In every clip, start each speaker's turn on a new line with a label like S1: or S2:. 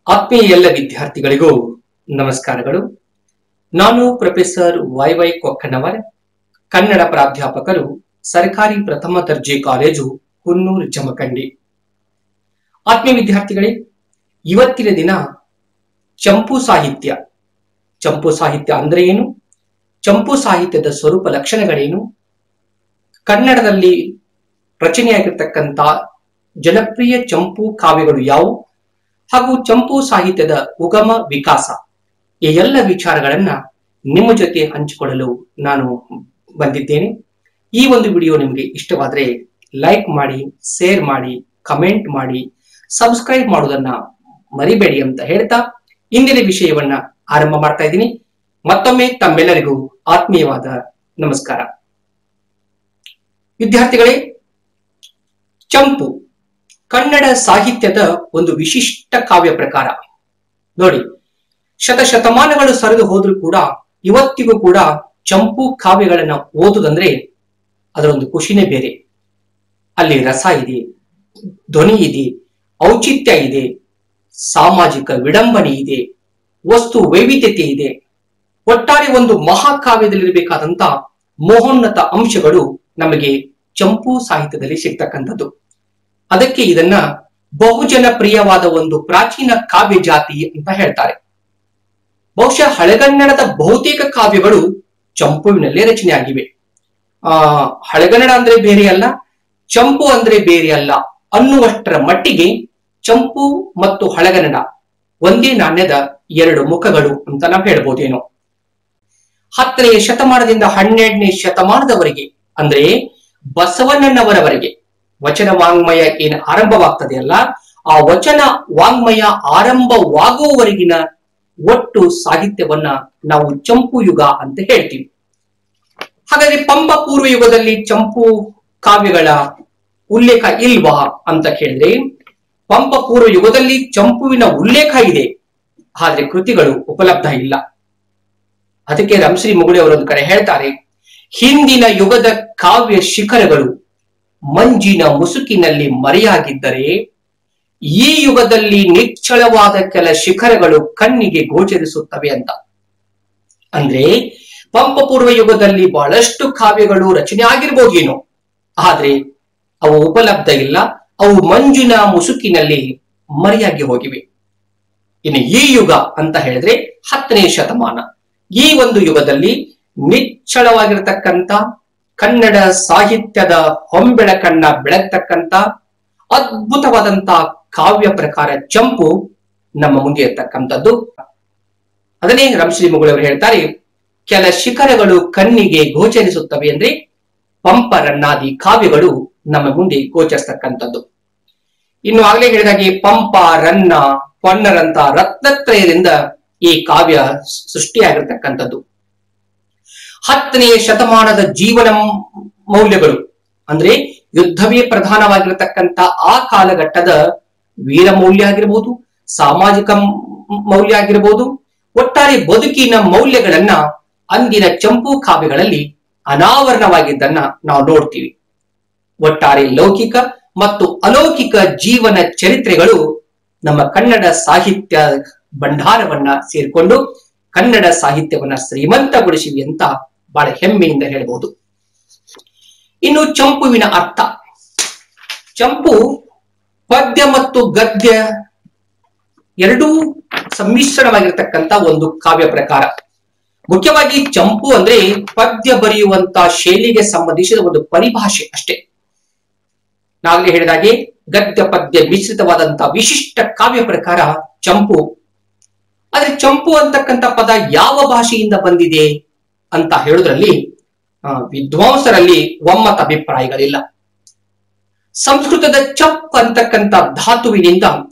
S1: ಆತ್ಮೀಯ ಎಲ್ಲ ವಿದ್ಯಾರ್ಥಿಗಳಿಗೂ ನಮಸ್ಕಾರಗಳು. ನಾನು ಪ್ರೊಫೆಸರ್ ವೈ ಕೊಕ್ಕನವರ್, ಕನ್ನಡ ಪ್ರಾಧ್ಯಾಪಕರು, ಸರ್ಕಾರಿ ಪ್ರಥಮ ದರ್ಜೆ ಕಾಲೇಜು, ಹುನ್ನೂರು ಜಮಖಂಡಿ. ಆತ್ಮೀಯ ವಿದ್ಯಾರ್ಥಿಗಳೇ, ಇವತ್ತಿನ ದಿನ ಚಂಪು ಸಾಹಿತ್ಯ. ಚಂಪು ಸಾಹಿತ್ಯ ಅಂದ್ರೆ ಏನು? ಚಂಪು ಸಾಹಿತ್ಯದ ಸ್ವರೂಪ ಲಕ್ಷಣಗಳೇನು? ಕನ್ನಡದಲ್ಲಿ ರಚನೆಯಾಗಿರ್ತಕ್ಕಂಥ ಜನಪ್ರಿಯ ಚಂಪು ಕಾವ್ಯಗಳು ಯಾವುವು ಹಾಗೂ ಚಂಪು ಸಾಹಿತ್ಯದ ಉಗಮ ವಿಕಾಸ, ಈ ಎಲ್ಲ ವಿಚಾರಗಳನ್ನ ನಿಮ್ಮ ಜೊತೆ ಹಂಚಿಕೊಳ್ಳಲು ನಾನು ಬಂದಿದ್ದೇನೆ. ಈ ಒಂದು ವಿಡಿಯೋ ನಿಮಗೆ ಇಷ್ಟವಾದರೆ ಲೈಕ್ ಮಾಡಿ, ಶೇರ್ ಮಾಡಿ, ಕಮೆಂಟ್ ಮಾಡಿ, ಸಬ್ಸ್ಕ್ರೈಬ್ ಮಾಡುವುದನ್ನ ಮರಿಬೇಡಿ ಅಂತ ಹೇಳ್ತಾ ಇಂದಿನ ವಿಷಯವನ್ನ ಆರಂಭ ಮಾಡ್ತಾ ಇದ್ದೀನಿ. ಮತ್ತೊಮ್ಮೆ ತಮ್ಮೆಲ್ಲರಿಗೂ ಆತ್ಮೀಯವಾದ ನಮಸ್ಕಾರ. ವಿದ್ಯಾರ್ಥಿಗಳೇ, ಚಂಪು ಕನ್ನಡ ಸಾಹಿತ್ಯದ ಒಂದು ವಿಶಿಷ್ಟ ಕಾವ್ಯ ಪ್ರಕಾರ. ನೋಡಿ, ಶತಮಾನಗಳು ಸರಿದು ಹೋದ್ರೂ ಕೂಡ ಇವತ್ತಿಗೂ ಕೂಡ ಚಂಪು ಕಾವ್ಯಗಳನ್ನ ಓದುದಂದ್ರೆ ಅದರ ಒಂದು ಖುಷಿನೇ ಬೇರೆ. ಅಲ್ಲಿ ರಸ ಇದೆ, ಧ್ವನಿ ಇದೆ, ಔಚಿತ್ಯ ಇದೆ, ಸಾಮಾಜಿಕ ವಿಡಂಬನೆ ಇದೆ, ವಸ್ತು ವೈವಿಧ್ಯತೆ ಇದೆ. ಒಟ್ಟಾರೆ ಒಂದು ಮಹಾಕಾವ್ಯದಲ್ಲಿರಬೇಕಾದಂತ ಮಹೋನ್ನತ ಅಂಶಗಳು ನಮಗೆ ಚಂಪು ಸಾಹಿತ್ಯದಲ್ಲಿ ಸಿಗ್ತಕ್ಕಂಥದ್ದು. ಅದಕ್ಕೆ ಇದನ್ನ ಬಹುಜನ ಪ್ರಿಯವಾದ ಒಂದು ಪ್ರಾಚೀನ ಕಾವ್ಯ ಜಾತಿ ಅಂತ ಹೇಳ್ತಾರೆ. ಬಹುಶಃ ಹಳೆಗನ್ನಡದ ಬಹುತೇಕ ಕಾವ್ಯಗಳು ಚಂಪುವಿನಲ್ಲೇ ರಚನೆಯಾಗಿವೆ. ಹಳೆಗನ್ನಡ ಅಂದ್ರೆ ಬೇರೆ ಅಲ್ಲ, ಚಂಪು ಅಂದ್ರೆ ಬೇರೆ ಅಲ್ಲ ಅನ್ನುವಷ್ಟರ ಮಟ್ಟಿಗೆ ಚಂಪು ಮತ್ತು ಹಳೆಗನ್ನಡ ಒಂದೇ ನಾಣ್ಯದ ಎರಡು ಮುಖಗಳು ಅಂತ ನಾವು ಹೇಳ್ಬೋದೇನೋ. 10ನೇ ಶತಮಾನದಿಂದ 12ನೇ ಶತಮಾನದವರೆಗೆ ಅಂದ್ರೆ ಬಸವಣ್ಣನವರವರೆಗೆ ವಚನ ವಾಂಗ್ಮಯ ಏನು ಆರಂಭವಾಗ್ತದೆ ಅಲ್ಲ, ಆ ವಚನ ವಾಂಗ್ಮಯ ಆರಂಭವಾಗುವವರೆಗಿನ ಒಟ್ಟು ಸಾಹಿತ್ಯವನ್ನ ನಾವು ಚಂಪು ಯುಗ ಅಂತ ಹೇಳ್ತೀವಿ. ಹಾಗಾದ್ರೆ ಪಂಪ ಪೂರ್ವ ಯುಗದಲ್ಲಿ ಚಂಪು ಕಾವ್ಯಗಳ ಉಲ್ಲೇಖ ಇಲ್ವಾ ಅಂತ ಕೇಳಿದ್ರೆ, ಪಂಪ ಪೂರ್ವ ಯುಗದಲ್ಲಿ ಚಂಪುವಿನ ಉಲ್ಲೇಖ ಇದೆ, ಆದ್ರೆ ಕೃತಿಗಳು ಉಪಲಬ್ಧ ಇಲ್ಲ. ಅದಕ್ಕೆ ರಂಶ್ರೀ ಮುಗುಳಿ ಅವರೊಂದು ಕಡೆ ಹೇಳ್ತಾರೆ, ಹಿಂದಿನ ಯುಗದ ಕಾವ್ಯ ಶಿಖರಗಳು ಮಂಜಿನ ಮುಸುಕಿನಲ್ಲಿ ಮರೆಯಾಗಿದ್ದರೆ ಈ ಯುಗದಲ್ಲಿ ನಿಚ್ಚಳವಾದ ಕೆಲ ಶಿಖರಗಳು ಕಣ್ಣಿಗೆ ಗೋಚರಿಸುತ್ತವೆ ಅಂತ. ಅಂದ್ರೆ ಪಂಪ ಪೂರ್ವ ಯುಗದಲ್ಲಿ ಬಹಳಷ್ಟು ಕಾವ್ಯಗಳು ರಚನೆ ಆಗಿರ್ಬೋದೇನೋ, ಆದ್ರೆ ಅವು ಉಪಲಬ್ಧ ಇಲ್ಲ, ಅವು ಮಂಜಿನ ಮುಸುಕಿನಲ್ಲಿ ಮರೆಯಾಗಿ ಹೋಗಿವೆ. ಇನ್ನು ಈ ಯುಗ ಅಂತ ಹೇಳಿದ್ರೆ 10ನೇ ಶತಮಾನ. ಈ ಒಂದು ಯುಗದಲ್ಲಿ ನಿಚ್ಚಳವಾಗಿರತಕ್ಕಂತ ಕನ್ನಡ ಸಾಹಿತ್ಯದ ಹೊಂಬೆಳಕನ್ನ ಬೆಳಗ್ತಕ್ಕಂತ ಅದ್ಭುತವಾದಂತ ಕಾವ್ಯ ಪ್ರಕಾರ ಚಂಪು ನಮ್ಮ ಮುಂದೆ ಇರ್ತಕ್ಕಂಥದ್ದು. ಅದನ್ನೇ ರಂಶ್ರೀ ಮುಗುಳವರು ಹೇಳ್ತಾರೆ, ಕೆಲ ಶಿಖರಗಳು ಕಣ್ಣಿಗೆ ಗೋಚರಿಸುತ್ತವೆ ಅಂದ್ರೆ ಪಂಪ ರನ್ನಾದಿ ಕಾವ್ಯಗಳು ನಮ್ಮ ಮುಂದೆ ಗೋಚರಿಸ್ತಕ್ಕಂಥದ್ದು. ಇನ್ನು ಆಗ್ಲೇ ಹೇಳಿದಾಗೆ ಪಂಪ, ರನ್ನ, ಪೊನ್ನರಂತ ರತ್ನತ್ರಯದಿಂದ ಈ ಕಾವ್ಯ ಸೃಷ್ಟಿಯಾಗಿರ್ತಕ್ಕಂಥದ್ದು. 10ನೇ ಶತಮಾನದ ಜೀವನ ಮೌಲ್ಯಗಳು ಅಂದ್ರೆ ಯುದ್ಧವೇ ಪ್ರಧಾನವಾಗಿರತಕ್ಕಂತ ಆ ಕಾಲಘಟ್ಟದ ವೀರ ಮೌಲ್ಯ ಆಗಿರ್ಬೋದು, ಸಾಮಾಜಿಕ ಮೌಲ್ಯ ಆಗಿರ್ಬೋದು, ಒಟ್ಟಾರೆ ಬದುಕಿನ ಮೌಲ್ಯಗಳನ್ನ ಅಂದಿನ ಚಂಪು ಕಾವ್ಯಗಳಲ್ಲಿ ಅನಾವರಣವಾಗಿದ್ದನ್ನ ನಾವು ನೋಡ್ತೀವಿ. ಒಟ್ಟಾರೆ ಲೌಕಿಕ ಮತ್ತು ಅಲೌಕಿಕ ಜೀವನ ಚರಿತ್ರೆಗಳು ನಮ್ಮ ಕನ್ನಡ ಸಾಹಿತ್ಯ ಭಂಡಾರವನ್ನ ಸೇರ್ಕೊಂಡು ಕನ್ನಡ ಸಾಹಿತ್ಯವನ್ನ ಶ್ರೀಮಂತಗೊಳಿಸಿವೆ ಅಂತ ಬಹಳ ಹೆಮ್ಮೆಯಿಂದ ಹೇಳ್ಬೋದು. ಇನ್ನು ಚಂಪುವಿನ ಅರ್ಥ. ಚಂಪು ಪದ್ಯ ಮತ್ತು ಗದ್ಯ ಎರಡೂ ಸಮ್ಮಿಶ್ರಣವಾಗಿರ್ತಕ್ಕಂಥ ಒಂದು ಕಾವ್ಯ ಪ್ರಕಾರ. ಮುಖ್ಯವಾಗಿ ಚಂಪು ಅಂದ್ರೆ ಪದ್ಯ ಬರೆಯುವಂತ ಶೈಲಿಗೆ ಸಂಬಂಧಿಸಿದ ಒಂದು ಪರಿಭಾಷೆ ಅಷ್ಟೇ. ನಾಗಲೇ ಹೇಳಿದಾಗೆ ಗದ್ಯ ಪದ್ಯ ಮಿಶ್ರಿತವಾದಂತಹ ವಿಶಿಷ್ಟ ಕಾವ್ಯ ಪ್ರಕಾರ ಚಂಪು. ಆದ್ರೆ ಚಂಪು ಅಂತಕ್ಕಂಥ ಪದ ಯಾವ ಭಾಷೆಯಿಂದ ಬಂದಿದೆ ಅಂತ ಹೇಳುದ್ರಲ್ಲಿ ವಿದ್ವಾಂಸರಲ್ಲಿ ಒಮ್ಮತ ಅಭಿಪ್ರಾಯಗಳಿಲ್ಲ. ಸಂಸ್ಕೃತದ ಚಪ್ ಅಂತಕ್ಕಂಥ ಧಾತುವಿನಿಂದ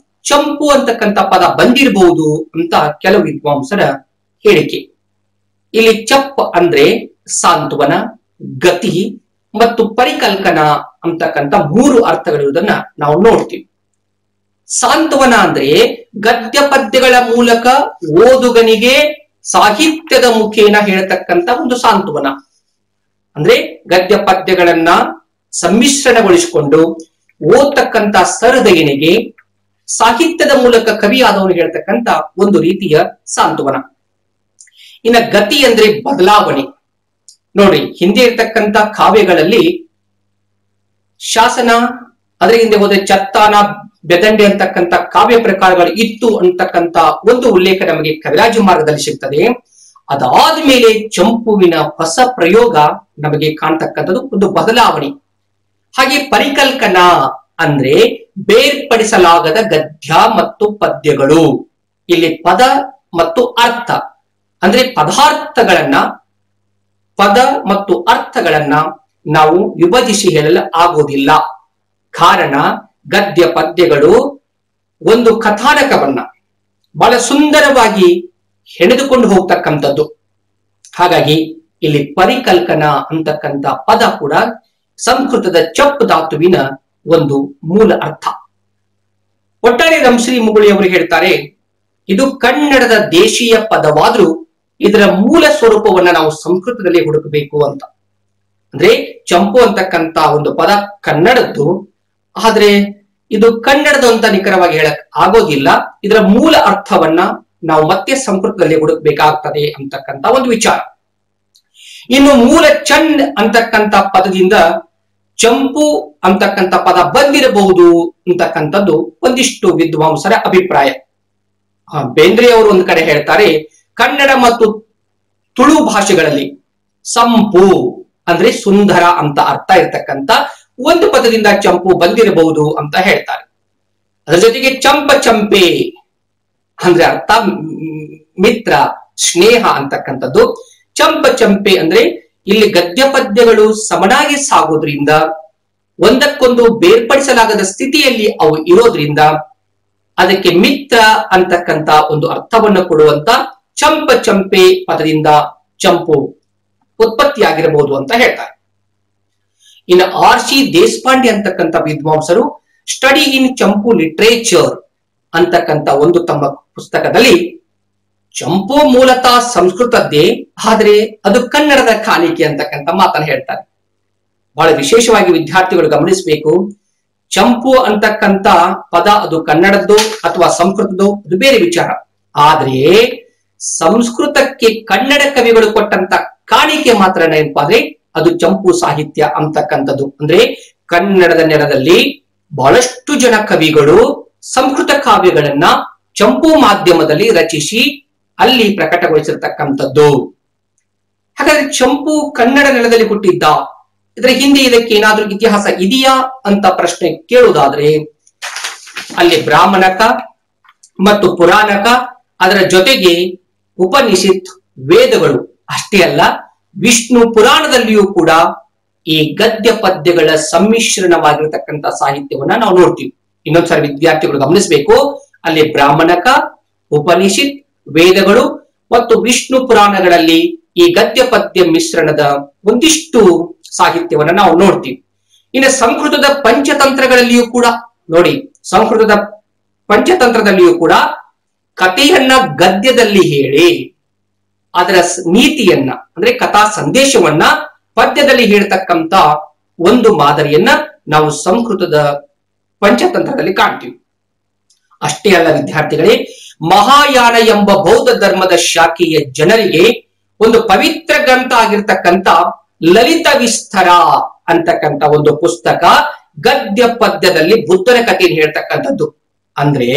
S1: ಚಂಪು ಅಂತಕ್ಕಂಥ ಪದ ಬಂದಿರಬಹುದು ಅಂತ ಕೆಲವು ವಿದ್ವಾಂಸರ ಹೇಳಿಕೆ. ಇಲ್ಲಿ ಚಪ್ ಅಂದ್ರೆ ಸಾಂತ್ವನ, ಗತಿ ಮತ್ತು ಪರಿಕಲ್ಪನಾ ಅಂತಕ್ಕಂಥ 3 ಅರ್ಥಗಳಿರುವುದನ್ನ ನಾವು ನೋಡ್ತೀವಿ. ಸಾಂತ್ವನ ಅಂದ್ರೆ ಗದ್ಯ ಪದ್ಯಗಳ ಮೂಲಕ ಓದುಗನಿಗೆ ಸಾಹಿತ್ಯದ ಮುಖೇನ ಹೇಳ್ತಕ್ಕಂಥ ಒಂದು ಸಾಂತ್ವನ. ಅಂದ್ರೆ ಗದ್ಯ ಪದ್ಯಗಳನ್ನ ಸಮ್ಮಿಶ್ರಣಗೊಳಿಸಿಕೊಂಡು ಓದ್ತಕ್ಕಂಥ ಸರದಯನಿಗೆ ಸಾಹಿತ್ಯದ ಮೂಲಕ ಕವಿಯಾದವನು ಹೇಳ್ತಕ್ಕಂತ ಒಂದು ರೀತಿಯ ಸಾಂತ್ವನ. ಇನ್ನ ಗತಿ ಅಂದ್ರೆ ಬದಲಾವಣೆ. ನೋಡಿ, ಹಿಂದೆ ಇರ್ತಕ್ಕಂಥ ಕಾವ್ಯಗಳಲ್ಲಿ ಶಾಸನ, ಅದರ ಹಿಂದೆ ಹೋದ್ರೆ ಚತ್ತಾನ, ಬೆದಂಡೆ ಅಂತಕ್ಕಂಥ ಕಾವ್ಯ ಪ್ರಕಾರಗಳು ಇತ್ತು ಅಂತಕ್ಕಂಥ ಒಂದು ಉಲ್ಲೇಖ ನಮಗೆ ಕವಿರಾಜ ಮಾರ್ಗದಲ್ಲಿ ಸಿಗ್ತದೆ. ಅದಾದ್ಮೇಲೆ ಚಂಪುವಿನ ಹೊಸ ಪ್ರಯೋಗ ನಮಗೆ ಕಾಣ್ತಕ್ಕಂಥದ್ದು ಒಂದು ಬದಲಾವಣೆ. ಹಾಗೆ ಪರಿಕಲ್ಪನಾ ಅಂದ್ರೆ ಬೇರ್ಪಡಿಸಲಾಗದ ಗದ್ಯ ಮತ್ತು ಪದ್ಯಗಳು. ಇಲ್ಲಿ ಪದ ಮತ್ತು ಅರ್ಥ ಅಂದ್ರೆ ಪದಾರ್ಥಗಳನ್ನ, ಪದ ಮತ್ತು ಅರ್ಥಗಳನ್ನ ನಾವು ವಿಭಜಿಸಿ ಹೇಳಲು ಆಗೋದಿಲ್ಲ. ಕಾರಣ ಗದ್ಯ ಪದ್ಯಗಳು ಒಂದು ಕಥಾನಕವನ್ನ ಬಹಳ ಸುಂದರವಾಗಿ ಹೆಣೆದುಕೊಂಡು ಹೋಗ್ತಕ್ಕಂಥದ್ದು. ಹಾಗಾಗಿ ಇಲ್ಲಿ ಪರಿಕಲ್ಪನಾ ಅಂತಕ್ಕಂಥ ಪದ ಕೂಡ ಸಂಸ್ಕೃತದ ಚಪ್ ಧಾತುವಿನ ಒಂದು ಮೂಲ ಅರ್ಥ. ಒಟ್ಟಾರೆ ರಂಶ್ರೀ ಮುಗುಳಿಯವರು ಹೇಳ್ತಾರೆ, ಇದು ಕನ್ನಡದ ದೇಶೀಯ ಪದವಾದ್ರೂ ಇದರ ಮೂಲ ಸ್ವರೂಪವನ್ನ ನಾವು ಸಂಸ್ಕೃತದಲ್ಲಿ ಹುಡುಕಬೇಕು ಅಂತ. ಅಂದ್ರೆ ಚಂಪು ಅಂತಕ್ಕಂತ ಒಂದು ಪದ ಕನ್ನಡದ್ದು, ಆದ್ರೆ ಇದು ಕನ್ನಡದ ಅಂತ ನಿಖರವಾಗಿ ಹೇಳಕ್ ಆಗೋದಿಲ್ಲ. ಇದರ ಮೂಲ ಅರ್ಥವನ್ನ ನಾವು ಮತ್ತೆ ಸಂಸ್ಕೃತದಲ್ಲಿ ಹುಡುಕ್ಬೇಕಾಗ್ತದೆ ಅಂತಕ್ಕಂತ ಒಂದು ವಿಚಾರ. ಇನ್ನು ಮೂಲ ಚಂದ್ ಅಂತಕ್ಕಂಥ ಪದದಿಂದ ಚಂಪು ಅಂತಕ್ಕಂಥ ಪದ ಬಂದಿರಬಹುದು ಅಂತಕ್ಕಂಥದ್ದು ಒಂದಿಷ್ಟು ವಿದ್ವಾಂಸರ ಅಭಿಪ್ರಾಯ. ಬೇಂದ್ರೆ ಅವರು ಒಂದು ಕಡೆ ಹೇಳ್ತಾರೆ, ಕನ್ನಡ ಮತ್ತು ತುಳು ಭಾಷೆಗಳಲ್ಲಿ ಸಂಪು ಅಂದ್ರೆ ಸುಂದರ ಅಂತ ಅರ್ಥ ಇರ್ತಕ್ಕಂಥ ಒಂದು ಪದದಿಂದ ಚಂಪು ಬಂದಿರಬಹುದು ಅಂತ ಹೇಳ್ತಾರೆ. ಅದರ ಜೊತೆಗೆ ಚಂಪ ಚಂಪೆ ಅಂದ್ರೆ ಅರ್ಥ ಮಿತ್ರ, ಸ್ನೇಹ ಅಂತಕ್ಕಂಥದ್ದು. ಚಂಪ ಚಂಪೆ ಅಂದ್ರೆ ಇಲ್ಲಿ ಗದ್ಯ ಪದ್ಯಗಳು ಸಮನಾಗಿ ಸಾಗೋದ್ರಿಂದ, ಒಂದಕ್ಕೊಂದು ಬೇರ್ಪಡಿಸಲಾಗದ ಸ್ಥಿತಿಯಲ್ಲಿ ಅವು ಇರೋದ್ರಿಂದ ಅದಕ್ಕೆ ಮಿತ್ರ ಅಂತಕ್ಕಂತ ಒಂದು ಅರ್ಥವನ್ನು ಕೊಡುವಂತ ಚಂಪ ಚಂಪೆ ಪದದಿಂದ ಚಂಪು ಉತ್ಪತ್ತಿಯಾಗಿರಬಹುದು ಅಂತ ಹೇಳ್ತಾರೆ. ಇನ್ನು ಆರ್.ಸಿ. ದೇಶಪಾಂಡೆ ಅಂತಕ್ಕಂಥ ವಿದ್ವಾಂಸರು ಸ್ಟಡಿ ಇನ್ ಚಂಪು ಲಿಟ್ರೇಚರ್ ಅಂತಕ್ಕಂಥ ಒಂದು ತಮ್ಮ ಪುಸ್ತಕದಲ್ಲಿ ಚಂಪು ಮೂಲತಃ ಸಂಸ್ಕೃತದ್ದೇ, ಆದ್ರೆ ಅದು ಕನ್ನಡದ ಕಾಣಿಕೆ ಅಂತಕ್ಕಂಥ ಮಾತನ್ನು ಹೇಳ್ತಾರೆ. ಬಹಳ ವಿಶೇಷವಾಗಿ ವಿದ್ಯಾರ್ಥಿಗಳು ಗಮನಿಸಬೇಕು, ಚಂಪು ಅಂತಕ್ಕಂಥ ಪದ ಅದು ಕನ್ನಡದ್ದು ಅಥವಾ ಸಂಸ್ಕೃತದ್ದು ಅದು ಬೇರೆ ವಿಚಾರ. ಆದ್ರೆ ಸಂಸ್ಕೃತಕ್ಕೆ ಕನ್ನಡ ಕವಿಗಳು ಕೊಟ್ಟಂತ ಕಾಣಿಕೆ ಮಾತ್ರ ನೆನಪಾದ್ರೆ ಅದು ಚಂಪು ಸಾಹಿತ್ಯ ಅಂತಕ್ಕಂಥದ್ದು. ಅಂದ್ರೆ ಕನ್ನಡದ ನೆಲದಲ್ಲಿ ಬಹಳಷ್ಟು ಜನ ಕವಿಗಳು ಸಂಸ್ಕೃತ ಕಾವ್ಯಗಳನ್ನ ಚಂಪು ಮಾಧ್ಯಮದಲ್ಲಿ ರಚಿಸಿ ಅಲ್ಲಿ ಪ್ರಕಟಗೊಳಿಸಿರ್ತಕ್ಕಂಥದ್ದು. ಹಾಗಾದ್ರೆ ಚಂಪು ಕನ್ನಡ ನೆಲದಲ್ಲಿ ಹುಟ್ಟಿದ್ದ, ಇದರ ಹಿಂದೆ ಇದಕ್ಕೆ ಏನಾದ್ರೂ ಇತಿಹಾಸ ಇದೆಯಾ ಅಂತ ಪ್ರಶ್ನೆ ಕೇಳುವುದಾದ್ರೆ, ಅಲ್ಲಿ ಬ್ರಾಹ್ಮಣಕ ಮತ್ತು ಪುರಾಣಕ, ಅದರ ಜೊತೆಗೆ ಉಪನಿಷತ್, ವೇದಗಳು ಅಷ್ಟೇ ಅಲ್ಲ, ವಿಷ್ಣು ಪುರಾಣದಲ್ಲಿಯೂ ಕೂಡ ಈ ಗದ್ಯ ಪದ್ಯಗಳ ಸಮ್ಮಿಶ್ರಣವಾಗಿರತಕ್ಕಂಥ ಸಾಹಿತ್ಯವನ್ನ ನಾವು ನೋಡ್ತೀವಿ. ಇನ್ನೊಂದ್ಸರಿ ವಿದ್ಯಾರ್ಥಿಗಳು ಗಮನಿಸಬೇಕು, ಅಲ್ಲಿ ಬ್ರಾಹ್ಮಣಕ, ಉಪನಿಷತ್, ವೇದಗಳು ಮತ್ತು ವಿಷ್ಣು ಪುರಾಣಗಳಲ್ಲಿ ಈ ಗದ್ಯ ಪದ್ಯ ಮಿಶ್ರಣದ ಒಂದಿಷ್ಟು ಸಾಹಿತ್ಯವನ್ನ ನಾವು ನೋಡ್ತೀವಿ. ಇನ್ನು ಸಂಸ್ಕೃತದ ಪಂಚತಂತ್ರಗಳಲ್ಲಿಯೂ ಕೂಡ ನೋಡಿ, ಸಂಸ್ಕೃತದ ಪಂಚತಂತ್ರದಲ್ಲಿಯೂ ಕೂಡ ಕಥೆಯನ್ನ ಗದ್ಯದಲ್ಲಿ ಹೇಳಿ ಅದರ ನೀತಿಯನ್ನ ಅಂದ್ರೆ ಕಥಾ ಸಂದೇಶವನ್ನ ಪದ್ಯದಲ್ಲಿ ಹೇಳ್ತಕ್ಕಂತ ಒಂದು ಮಾದರಿಯನ್ನ ನಾವು ಸಂಸ್ಕೃತದ ಪಂಚತಂತ್ರದಲ್ಲಿ ಕಾಣ್ತೀವಿ. ಅಷ್ಟೇ ಅಲ್ಲ ವಿದ್ಯಾರ್ಥಿಗಳೇ, ಮಹಾಯಾನ ಎಂಬ ಬೌದ್ಧ ಧರ್ಮದ ಶಾಖೆಯ ಜನರಿಗೆ ಒಂದು ಪವಿತ್ರ ಗ್ರಂಥ ಆಗಿರ್ತಕ್ಕಂಥ ಲಲಿತ ವಿಸ್ತಾರ ಅಂತಕ್ಕಂಥ ಒಂದು ಪುಸ್ತಕ ಗದ್ಯ ಪದ್ಯದಲ್ಲಿ ಬುದ್ಧನ ಕಥೆಯನ್ನು ಹೇಳ್ತಕ್ಕಂಥದ್ದು. ಅಂದ್ರೆ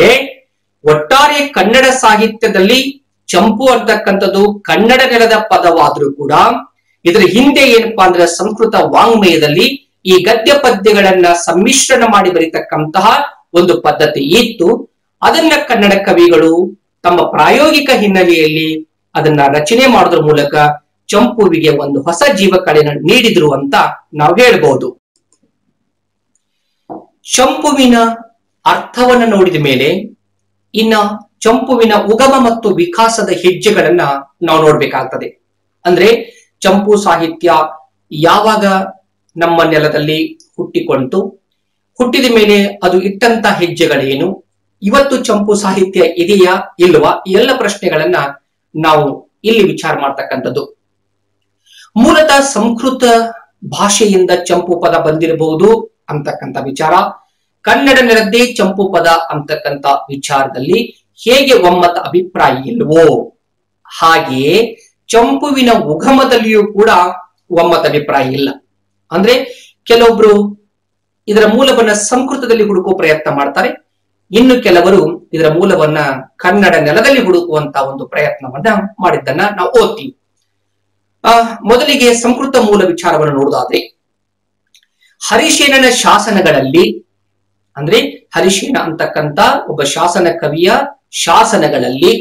S1: ಒಟ್ಟಾರೆ ಕನ್ನಡ ಸಾಹಿತ್ಯದಲ್ಲಿ ಚಂಪು ಅಂತಕ್ಕಂಥದ್ದು ಕನ್ನಡ ನೆಲದ ಪದವಾದ್ರೂ ಕೂಡ ಇದರ ಹಿಂದೆ ಏನಪ್ಪಾ ಅಂದ್ರೆ ಸಂಸ್ಕೃತ ವಾಂಗ್ಮಯದಲ್ಲಿ ಈ ಗದ್ಯ ಪದ್ಯಗಳನ್ನ ಸಮ್ಮಿಶ್ರಣ ಮಾಡಿ ಬರೀತಕ್ಕಂತಹ ಒಂದು ಪದ್ಧತಿ ಇತ್ತು. ಅದನ್ನ ಕನ್ನಡ ಕವಿಗಳು ತಮ್ಮ ಪ್ರಾಯೋಗಿಕ ಹಿನ್ನೆಲೆಯಲ್ಲಿ ಅದನ್ನ ರಚನೆ ಮಾಡೋದ್ರ ಮೂಲಕ ಚಂಪುವಿಗೆ ಒಂದು ಹೊಸ ಜೀವಕಳೆಯನ್ನು ನೀಡಿದ್ರು ಅಂತ ನಾವು ಹೇಳ್ಬಹುದು. ಚಂಪುವಿನ ಅರ್ಥವನ್ನ ನೋಡಿದ ಮೇಲೆ ಇನ್ನ ಚಂಪುವಿನ ಉಗಮ ಮತ್ತು ವಿಕಾಸದ ಹೆಜ್ಜೆಗಳನ್ನ ನಾವು ನೋಡ್ಬೇಕಾಗ್ತದೆ. ಅಂದ್ರೆ ಚಂಪು ಸಾಹಿತ್ಯ ಯಾವಾಗ ನಮ್ಮ ನೆಲದಲ್ಲಿ ಹುಟ್ಟಿಕೊಂಡು, ಹುಟ್ಟಿದ ಮೇಲೆ ಅದು ಇಟ್ಟಂತ ಹೆಜ್ಜೆಗಳೇನು, ಇವತ್ತು ಚಂಪು ಸಾಹಿತ್ಯ ಇದೆಯಾ ಇಲ್ವಾ, ಈ ಎಲ್ಲ ಪ್ರಶ್ನೆಗಳನ್ನ ನಾವು ಇಲ್ಲಿ ವಿಚಾರ ಮಾಡ್ತಕ್ಕಂಥದ್ದು. ಮೂಲತಃ ಸಂಸ್ಕೃತ ಭಾಷೆಯಿಂದ ಚಂಪು ಪದ ಬಂದಿರಬಹುದು ಅಂತಕ್ಕಂಥ ವಿಚಾರ. ಕನ್ನಡ ನೆಲದ್ದೇ ಚಂಪು ಪದ ಅಂತಕ್ಕಂತ ವಿಚಾರದಲ್ಲಿ ಹೇಗೆ ಒಮ್ಮತ ಅಭಿಪ್ರಾಯ ಇಲ್ವೋ ಹಾಗೆಯೇ ಚಂಪುವಿನ ಉಗಮದಲ್ಲಿಯೂ ಕೂಡ ಒಮ್ಮತ ಅಭಿಪ್ರಾಯ ಇಲ್ಲ. ಅಂದ್ರೆ ಕೆಲವೊಬ್ರು ಇದರ ಮೂಲವನ್ನ ಸಂಸ್ಕೃತದಲ್ಲಿ ಹುಡುಕುವ ಪ್ರಯತ್ನ ಮಾಡ್ತಾರೆ, ಇನ್ನು ಕೆಲವರು ಇದರ ಮೂಲವನ್ನ ಕನ್ನಡ ನೆಲದಲ್ಲಿ ಹುಡುಕುವಂತ ಒಂದು ಪ್ರಯತ್ನವನ್ನ ಮಾಡಿದ್ದನ್ನ ನಾವು ಓದ್ತೀವಿ. ಮೊದಲಿಗೆ ಸಂಸ್ಕೃತ ಮೂಲ ವಿಚಾರವನ್ನು ನೋಡುವುದಾದ್ರೆ ಹರಿಶೇನನ ಶಾಸನಗಳಲ್ಲಿ, ಅಂದ್ರೆ ಹರಿಶೇನ ಅಂತಕ್ಕಂತ ಒಬ್ಬ ಶಾಸನ ಕವಿಯ ಶಾಸನಗಳಲ್ಲಿ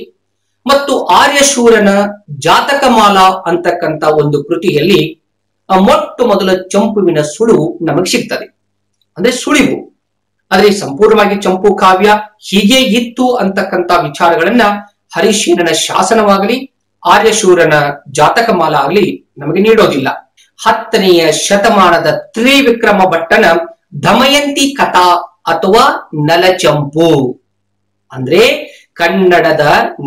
S1: ಮತ್ತು ಆರ್ಯಶೂರನ ಜಾತಕಮಾಲಾ ಅಂತಕ್ಕಂತ ಒಂದು ಕೃತಿಯಲ್ಲಿ ಮೊಟ್ಟ ಮೊದಲ ಚಂಪುವಿನ ಸುಳುವು ನಮಗೆ ಸಿಗ್ತದೆ. ಅಂದ್ರೆ ಸುಳಿವು, ಆದ್ರೆ ಸಂಪೂರ್ಣವಾಗಿ ಚಂಪು ಕಾವ್ಯ ಹೀಗೆ ಇತ್ತು ಅಂತಕ್ಕಂತ ವಿಚಾರಗಳನ್ನ ಹರಿಶೇನನ ಶಾಸನವಾಗಲಿ ಆರ್ಯಶೂರನ ಜಾತಕಮಾಲಾ ಆಗಲಿ ನಮಗೆ ನೀಡೋದಿಲ್ಲ. 10ನೇ ಶತಮಾನದ ತ್ರಿವಿಕ್ರಮ ಭಟ್ಟನ ದಮಯಂತಿ ಕಥಾ ಅಥವಾ ನಲಚಂಪು, ಅಂದ್ರೆ ಕನ್ನಡದ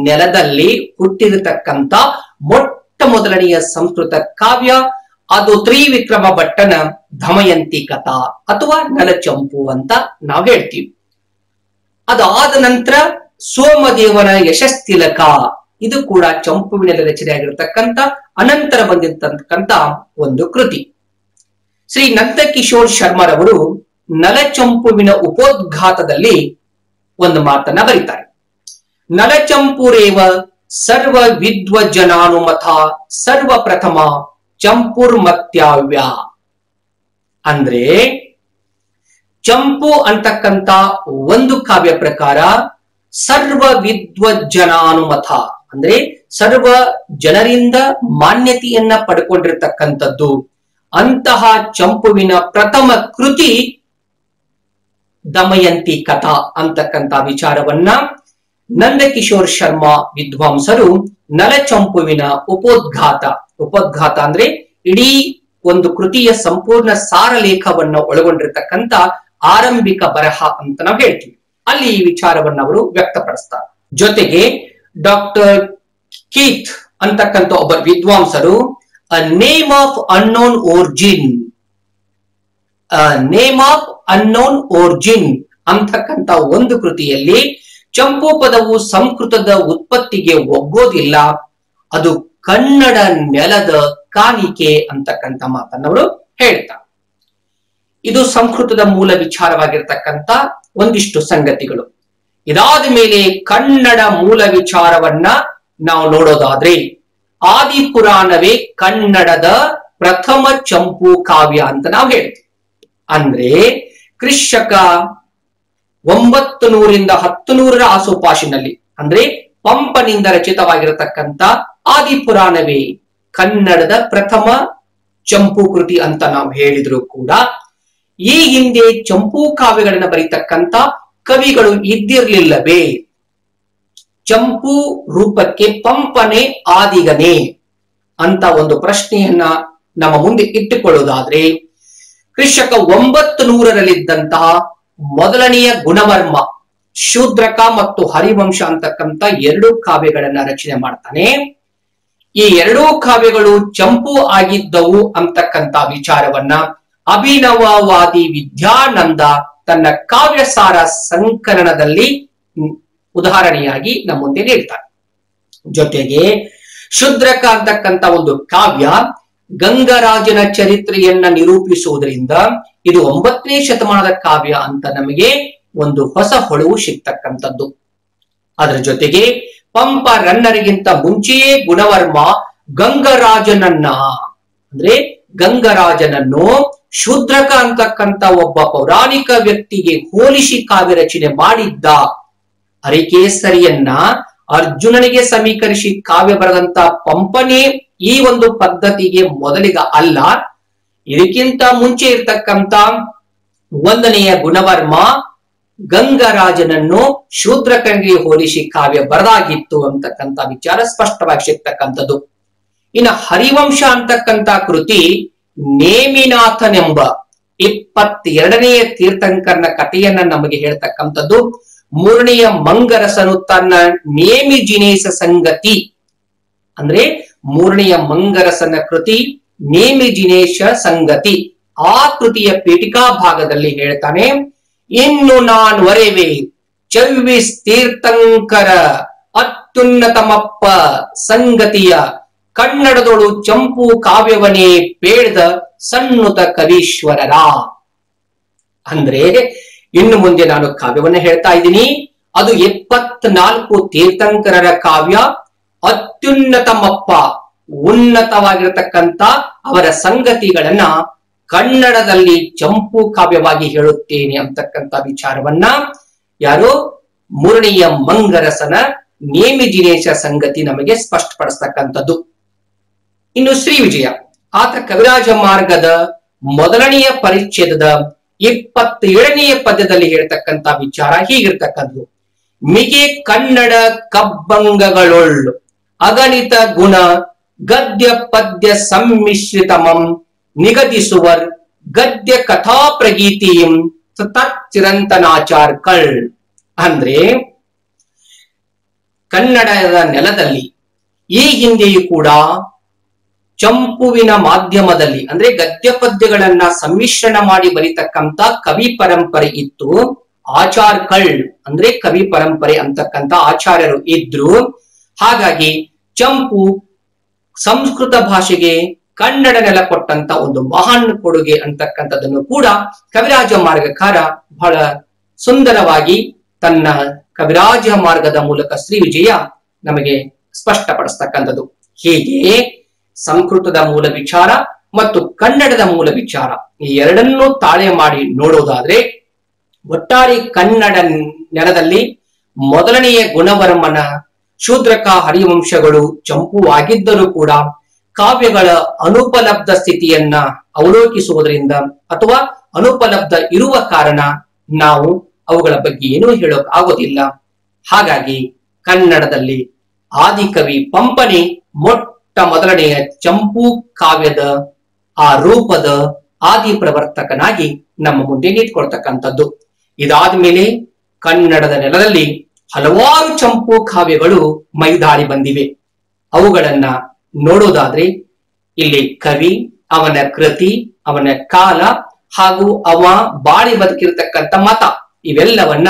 S1: ನೆಲದಲ್ಲಿ ಹುಟ್ಟಿರತಕ್ಕಂತ ಮೊಟ್ಟ ಮೊದಲನೆಯ ಸಂಸ್ಕೃತ ಕಾವ್ಯ ಅದು ತ್ರಿವಿಕ್ರಮ ಭಟ್ಟನ ದಮಯಂತಿ ಕಥಾ ಅಥವಾ ನಲಚಂಪು ಅಂತ ನಾವು ಹೇಳ್ತೀವಿ. ಅದಾದ ನಂತರ ಸೋಮದೇವನ ಯಶಸ್ತಿಲಕ, ಇದು ಕೂಡ ಚಂಪುವಿನಲ್ಲಿ ರಚನೆಯಾಗಿರತಕ್ಕಂತ ಅನಂತರ ಬಂದಿರತಕ್ಕಂತ ಒಂದು ಕೃತಿ. ಶ್ರೀ ನಂದಕಿಶೋರ್ ಶರ್ಮರವರು ನಲಚಂಪುವಿನ ಉಪೋದ್ಘಾತದಲ್ಲಿ ಒಂದು ಮಾತನ್ನ ಬರೀತಾರೆ. ನಲಚಂಪುರೇವ ಸರ್ವ ವಿದ್ವಜ್ಜನಾನುಮತ ಸರ್ವ ಪ್ರಥಮ ಚಂಪುರ್ಮತ್ಯಾವ್ಯ. ಅಂದ್ರೆ ಚಂಪು ಅಂತಕ್ಕಂತ ಒಂದು ಕಾವ್ಯ ಪ್ರಕಾರ ಸರ್ವ ವಿದ್ವಜ್ಜನಾನುಮತ, ಅಂದ್ರೆ ಸರ್ವ ಜನರಿಂದ ಮಾನ್ಯತೆಯನ್ನ ಪಡ್ಕೊಂಡಿರ್ತಕ್ಕಂಥದ್ದು. ಅಂತಹ ಚಂಪುವಿನ ಪ್ರಥಮ ಕೃತಿ ದಮಯಂತಿ ಕಥಾ ಅಂತಕ್ಕಂತ ವಿಚಾರವನ್ನ ನಂದಕಿಶೋರ್ ಶರ್ಮಾ ವಿದ್ವಾಂಸರು ನಲಚಂಪುವಿನ ಉಪೋದ್ಘಾತ ಅಂದ್ರೆ ಇಡೀ ಒಂದು ಕೃತಿಯ ಸಂಪೂರ್ಣ ಸಾರಲೇಖವನ್ನ ಒಳಗೊಂಡಿರ್ತಕ್ಕಂಥ ಆರಂಭಿಕ ಬರಹ ಅಂತ ನಾವು ಹೇಳ್ತೀವಿ, ಅಲ್ಲಿ ಈ ವಿಚಾರವನ್ನ ಅವರು ವ್ಯಕ್ತಪಡಿಸ್ತಾರೆ. ಜೊತೆಗೆ ಡಾಕ್ಟರ್ ಕೀತ್ ಅಂತಕ್ಕಂಥ ಒಬ್ಬ ವಿದ್ವಾಂಸರು ನೇಮ್ ಆಫ್ ಅನ್ನೋನ್ ಓರ್ಜಿನ್ ಅಂತಕ್ಕಂಥ ಒಂದು ಕೃತಿಯಲ್ಲಿ ಚಂಪು ಪದವು ಸಂಸ್ಕೃತದ ಉತ್ಪತ್ತಿಗೆ ಒಗ್ಗೋದಿಲ್ಲ, ಅದು ಕನ್ನಡ ನೆಲದ ಕಾಣಿಕೆ ಅಂತಕ್ಕಂಥ ಮಾತನ್ನವರು ಹೇಳ್ತಾರೆ. ಇದು ಸಂಸ್ಕೃತದ ಮೂಲ ವಿಚಾರವಾಗಿರ್ತಕ್ಕಂಥ ಒಂದಿಷ್ಟು ಸಂಗತಿಗಳು. ಇದಾದ ಮೇಲೆ ಕನ್ನಡ ಮೂಲ ವಿಚಾರವನ್ನ ನಾವು ನೋಡೋದಾದ್ರೆ ಆದಿಪುರಾಣವೇ ಕನ್ನಡದ ಪ್ರಥಮ ಚಂಪು ಕಾವ್ಯ ಅಂತ ನಾವು ಹೇಳ್ತೀವಿ. ಅಂದ್ರೆ ಕ್ರಿಶಕ 900ರಿಂದ 1000ರ ಆಸುಪಾಸಿನಲ್ಲಿ, ಅಂದ್ರೆ ಪಂಪನಿಂದ ರಚಿತವಾಗಿರತಕ್ಕಂತ ಆದಿಪುರಾಣವೇ ಕನ್ನಡದ ಪ್ರಥಮ ಚಂಪು ಕೃತಿ ಅಂತ ನಾವು ಹೇಳಿದ್ರು ಕೂಡ ಈ ಹಿಂದೆ ಚಂಪು ಕಾವ್ಯಗಳನ್ನ ಬರೀತಕ್ಕಂತ ಕವಿಗಳು ಇದ್ದಿರ್ಲಿಲ್ಲವೇ? ಚಂಪು ರೂಪಕ್ಕೆ ಪಂಪನೆ ಆದಿಗನೇ ಅಂತ ಒಂದು ಪ್ರಶ್ನೆಯನ್ನ ನಮ್ಮ ಮುಂದೆ ಇಟ್ಟುಕೊಳ್ಳೋದಾದ್ರೆ ಕ್ರಿಶಕ 900ರಲ್ಲಿದ್ದಂತಹ ಮೊದಲನೆಯ ಗುಣವರ್ಮ ಶೂದ್ರಕ ಮತ್ತು ಹರಿವಂಶ ಅಂತಕ್ಕಂಥ 2 ಕಾವ್ಯಗಳನ್ನ ರಚನೆ ಮಾಡ್ತಾನೆ. ಈ 2 ಕಾವ್ಯಗಳು ಚಂಪು ಆಗಿದ್ದವು ಅಂತಕ್ಕಂಥ ವಿಚಾರವನ್ನ ಅಭಿನವವಾದಿ ವಿದ್ಯಾನಂದ ತನ್ನ ಕಾವ್ಯಸಾರ ಸಂಕಲನದಲ್ಲಿ ಉದಾಹರಣೆಯಾಗಿ ನಮ್ಮ ಮುಂದೆ ನೀಡ್ತಾರೆ. ಜೊತೆಗೆ ಶೂದ್ರಕ ಅಂತಕ್ಕಂಥ ಒಂದು ಕಾವ್ಯ ಗಂಗರಾಜನ ಚರಿತ್ರೆಯನ್ನ ನಿರೂಪಿಸುವುದರಿಂದ ಇದು 9ನೇ ಶತಮಾನದ ಕಾವ್ಯ ಅಂತ ನಮಗೆ ಒಂದು ಹೊಸ ಹೊಳವು ಸಿಗ್ತಕ್ಕಂಥದ್ದು. ಅದರ ಜೊತೆಗೆ ಪಂಪ ರನ್ನರಿಗಿಂತ ಮುಂಚೆಯೇ ಗುಣವರ್ಮ ಗಂಗರಾಜನನ್ನು ಶೂದ್ರಕ ಅಂತಕ್ಕಂಥ ಒಬ್ಬ ಪೌರಾಣಿಕ ವ್ಯಕ್ತಿಗೆ ಹೋಲಿಸಿ ಕಾವ್ಯ ರಚನೆ ಮಾಡಿದ್ದ. ಹರಿಕೇಸರಿಯನ್ನ ಅರ್ಜುನನಿಗೆ ಸಮೀಕರಿಸಿ ಕಾವ್ಯ ಬರೆದಂತ ಪಂಪನೇ ಈ ಒಂದು ಪದ್ಧತಿಗೆ ಮೊದಲಿಗ ಅಲ್ಲ, ಇದಕ್ಕಿಂತ ಮುಂಚೆ ಇರ್ತಕ್ಕಂಥ 1ನೆಯ ಗುಣವರ್ಮ ಗಂಗರಾಜನನ್ನು ಶೂದ್ರಕನಿಗೆ ಹೋಲಿಸಿ ಕಾವ್ಯ ಬರದಾಗಿತ್ತು ಅಂತಕ್ಕಂಥ ವಿಚಾರ ಸ್ಪಷ್ಟವಾಗಿ ಸಿಗ್ತಕ್ಕಂಥದ್ದು. ಇನ್ನು ಹರಿವಂಶ ಅಂತಕ್ಕಂಥ ಕೃತಿ ನೇಮಿನಾಥನೆಂಬ 22ನೆಯ ತೀರ್ಥಂಕರನ ಕಥೆಯನ್ನ ನಮಗೆ ಹೇಳ್ತಕ್ಕಂಥದ್ದು. 3ನೆಯ ಮಂಗರಸನು ತನ್ನ ನೇಮಿ ಜಿನೇಶ ಸಂಗತಿ, ಅಂದ್ರೆ 3ನೆಯ ಮಂಗರಸನ ಕೃತಿ ನೇಮಿ ಜಿನೇಶ ಸಂಗತಿ, ಆ ಕೃತಿಯ ಪೀಠಿಕಾ ಭಾಗದಲ್ಲಿ ಹೇಳ್ತಾನೆ, ಇನ್ನು ನಾನ್ ವರೆವೆ ಚವ್ವಿಸ್ ತೀರ್ಥಂಕರ ಅತ್ಯುನ್ನತಮಪ್ಪ ಸಂಗತಿಯ ಕನ್ನಡದೊಳು ಚಂಪು ಕಾವ್ಯವನೇ ಪೇಳ್ದ ಸಣ್ಣುತ ಕವೀಶ್ವರರ. ಅಂದ್ರೆ ಇನ್ನು ಮುಂದೆ ನಾನು ಕಾವ್ಯವನ್ನ ಹೇಳ್ತಾ ಇದ್ದೀನಿ. ಅದು 74 ತೀರ್ಥಂಕರರ ಕಾವ್ಯ. ಅತ್ಯುನ್ನತಮಪ್ಪ, ಉನ್ನತವಾಗಿರತಕ್ಕಂತ ಅವರ ಸಂಗತಿಗಳನ್ನ ಕನ್ನಡದಲ್ಲಿ ಚಂಪು ಕಾವ್ಯವಾಗಿ ಹೇಳುತ್ತೇನೆ ಅಂತಕ್ಕಂಥ ವಿಚಾರವನ್ನ ಯಾರು ಮೂರನೆಯ ಮಂಗರಸನ ನೇಮಿ ದಿನೇಶ ಸಂಗತಿ ನಮಗೆ ಸ್ಪಷ್ಟಪಡಿಸ್ತಕ್ಕಂಥದ್ದು. ಇನ್ನು ಶ್ರೀ ವಿಜಯ ಆತ ಕವಿರಾಜ ಮಾರ್ಗದ ಮೊದಲನೆಯ ಪರಿಚ್ಛೇದದ 27ನೆಯ ಪದ್ಯದಲ್ಲಿ ಹೇಳ್ತಕ್ಕಂಥ ವಿಚಾರ ಹೀಗಿರ್ತಕ್ಕಂಥದ್ದು. ಮಿಗೆ ಕನ್ನಡ ಕಬ್ಬಂಗಗಳೊಳ್ಳು ಅಗಣಿತ ಗುಣ ಗದ್ಯ ಪದ್ಯ ಸಮ್ಮಿಶ್ರಿತಮಂ ನಿಗದಿಸುವರ್ ಗದ್ಯ ಕಥಾ ಪ್ರಗೀತಿಯಂ ಚಿರಂತನಾಚಾರ್ಕಳ್. ಅಂದ್ರೆ ಕನ್ನಡದ ನೆಲದಲ್ಲಿ ಈ ಹಿಂದೆಯೂ ಕೂಡ ಚಂಪುವಿನ ಮಾಧ್ಯಮದಲ್ಲಿ ಅಂದ್ರೆ ಗದ್ಯ ಪದ್ಯಗಳನ್ನ ಸಮ್ಮಿಶ್ರಣ ಮಾಡಿ ಬರೀತಕ್ಕಂತ ಕವಿ ಪರಂಪರೆ ಇತ್ತು. ಆಚಾರ್ಕಳ್ ಅಂದ್ರೆ ಕವಿ ಪರಂಪರೆ ಅಂತಕ್ಕಂತ ಆಚಾರ್ಯರು ಇದ್ರು. ಹಾಗಾಗಿ ಚಂಪು ಸಂಸ್ಕೃತ ಭಾಷೆಗೆ ಕನ್ನಡ ನೆಲ ಕೊಟ್ಟಂತ ಒಂದು ಮಹಾನ್ ಕೊಡುಗೆ ಅಂತಕ್ಕಂಥದ್ದನ್ನು ಕೂಡ ಕವಿರಾಜ ಮಾರ್ಗಕಾರ ಬಹಳ ಸುಂದರವಾಗಿ ತನ್ನ ಕವಿರಾಜ ಮಾರ್ಗದ ಮೂಲಕ ಶ್ರೀ ವಿಜಯ ನಮಗೆ ಸ್ಪಷ್ಟಪಡಿಸ್ತಕ್ಕಂಥದ್ದು. ಹೀಗೆ ಸಂಸ್ಕೃತದ ಮೂಲ ವಿಚಾರ ಮತ್ತು ಕನ್ನಡದ ಮೂಲ ವಿಚಾರ ಈ ಎರಡನ್ನೂ ತಾಳೆ ಮಾಡಿ ನೋಡೋದಾದ್ರೆ ಒಟ್ಟಾರೆ ಕನ್ನಡ ನೆಲದಲ್ಲಿ ಮೊದಲನೆಯ ಗುಣವರ್ಮನ ಶೂದ್ರಕ ಹರಿವಂಶಗಳು ಚಂಪುವಾಗಿದ್ದರೂ ಕೂಡ ಕಾವ್ಯಗಳ ಅನುಪಲಬ್ಧ ಸ್ಥಿತಿಯನ್ನ ಅವಲೋಕಿಸುವುದರಿಂದ ಅಥವಾ ಅನುಪಲಬ್ಧ ಇರುವ ಕಾರಣ ನಾವು ಅವುಗಳ ಬಗ್ಗೆ ಏನೂ ಹೇಳೋಕ್ ಆಗೋದಿಲ್ಲ. ಹಾಗಾಗಿ ಕನ್ನಡದಲ್ಲಿ ಆದಿಕವಿ ಪಂಪನೆ ಮೊಟ್ಟ ಮೊದಲನೆಯ ಚಂಪು ಕಾವ್ಯದ ಆ ರೂಪದ ಆದಿ ಪ್ರವರ್ತಕನಾಗಿ ನಮ್ಮ ಮುಂದೆ ನಿಂತ್ಕೊಳ್ತಕ್ಕಂಥದ್ದು. ಇದಾದ್ಮೇಲೆ ಕನ್ನಡದ ನೆಲದಲ್ಲಿ ಹಲವಾರು ಚಂಪು ಕಾವ್ಯಗಳು ಮೈದಾಳಿ ಬಂದಿವೆ. ಅವುಗಳನ್ನ ನೋಡೋದಾದ್ರೆ ಇಲ್ಲಿ ಕವಿ, ಅವನ ಕೃತಿ, ಅವನ ಕಾಲ ಹಾಗೂ ಅವ ಬಾಳಿ ಬದುಕಿರ್ತಕ್ಕಂಥ ಮತ ಇವೆಲ್ಲವನ್ನ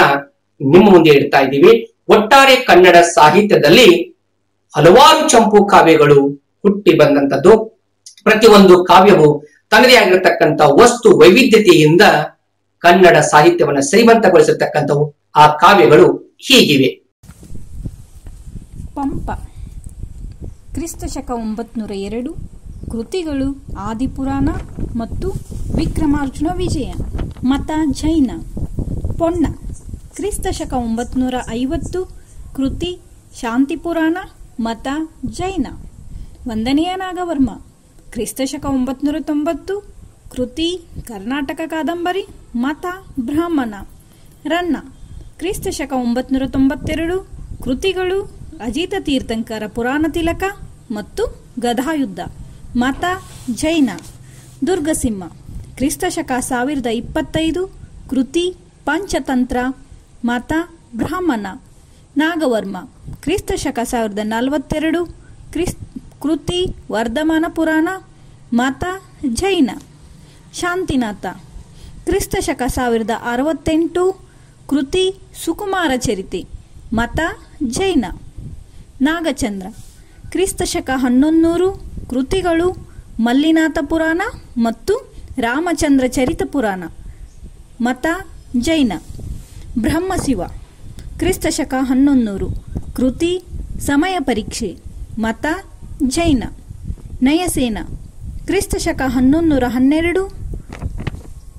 S1: ನಿಮ್ಮ ಮುಂದೆ ಇಡ್ತಾ ಇದ್ದೀವಿ. ಒಟ್ಟಾರೆ ಕನ್ನಡ ಸಾಹಿತ್ಯದಲ್ಲಿ ಹಲವಾರು ಚಂಪು ಕಾವ್ಯಗಳು ಹುಟ್ಟಿ ಬಂದಂಥದ್ದು. ಪ್ರತಿಯೊಂದು ಕಾವ್ಯವು ತನ್ನದೇ ಆಗಿರತಕ್ಕಂಥ ವಸ್ತು ವೈವಿಧ್ಯತೆಯಿಂದ ಕನ್ನಡ ಸಾಹಿತ್ಯವನ್ನು ಶ್ರೀಮಂತಗೊಳಿಸಿರ್ತಕ್ಕಂಥವು. ಆ ಕಾವ್ಯಗಳು ಹೀಗಿವೆ.
S2: ಪಂಪ ಕ್ರಿಸ್ತಶಕ 902 ಕೃತಿಗಳು ಆದಿಪುರಾಣ ಮತ್ತು ವಿಕ್ರಮಾರ್ಜುನ ವಿಜಯ. ಮತ ಜೈನ. ಪೊನ್ನ ಕ್ರಿಸ್ತಶಕ 950 ಕೃತಿ ಶಾಂತಿಪುರಾಣ. ಮತ ಜೈನ. ವಂದನೆಯ ನಾಗವರ್ಮ ಕ್ರಿಸ್ತಶಕ 990 ಕೃತಿ ಕರ್ನಾಟಕ ಕಾದಂಬರಿ. ಮತ ಬ್ರಾಹ್ಮಣ. ರನ್ನ ಕ್ರಿಸ್ತಶಕ 992 ಕೃತಿಗಳು ಅಜಿತ ತೀರ್ಥಂಕರ ಪುರಾಣ ತಿಲಕ ಮತ್ತು ಗದಾಯುದ್ಧ. ಮತ ಜೈನ. ದುರ್ಗಸಿಂಹ ಕ್ರಿಸ್ತಶಕ 1025 ಕೃತಿ ಪಂಚತಂತ್ರ. ಮತ ಬ್ರಾಹ್ಮಣ. ನಾಗವರ್ಮ ಕ್ರಿಸ್ತಶಕ 1042 ಕೃತಿ ವರ್ಧಮಾನ ಪುರಾಣ. ಮತ ಜೈನ. ಶಾಂತಿನಾಥ ಕ್ರಿಸ್ತಶಕ 1068 ಕೃತಿ ಸುಕುಮಾರ ಚರಿತೆ. ಮತ ಜೈನ. ನಾಗಚಂದ್ರ ಕ್ರಿಸ್ತಶಕ 1100 ಕೃತಿಗಳು ಮಲ್ಲಿನಾಥ ಪುರಾಣ ಮತ್ತು ರಾಮಚಂದ್ರ ಚರಿತ ಪುರಾಣ. ಮತ ಜೈನ. ಬ್ರಹ್ಮಶಿವ ಕ್ರಿಸ್ತಶಕ 1100 ಕೃತಿ ಸಮಯ ಪರೀಕ್ಷೆ. ಮತ ಜೈನ. ನಯಸೇನ ಕ್ರಿಸ್ತಶಕ 1112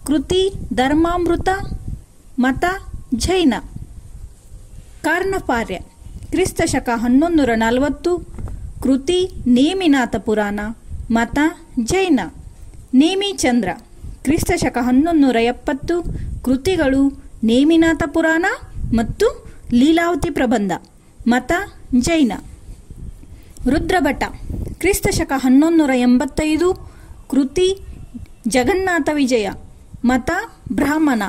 S2: ಕೃತಿ ಧರ್ಮಾಮೃತ. ಮತ ಜೈನ. ಕಾರ್ಣಪಾರ್ಯ ಕ್ರಿಸ್ತಶಕ 1140 ಕೃತಿ ನೇಮಿನಾಥ ಪುರಾಣ. ಮತ ಜೈನ. ನೇಮಿಚಂದ್ರ ಕ್ರಿಸ್ತಶಕ 1170 ಕೃತಿಗಳು ನೇಮಿನಾಥ ಪುರಾಣ ಮತ್ತು ಲೀಲಾವತಿ ಪ್ರಬಂಧ. ಮತ ಜೈನ. ರುದ್ರಭಟ ಕ್ರಿಸ್ತಶಕ 1185 ಕೃತಿ ಜಗನ್ನಾಥ ವಿಜಯ. ಮತ ಬ್ರಾಹ್ಮಣ.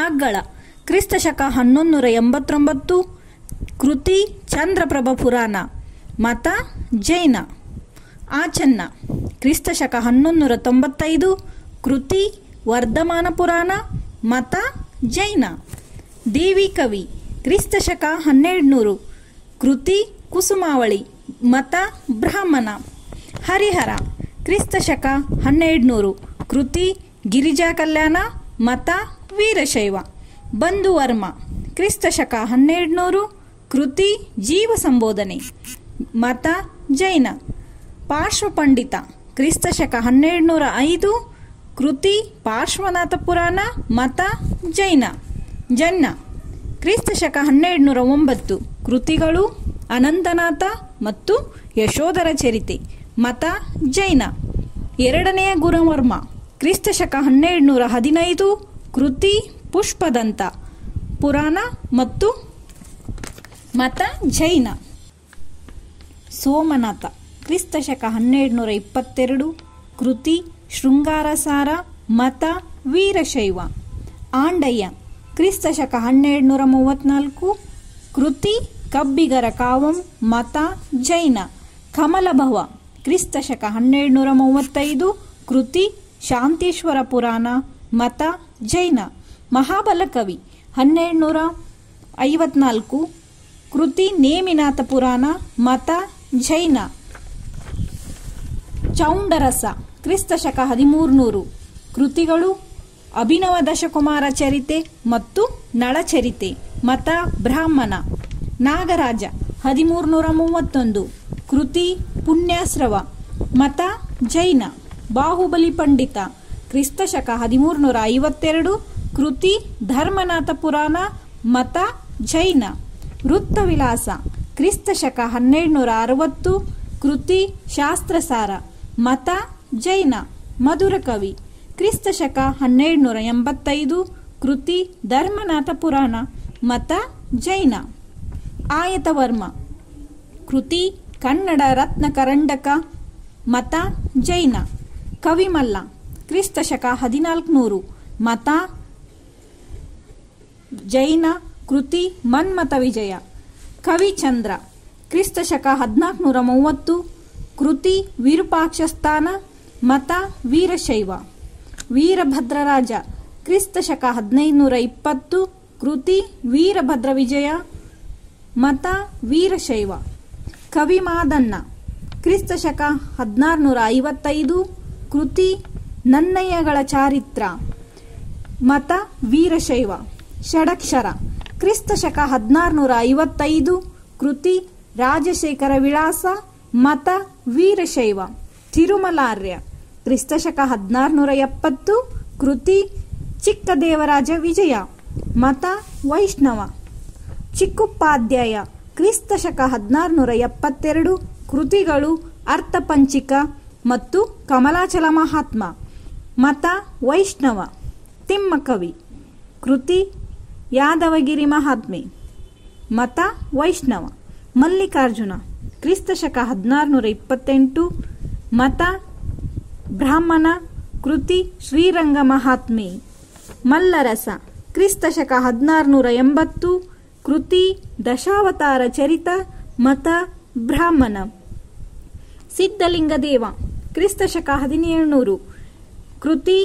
S2: ಅಗ್ಗಳ ಕ್ರಿಸ್ತಶಕ 1189 ಕೃತಿ ಚಂದ್ರಪ್ರಭ ಪುರಾಣ. ಮತ ಜೈನ. ಆಚನ್ನ ಕ್ರಿಸ್ತಶಕ 1195 ಕೃತಿ ವರ್ಧಮಾನ ಪುರಾಣ. ಮತ ಜೈನ. ದೇವಿ ಕವಿ ಕ್ರಿಸ್ತ ಶಕ 1200 ಕೃತಿ ಕುಸುಮಾವಳಿ ಮತ ಬ್ರಾಹ್ಮಣ. ಹರಿಹರ ಕ್ರಿಸ್ತ ಶಕ 1200 ಕೃತಿ ಗಿರಿಜಾ ಕಲ್ಯಾಣ ಮತ ವೀರಶೈವ. ಬಂಧುವರ್ಮ ಕ್ರಿಸ್ತ ಶಕ 1200 ಕೃತಿ ಜೀವ ಸಂಬೋಧನೆ ಮತ ಜೈನ. ಪಾರ್ಶ್ವಪಂಡಿತ ಕ್ರಿಸ್ತ ಶಕ 1205 ಕೃತಿ ಪಾರ್ಶ್ವನಾಥ ಪುರಾಣ ಮತ ಜೈನ. ಜನ್ನ ಕ್ರಿಸ್ತ ಶಕ 1209 ಕೃತಿಗಳು ಅನಂತನಾಥ ಮತ್ತು ಯಶೋಧರ ಚರಿತೆ ಮತ ಜೈನ. ಎರಡನೆಯ ಗುರುವರ್ಮ ಕ್ರಿಸ್ತ ಶಕ 1215 ಕೃತಿ ಪುಷ್ಪದಂತ ಪುರಾಣ ಮತ್ತು ಮತ ಜೈನ. ಸೋಮನಾಥ ಕ್ರಿಸ್ತ ಶಕ 1222 ಕೃತಿ ಶೃಂಗಾರಸಾರ ಮತ ವೀರಶೈವ. ಆಂಡಯ್ಯ ಕ್ರಿಸ್ತ ಶಕ 1234 ಕೃತಿ ಕಬ್ಬಿಗರ ಕಾವಂ ಮತ ಜೈನ. ಕಮಲಭವ ಕ್ರಿಸ್ತ ಶಕ 1235 ಕೃತಿ ಶಾಂತೇಶ್ವರ ಪುರಾಣ ಮತ ಜೈನ. ಮಹಾಬಲಕವಿ 1254 ಕೃತಿ ನೇಮಿನಾಥ ಪುರಾಣ ಮತ ಜೈನ. ಚೌಂಡರಸ ಕ್ರಿಸ್ತ ಶಕ 1300 ಕೃತಿಗಳು ಅಭಿನವ ದಶಕುಮಾರ ಚರಿತೆ ಮತ್ತು ನಳಚರಿತೆ ಮತ ಬ್ರಾಹ್ಮಣ. ನಾಗರಾಜ 1331 ಕೃತಿ ಪುಣ್ಯಾಶ್ರವ ಮತ ಜೈನ. ಬಾಹುಬಲಿ ಪಂಡಿತ ಕ್ರಿಸ್ತ ಶಕ 1352 ಕೃತಿ ಧರ್ಮನಾಥ ಪುರಾಣ ಮತ ಜೈನ. ವೃತ್ತವಿಲಾಸ ಕ್ರಿಸ್ತ ಶಕ 1260 ಕೃತಿ ಶಾಸ್ತ್ರಸಾರ ಮತ ಜೈನ. ಮಧುರಕವಿ ಕ್ರಿಸ್ತ ಶಕ 1285 ಕೃತಿ ಧರ್ಮನಾಥ ಪುರಾಣ ಮತ ಜೈನ. ಆಯತವರ್ಮ ಕೃತಿ ಕನ್ನಡ ರತ್ನ ಕರಂಡಕ ಮತ ಜೈನ. ಕವಿಮಲ್ಲ ಕ್ರಿಸ್ತ ಶಕ 1400 ಮತ ಜೈನ. ಕೃತಿ ಮನ್ಮಥ ವಿಜಯ. ಕವಿಚಂದ್ರ ಕ್ರಿಸ್ತ ಶಕ 1430 ಕೃತಿ ವಿರೂಪಾಕ್ಷಸ್ಥಾನ ಮತ ವೀರಶೈವ. ವೀರಭದ್ರರಾಜ ಕ್ರಿಸ್ತ ಶಕ 1520 ಕೃತಿ ವೀರಭದ್ರ ವಿಜಯ ಮತ ವೀರಶೈವ. ಕವಿಮಾದಣ್ಣ ಕ್ರಿಸ್ತ ಶಕ 1655 ಕೃತಿ ನನ್ನಯ್ಯಗಳ ಚಾರಿತ್ರ ಮತ ವೀರಶೈವ. ಷಡಕ್ಷರ ಕ್ರಿಸ್ತ ಶಕ 1655 ಕೃತಿ ರಾಜಶೇಖರ ವಿಳಾಸ ಮತ ವೀರಶೈವ. ತಿರುಮಲಾರ್ಯ ಕ್ರಿಸ್ತ ಶಕ 1670 ಕೃತಿ ಚಿಕ್ಕದೇವರಾಜ ವಿಜಯ ಮತ ವೈಷ್ಣವ. ಚಿಕ್ಕುಪಾಧ್ಯಾಯ ಕ್ರಿಸ್ತ ಶಕ 1672 ಕೃತಿಗಳು ಅರ್ಥಪಂಚಿಕ ಮತ್ತು ಕಮಲಾಚಲ ಮಹಾತ್ಮ ಮತ ವೈಷ್ಣವ. ತಿಮ್ಮಕವಿ ಕೃತಿ ಯಾದವಗಿರಿ ಮಹಾತ್ಮೆ ಮತ ವೈಷ್ಣವ. ಮಲ್ಲಿಕಾರ್ಜುನ ಕ್ರಿಸ್ತ ಶಕ 1628 ಮತ ಬ್ರಾಹ್ಮಣ. ಕೃತಿ ಶ್ರೀರಂಗ ಮಹಾತ್ಮೆ. ಮಲ್ಲರಸ ಕ್ರಿಸ್ತ ಶಕ 1680 ಕೃತಿ ದಶಾವತಾರ ಚರಿತ ಮತ ಬ್ರಾಹ್ಮಣ. ಸಿದ್ಧಲಿಂಗದೇವ ಕ್ರಿಸ್ತ ಶಕ 1700 ಕೃತಿ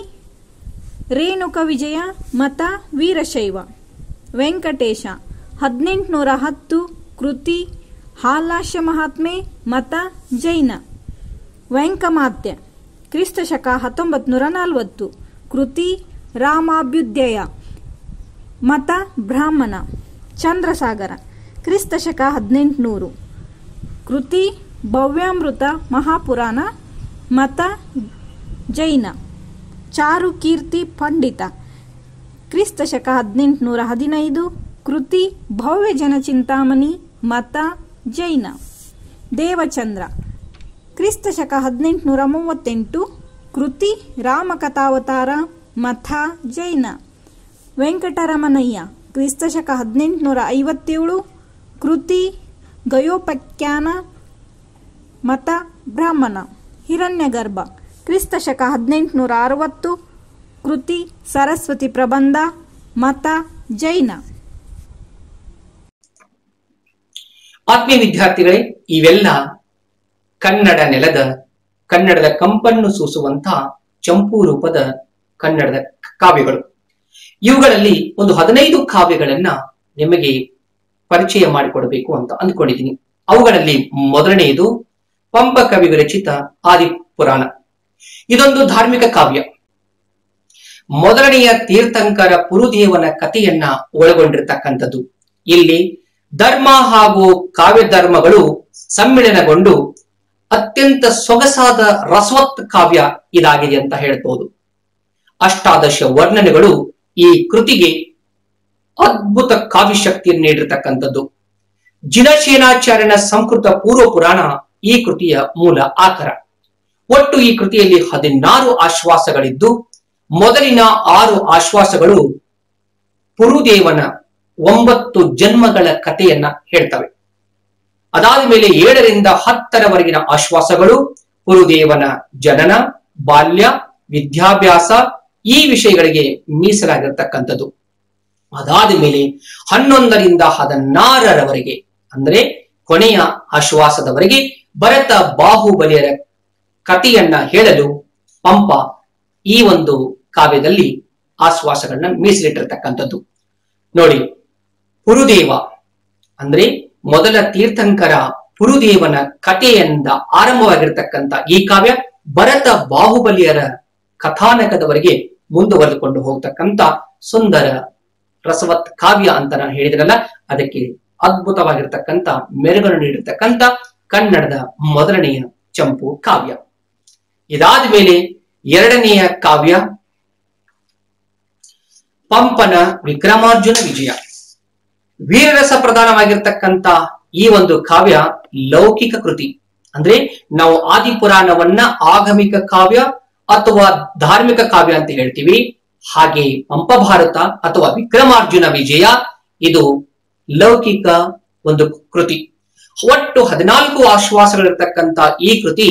S2: ರೇಣುಕ ವಿಜಯ ಮತ ವೀರಶೈವ. ವೆಂಕಟೇಶ 1810 ಕೃತಿ ಹಾಲಾಶ್ಯ ಮಹಾತ್ಮೆ ಮತ ಜೈನ. ವೆಂಕಮಾತ್ಯ ಕ್ರಿಸ್ತ ಶಕ 1940 ಕೃತಿ ರಾಮಾಭ್ಯುದಯ ಮತ ಬ್ರಾಹ್ಮಣ. ಚಂದ್ರಸಾಗರ ಕ್ರಿಸ್ತ ಶಕ 1800 ಕೃತಿ ಭವ್ಯಾಮೃತ ಮಹಾಪುರಾಣ ಮತ ಜೈನ. ಚಾರುಕೀರ್ತಿ ಪಂಡಿತ ಕ್ರಿಸ್ತ ಶಕ 1815 ಕೃತಿ ಭವ್ಯ ಜನಚಿಂತಾಮಣಿ ಮತ ಜೈನ. ದೇವಚಂದ್ರ ಕ್ರಿಸ್ತ ಶಕ 1838 ಕೃತಿ ರಾಮಕಥಾವತಾರ ಮತ ಜೈನ. ವೆಂಕಟರಮಣಯ್ಯ ಕ್ರಿಸ್ತ ಶಕ 1857 ಕೃತಿ ಗಯೋಪಾಖ್ಯಾನ ಮತ ಬ್ರಾಹ್ಮಣ. ಹಿರಣ್ಯಗರ್ಭ ಕ್ರಿಸ್ತ ಶಕ 1860 ಕೃತಿ ಸರಸ್ವತಿ ಪ್ರಬಂಧ ಮತ ಜೈನ.
S1: ಆತ್ಮೀಯ ವಿದ್ಯಾರ್ಥಿಗಳೇ, ಇವೆಲ್ಲ ಕನ್ನಡ ನೆಲದ ಕನ್ನಡದ ಕಂಪನ್ನು ಸೂಸುವಂತಹ ಚಂಪು ರೂಪದ ಕನ್ನಡದ ಕಾವ್ಯಗಳು. ಇವುಗಳಲ್ಲಿ ಒಂದು 15 ಕಾವ್ಯಗಳನ್ನ ನಿಮಗೆ ಪರಿಚಯ ಮಾಡಿಕೊಡಬೇಕು ಅಂತ ಅಂದ್ಕೊಂಡಿದ್ದೀನಿ. ಅವುಗಳಲ್ಲಿ ಮೊದಲನೆಯದು ಪಂಪ ಕವಿ ವಿರಚಿತ ಆದಿಪುರಾಣ. ಇದೊಂದು ಧಾರ್ಮಿಕ ಕಾವ್ಯ. ಮೊದಲನೆಯ ತೀರ್ಥಂಕರ ಪುರುದೇವನ ಕಥೆಯನ್ನ ಒಳಗೊಂಡಿರ್ತಕ್ಕಂಥದ್ದು. ಇಲ್ಲಿ ಧರ್ಮ ಹಾಗೂ ಕಾವ್ಯ ಧರ್ಮಗಳು ಸಮ್ಮಿಳನಗೊಂಡು ಅತ್ಯಂತ ಸೊಗಸಾದ ರಸವತ್ ಕಾವ್ಯ ಇದಾಗಿದೆ ಅಂತ ಹೇಳ್ಬೋದು. ಅಷ್ಟಾದಶ ವರ್ಣನೆಗಳು ಈ ಕೃತಿಗೆ ಅದ್ಭುತ ಕಾವ್ಯ ಶಕ್ತಿಯನ್ನು ನೀಡಿರ್ತಕ್ಕಂಥದ್ದು. ಜಿನಸೇನಾಚಾರ್ಯನ ಸಂಸ್ಕೃತ ಪೂರ್ವ ಪುರಾಣ ಈ ಕೃತಿಯ ಮೂಲ ಆಕರ. ಒಟ್ಟು ಈ ಕೃತಿಯಲ್ಲಿ 16 ಆಶ್ವಾಸಗಳಿದ್ದು, ಮೊದಲಿನ 6 ಆಶ್ವಾಸಗಳು ಪುರುದೇವನ 9 ಜನ್ಮಗಳ ಕಥೆಯನ್ನ ಹೇಳ್ತವೆ. ಅದಾದ ಮೇಲೆ 7ರಿಂದ 10ರವರೆಗಿನ ಆಶ್ವಾಸಗಳು ಪುರುದೇವನ ಜನನ, ಬಾಲ್ಯ, ವಿದ್ಯಾಭ್ಯಾಸ ಈ ವಿಷಯಗಳಿಗೆ ಮೀಸಲಾಗಿರ್ತಕ್ಕಂಥದ್ದು. ಅದಾದ ಮೇಲೆ 11ರಿಂದ 16ರವರೆಗೆ ಅಂದ್ರೆ ಕೊನೆಯ ಆಶ್ವಾಸದವರೆಗೆ ಭರತ ಬಾಹುಬಲಿಯರ ಕಥೆಯನ್ನ ಹೇಳಲು ಪಂಪ ಈ ಒಂದು ಕಾವ್ಯದಲ್ಲಿ ಆಶ್ವಾಸಗಳನ್ನ ಮೀಸಲಿಟ್ಟಿರ್ತಕ್ಕಂಥದ್ದು. ನೋಡಿ, ಪುರುದೇವ ಅಂದ್ರೆ ಮೊದಲ ತೀರ್ಥಂಕರ ಪುರುದೇವನ ಕಥೆಯಿಂದ ಆರಂಭವಾಗಿರ್ತಕ್ಕಂಥ ಈ ಕಾವ್ಯ ಭರತ ಬಾಹುಬಲಿಯರ ಕಥಾನಕದವರೆಗೆ ಮುಂದುವರೆದುಕೊಂಡು ಹೋಗ್ತಕ್ಕಂಥ ಸುಂದರ ರಸವತ್ ಕಾವ್ಯ ಅಂತ ನಾನು ಹೇಳಿದ್ರಲ್ಲ, ಅದಕ್ಕೆ ಅದ್ಭುತವಾಗಿರ್ತಕ್ಕಂಥ ಮೆರುಗನ್ನು ನೀಡಿರ್ತಕ್ಕಂಥ ಕನ್ನಡದ ಮೊದಲನೆಯ ಚಂಪು ಕಾವ್ಯ. ಇದಾದ ಮೇಲೆ 2ನೆಯ ಕಾವ್ಯ ಪಂಪನ ವಿಕ್ರಮಾರ್ಜುನ ವಿಜಯ. ವೀರರಸ ಪ್ರಧಾನವಾಗಿರ್ತಕ್ಕಂಥ ಈ ಒಂದು ಕಾವ್ಯ ಲೌಕಿಕ ಕೃತಿ. ಅಂದ್ರೆ ನಾವು ಆದಿಪುರಾಣವನ್ನ ಆಗಮಿಕ ಕಾವ್ಯ ಅಥವಾ ಧಾರ್ಮಿಕ ಕಾವ್ಯ ಅಂತ ಹೇಳ್ತೀವಿ. ಹಾಗೆ ಪಂಪ ಭಾರತ ಅಥವಾ ವಿಕ್ರಮಾರ್ಜುನ ವಿಜಯ ಇದು ಲೌಕಿಕ ಒಂದು ಕೃತಿ. ಒಟ್ಟು 14 ಆಶ್ವಾಸಗಳಿರ್ತಕ್ಕಂಥ ಈ ಕೃತಿ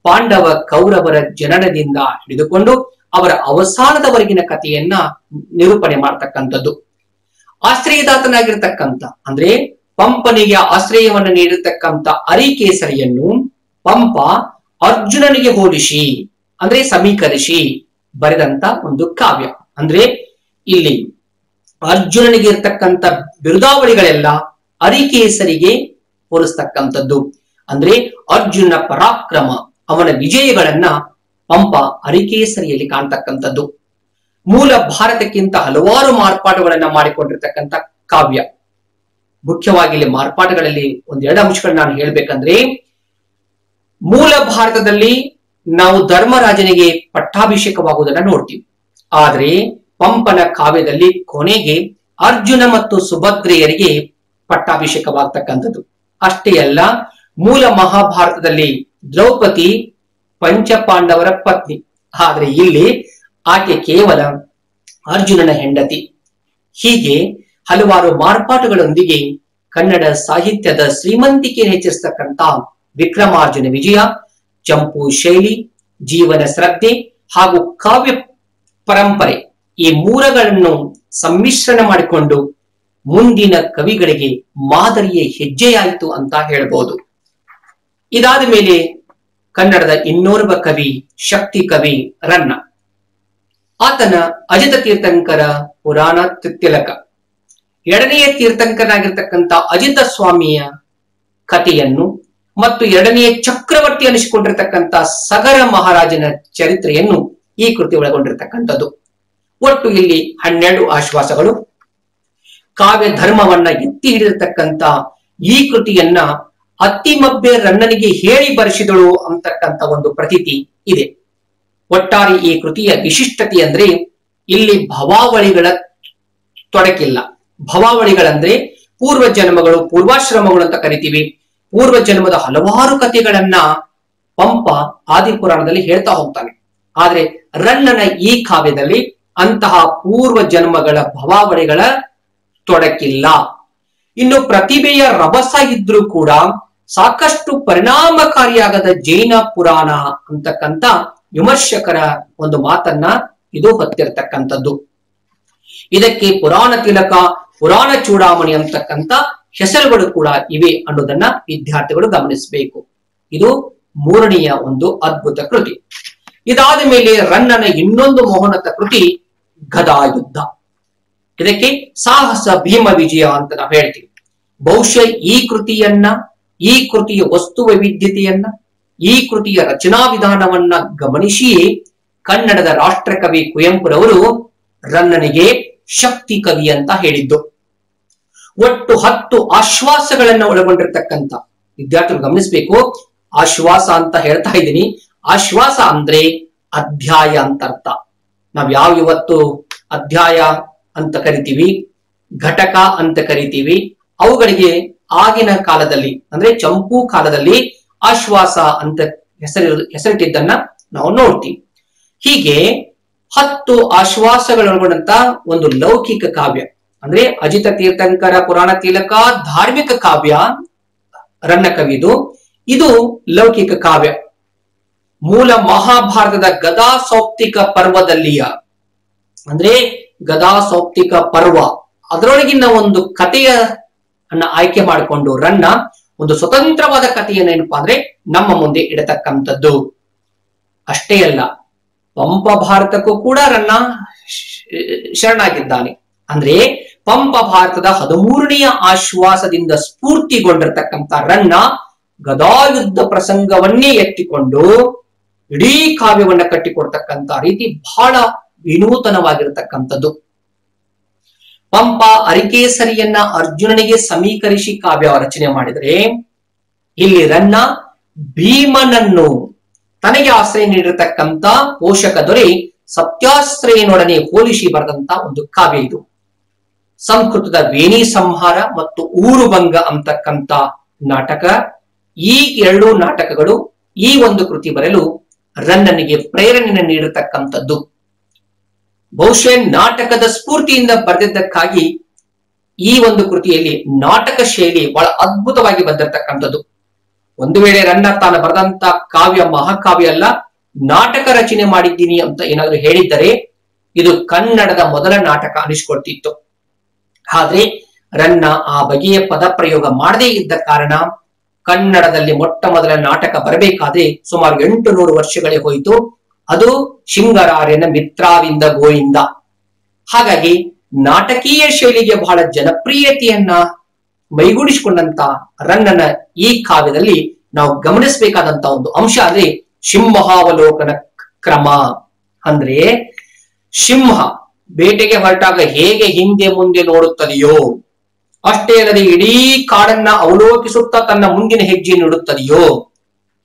S1: ಪಾಂಡವ ಕೌರವರ ಜನನದಿಂದ ಹಿಡಿದುಕೊಂಡು ಅವರ ಅವಸಾನದವರೆಗಿನ ಕಥೆಯನ್ನ ನಿರೂಪಣೆ ಮಾಡತಕ್ಕಂಥದ್ದು. ಆಶ್ರಯದಾತನಾಗಿರ್ತಕ್ಕಂಥ ಅಂದ್ರೆ ಪಂಪನಿಗೆ ಆಶ್ರಯವನ್ನು ನೀಡಿರ್ತಕ್ಕಂಥ ಅರಿಕೇಸರಿಯನ್ನು ಪಂಪ ಅರ್ಜುನನಿಗೆ ಹೋಲಿಸಿ ಅಂದ್ರೆ ಸಮೀಕರಿಸಿ ಬರೆದಂತ ಒಂದು ಕಾವ್ಯ. ಅಂದ್ರೆ ಇಲ್ಲಿ ಅರ್ಜುನನಿಗೆ ಇರ್ತಕ್ಕಂಥ ಬಿರುದಾವಳಿಗಳೆಲ್ಲ ಅರಿಕೇಸರಿಗೆ ಹೋಲಿಸ್ತಕ್ಕಂಥದ್ದು. ಅಂದ್ರೆ ಅರ್ಜುನ ಪರಾಕ್ರಮ, ಅವನ ವಿಜಯಗಳನ್ನ ಪಂಪ ಅರಿಕೇಸರಿಯಲ್ಲಿ ಕಾಣ್ತಕ್ಕಂಥದ್ದು. ಮೂಲ ಭಾರತಕ್ಕಿಂತ ಹಲವಾರು ಮಾರ್ಪಾಡುಗಳನ್ನ ಮಾಡಿಕೊಂಡಿರ್ತಕ್ಕಂಥ ಕಾವ್ಯ. ಮುಖ್ಯವಾಗಿ ಇಲ್ಲಿ ಮಾರ್ಪಾಡುಗಳಲ್ಲಿ 1-2 ಅಂಶಗಳನ್ನ ನಾನು ಹೇಳ್ಬೇಕಂದ್ರೆ, ಮೂಲ ಭಾರತದಲ್ಲಿ ನಾವು ಧರ್ಮರಾಜನಿಗೆ ಪಟ್ಟಾಭಿಷೇಕವಾಗುವುದನ್ನ ನೋಡ್ತೀವಿ. ಆದ್ರೆ ಪಂಪನ ಕಾವ್ಯದಲ್ಲಿ ಕೊನೆಗೆ ಅರ್ಜುನ ಮತ್ತು ಸುಭದ್ರೆಯರಿಗೆ ಪಟ್ಟಾಭಿಷೇಕವಾಗ್ತಕ್ಕಂಥದ್ದು. ಅಷ್ಟೇ ಅಲ್ಲ, ಮೂಲ ಮಹಾಭಾರತದಲ್ಲಿ ದ್ರೌಪದಿ ಪಂಚಪಾಂಡವರ ಪತ್ನಿ, ಆದ್ರೆ ಇಲ್ಲಿ ಆಕೆ ಕೇವಲ ಅರ್ಜುನನ ಹೆಂಡತಿ. ಹೀಗೆ ಹಲವಾರು ಮಾರ್ಪಾಟುಗಳೊಂದಿಗೆ ಕನ್ನಡ ಸಾಹಿತ್ಯದ ಶ್ರೀಮಂತಿಕೆ ಹೆಚ್ಚಿಸತಕ್ಕಂತ ವಿಕ್ರಮಾರ್ಜುನ ವಿಜಯ ಚಂಪು ಶೈಲಿ, ಜೀವನ ಶ್ರದ್ಧೆ ಹಾಗೂ ಕಾವ್ಯ ಪರಂಪರೆ ಈ ಮೂರಗಳನ್ನು ಸಮ್ಮಿಶ್ರಣ ಮಾಡಿಕೊಂಡು ಮುಂದಿನ ಕವಿಗಳಿಗೆ ಮಾದರಿಯ ಹೆಜ್ಜೆಯಾಯಿತು ಅಂತ ಹೇಳ್ಬೋದು. ಇದಾದ ಮೇಲೆ ಕನ್ನಡದ ಇನ್ನೋರ್ವ ಕವಿ ಶಕ್ತಿ ಕವಿ ರನ್ನ. ಆತನ ಅಜಿತ ತೀರ್ಥಂಕರ ಪುರಾಣ ತಿಲಕ, 2ನೆಯ ತೀರ್ಥಂಕರನಾಗಿರ್ತಕ್ಕಂಥ ಅಜಿತ ಸ್ವಾಮಿಯ ಕಥೆಯನ್ನು ಮತ್ತು 2ನೆಯ ಚಕ್ರವರ್ತಿ ಅನಿಸಿಕೊಂಡಿರ್ತಕ್ಕಂಥ ಸಗರ ಮಹಾರಾಜನ ಚರಿತ್ರೆಯನ್ನು ಈ ಕೃತಿ ಒಳಗೊಂಡಿರ್ತಕ್ಕಂಥದ್ದು. ಒಟ್ಟು ಇಲ್ಲಿ 12 ಆಶ್ವಾಸಗಳು. ಕಾವ್ಯ ಧರ್ಮವನ್ನ ಎತ್ತಿ ಹಿಡಿದಿರ್ತಕ್ಕಂಥ ಈ ಕೃತಿಯನ್ನ ಅತ್ತಿಮಬ್ಬೆ ರನ್ನನಿಗೆ ಹೇಳಿ ಬರೆಸಿದಳು ಅಂತಕ್ಕಂಥ ಒಂದು ಪ್ರತೀತಿ ಇದೆ. ಒಟ್ಟಾರೆ ಈ ಕೃತಿಯ ವಿಶಿಷ್ಟತೆ ಅಂದ್ರೆ ಇಲ್ಲಿ ಭವಾವಳಿಗಳ ತೊಡಕಿಲ್ಲ. ಭವಾವಳಿಗಳಂದ್ರೆ ಪೂರ್ವ ಜನ್ಮಗಳು, ಪೂರ್ವಾಶ್ರಮಗಳು ಅಂತ ಕರಿತೀವಿ. ಪೂರ್ವ ಜನ್ಮದ ಹಲವಾರು ಕಥೆಗಳನ್ನ ಪಂಪ ಆದಿಪುರಾಣದಲ್ಲಿ ಹೇಳ್ತಾ ಹೋಗ್ತಾನೆ. ಆದ್ರೆ ರನ್ನನ ಈ ಕಾವ್ಯದಲ್ಲಿ ಅಂತಹ ಪೂರ್ವ ಜನ್ಮಗಳ ಭವಾವಳಿಗಳ ತೊಡಕಿಲ್ಲ. ಇನ್ನು ಪ್ರತಿಭೆಯ ರಭಸ ಇದ್ರೂ ಕೂಡ ಸಾಕಷ್ಟು ಪರಿಣಾಮಕಾರಿಯಾಗದ ಜೈನ ಪುರಾಣ ಅಂತಕ್ಕಂಥ ವಿಮರ್ಶಕರ ಒಂದು ಮಾತನ್ನ ಇದು ಹೊತ್ತಿರ್ತಕ್ಕಂಥದ್ದು. ಇದಕ್ಕೆ ಪುರಾಣ ತಿಲಕ, ಪುರಾಣ ಚೂಡಾಮಣಿ ಅಂತಕ್ಕಂಥ ಹೆಸರುಗಳು ಕೂಡ ಇವೆ ಅನ್ನೋದನ್ನ ವಿದ್ಯಾರ್ಥಿಗಳು ಗಮನಿಸಬೇಕು. ಇದು 3ನೆಯ ಒಂದು ಅದ್ಭುತ ಕೃತಿ. ಇದಾದ ಮೇಲೆ ರನ್ನನ ಇನ್ನೊಂದು ಮಹೋನ್ನತ ಕೃತಿ ಗದಾಯುದ್ಧ. ಇದಕ್ಕೆ ಸಾಹಸ ಭೀಮ ವಿಜಯ ಅಂತ ನಾವು ಹೇಳ್ತೀವಿ. ಬಹುಶಃ ಈ ಕೃತಿಯ ವಸ್ತು ವೈವಿಧ್ಯತೆಯನ್ನ, ಈ ಕೃತಿಯ ರಚನಾ ವಿಧಾನವನ್ನ ಗಮನಿಸಿಯೇ ಕನ್ನಡದ ರಾಷ್ಟ್ರಕವಿ ಕುವೆಂಪುರವರು ರನ್ನನಿಗೆ ಶಕ್ತಿ ಕವಿ ಅಂತ ಹೇಳಿದ್ದು. ಒಟ್ಟು 10 ಆಶ್ವಾಸಗಳನ್ನ ಒಳಗೊಂಡಿರ್ತಕ್ಕಂಥ, ವಿದ್ಯಾರ್ಥಿಗಳು ಗಮನಿಸಬೇಕು, ಆಶ್ವಾಸ ಅಂತ ಹೇಳ್ತಾ ಇದ್ದೀನಿ. ಆಶ್ವಾಸ ಅಂದ್ರೆ ಅಧ್ಯಾಯ ಅಂತ ಅರ್ಥ. ನಾವ್ ಇವತ್ತು ಅಧ್ಯಾಯ ಅಂತ ಕರಿತೀವಿ, ಘಟಕ ಅಂತ ಕರಿತೀವಿ, ಅವುಗಳಿಗೆ ಕಾಲದಲ್ಲಿ ಅಂದ್ರೆ ಚಂಪು ಕಾಲದಲ್ಲಿ ಆಶ್ವಾಸ ಅಂತ ಹೆಸರಿಟ್ಟಿದ್ದನ್ನ ನಾವು ನೋಡ್ತೀವಿ. ಹೀಗೆ 10 ಆಶ್ವಾಸಗಳೊಳಗೊಂಡಂತ ಒಂದು ಲೌಕಿಕ ಕಾವ್ಯ ಅಂದ್ರೆ ಅಜಿತ ತೀರ್ಥಂಕರ ಪುರಾಣ ತಿಲಕ ಧಾರ್ಮಿಕ ಕಾವ್ಯ ರನ್ನ ಕವಿದು. ಇದು ಲೌಕಿಕ ಕಾವ್ಯ. ಮೂಲ ಮಹಾಭಾರತದ ಗದಾ ಸೌಪ್ತಿಕ ಪರ್ವದಲ್ಲಿಯ ಅಂದ್ರೆ ಗದಾ ಸೌಪ್ತಿಕ ಪರ್ವ ಅದರೊಳಗಿನ ಒಂದು ಕಥೆಯನ್ನ ಆಯ್ಕೆ ಮಾಡಿಕೊಂಡು ರನ್ನ ಒಂದು ಸ್ವತಂತ್ರವಾದ ಕಥೆಯನ್ನ ಏನಪ್ಪಾ ಅಂದ್ರೆ ನಮ್ಮ ಮುಂದೆ ಇಡತಕ್ಕಂಥದ್ದು. ಅಷ್ಟೇ ಅಲ್ಲ, ಪಂಪ ಭಾರತಕ್ಕೂ ಕೂಡ ರನ್ನ ಶರಣಾಗಿದ್ದಾನೆ. ಅಂದ್ರೆ ಪಂಪ ಭಾರತದ 13ನೆಯ ಆಶ್ವಾಸದಿಂದ ಸ್ಫೂರ್ತಿಗೊಂಡಿರ್ತಕ್ಕಂಥ ರನ್ನ ಗದಾಯುದ್ಧ ಪ್ರಸಂಗವನ್ನೇ ಎತ್ತಿಕೊಂಡು ಇಡೀ ಕಾವ್ಯವನ್ನ ಕಟ್ಟಿಕೊಡ್ತಕ್ಕಂಥ ರೀತಿ ಬಹಳ ವಿನೂತನವಾಗಿರತಕ್ಕಂಥದ್ದು. ಪಂಪ ಅರಿಕೇಸರಿಯನ್ನ ಅರ್ಜುನನಿಗೆ ಸಮೀಕರಿಸಿ ಕಾವ್ಯ ರಚನೆ ಮಾಡಿದರೆ, ಇಲ್ಲಿ ರನ್ನ ಭೀಮನನ್ನು ತನಗೆ ಆಶ್ರಯ ನೀಡಿರತಕ್ಕಂಥ ಪೋಷಕ ದೊರೆ ಸತ್ಯಾಶ್ರಯನೊಡನೆ ಹೋಲಿಸಿ ಬರೆದಂತ ಒಂದು ಕಾವ್ಯ ಇದು. ಸಂಸ್ಕೃತದ ವೇಣಿ ಸಂಹಾರ ಮತ್ತು ಊರುಭಂಗ ಅಂತಕ್ಕಂಥ ನಾಟಕ, ಈ 2 ನಾಟಕಗಳು ಈ ಒಂದು ಕೃತಿ ಬರೆಯಲು ರನ್ನನಿಗೆ ಪ್ರೇರಣೆ ನೀಡಿರತಕ್ಕಂಥದ್ದು. ಬಹುಶಃ ನಾಟಕದ ಸ್ಫೂರ್ತಿಯಿಂದ ಬರೆದಿದ್ದಕ್ಕಾಗಿ ಈ ಒಂದು ಕೃತಿಯಲ್ಲಿ ನಾಟಕ ಶೈಲಿ ಬಹಳ ಅದ್ಭುತವಾಗಿ ಬಂದಿರತಕ್ಕಂಥದ್ದು. ಒಂದು ವೇಳೆ ರನ್ನ ತಾನು ಬರೆದಂತ ಕಾವ್ಯ ಮಹಾಕಾವ್ಯ ಅಲ್ಲ, ನಾಟಕ ರಚನೆ ಮಾಡಿದ್ದೀನಿ ಅಂತ ಏನಾದ್ರೂ ಹೇಳಿದ್ದರೆ ಇದು ಕನ್ನಡದ ಮೊದಲ ನಾಟಕ ಅನಿಸ್ಕೊಳ್ತಿತ್ತು. ಆದ್ರೆ ರನ್ನ ಆ ಬಗೆಯ ಪದ ಪ್ರಯೋಗ ಮಾಡದೇ ಇದ್ದ ಕಾರಣ ಕನ್ನಡದಲ್ಲಿ ಮೊಟ್ಟ ಮೊದಲ ನಾಟಕ ಬರಬೇಕಾದ್ರೆ ಸುಮಾರು 800 ವರ್ಷಗಳೇ ಹೋಯಿತು. ಅದು ಶಿಂಗರಾರ್ಯನ ಮಿತ್ರಾವಿಂದ ಗೋಯಿಂದ. ಹಾಗಾಗಿ ನಾಟಕೀಯ ಶೈಲಿಗೆ ಬಹಳ ಜನಪ್ರಿಯತೆಯನ್ನ ಮೈಗೂಡಿಸಿಕೊಂಡಂತ ರನ್ನನ ಈ ಕಾವ್ಯದಲ್ಲಿ ನಾವು ಗಮನಿಸಬೇಕಾದಂತ ಒಂದು ಅಂಶ ಅಂದ್ರೆ ಸಿಂಹಾವಲೋಕನ ಕ್ರಮ. ಅಂದ್ರೆ ಸಿಂಹ ಬೇಟೆಗೆ ಹೊರಟಾಗ ಹೇಗೆ ಹಿಂದೆ ಮುಂದೆ ನೋಡುತ್ತದೆಯೋ, ಅಷ್ಟೇ ಅಲ್ಲದೆ ಇಡೀ ಕಾಡನ್ನ ಅವಲೋಕಿಸುತ್ತಾ ತನ್ನ ಮುಂದಿನ ಹೆಜ್ಜೆಯನ್ನು ಇಡುತ್ತದೆಯೋ,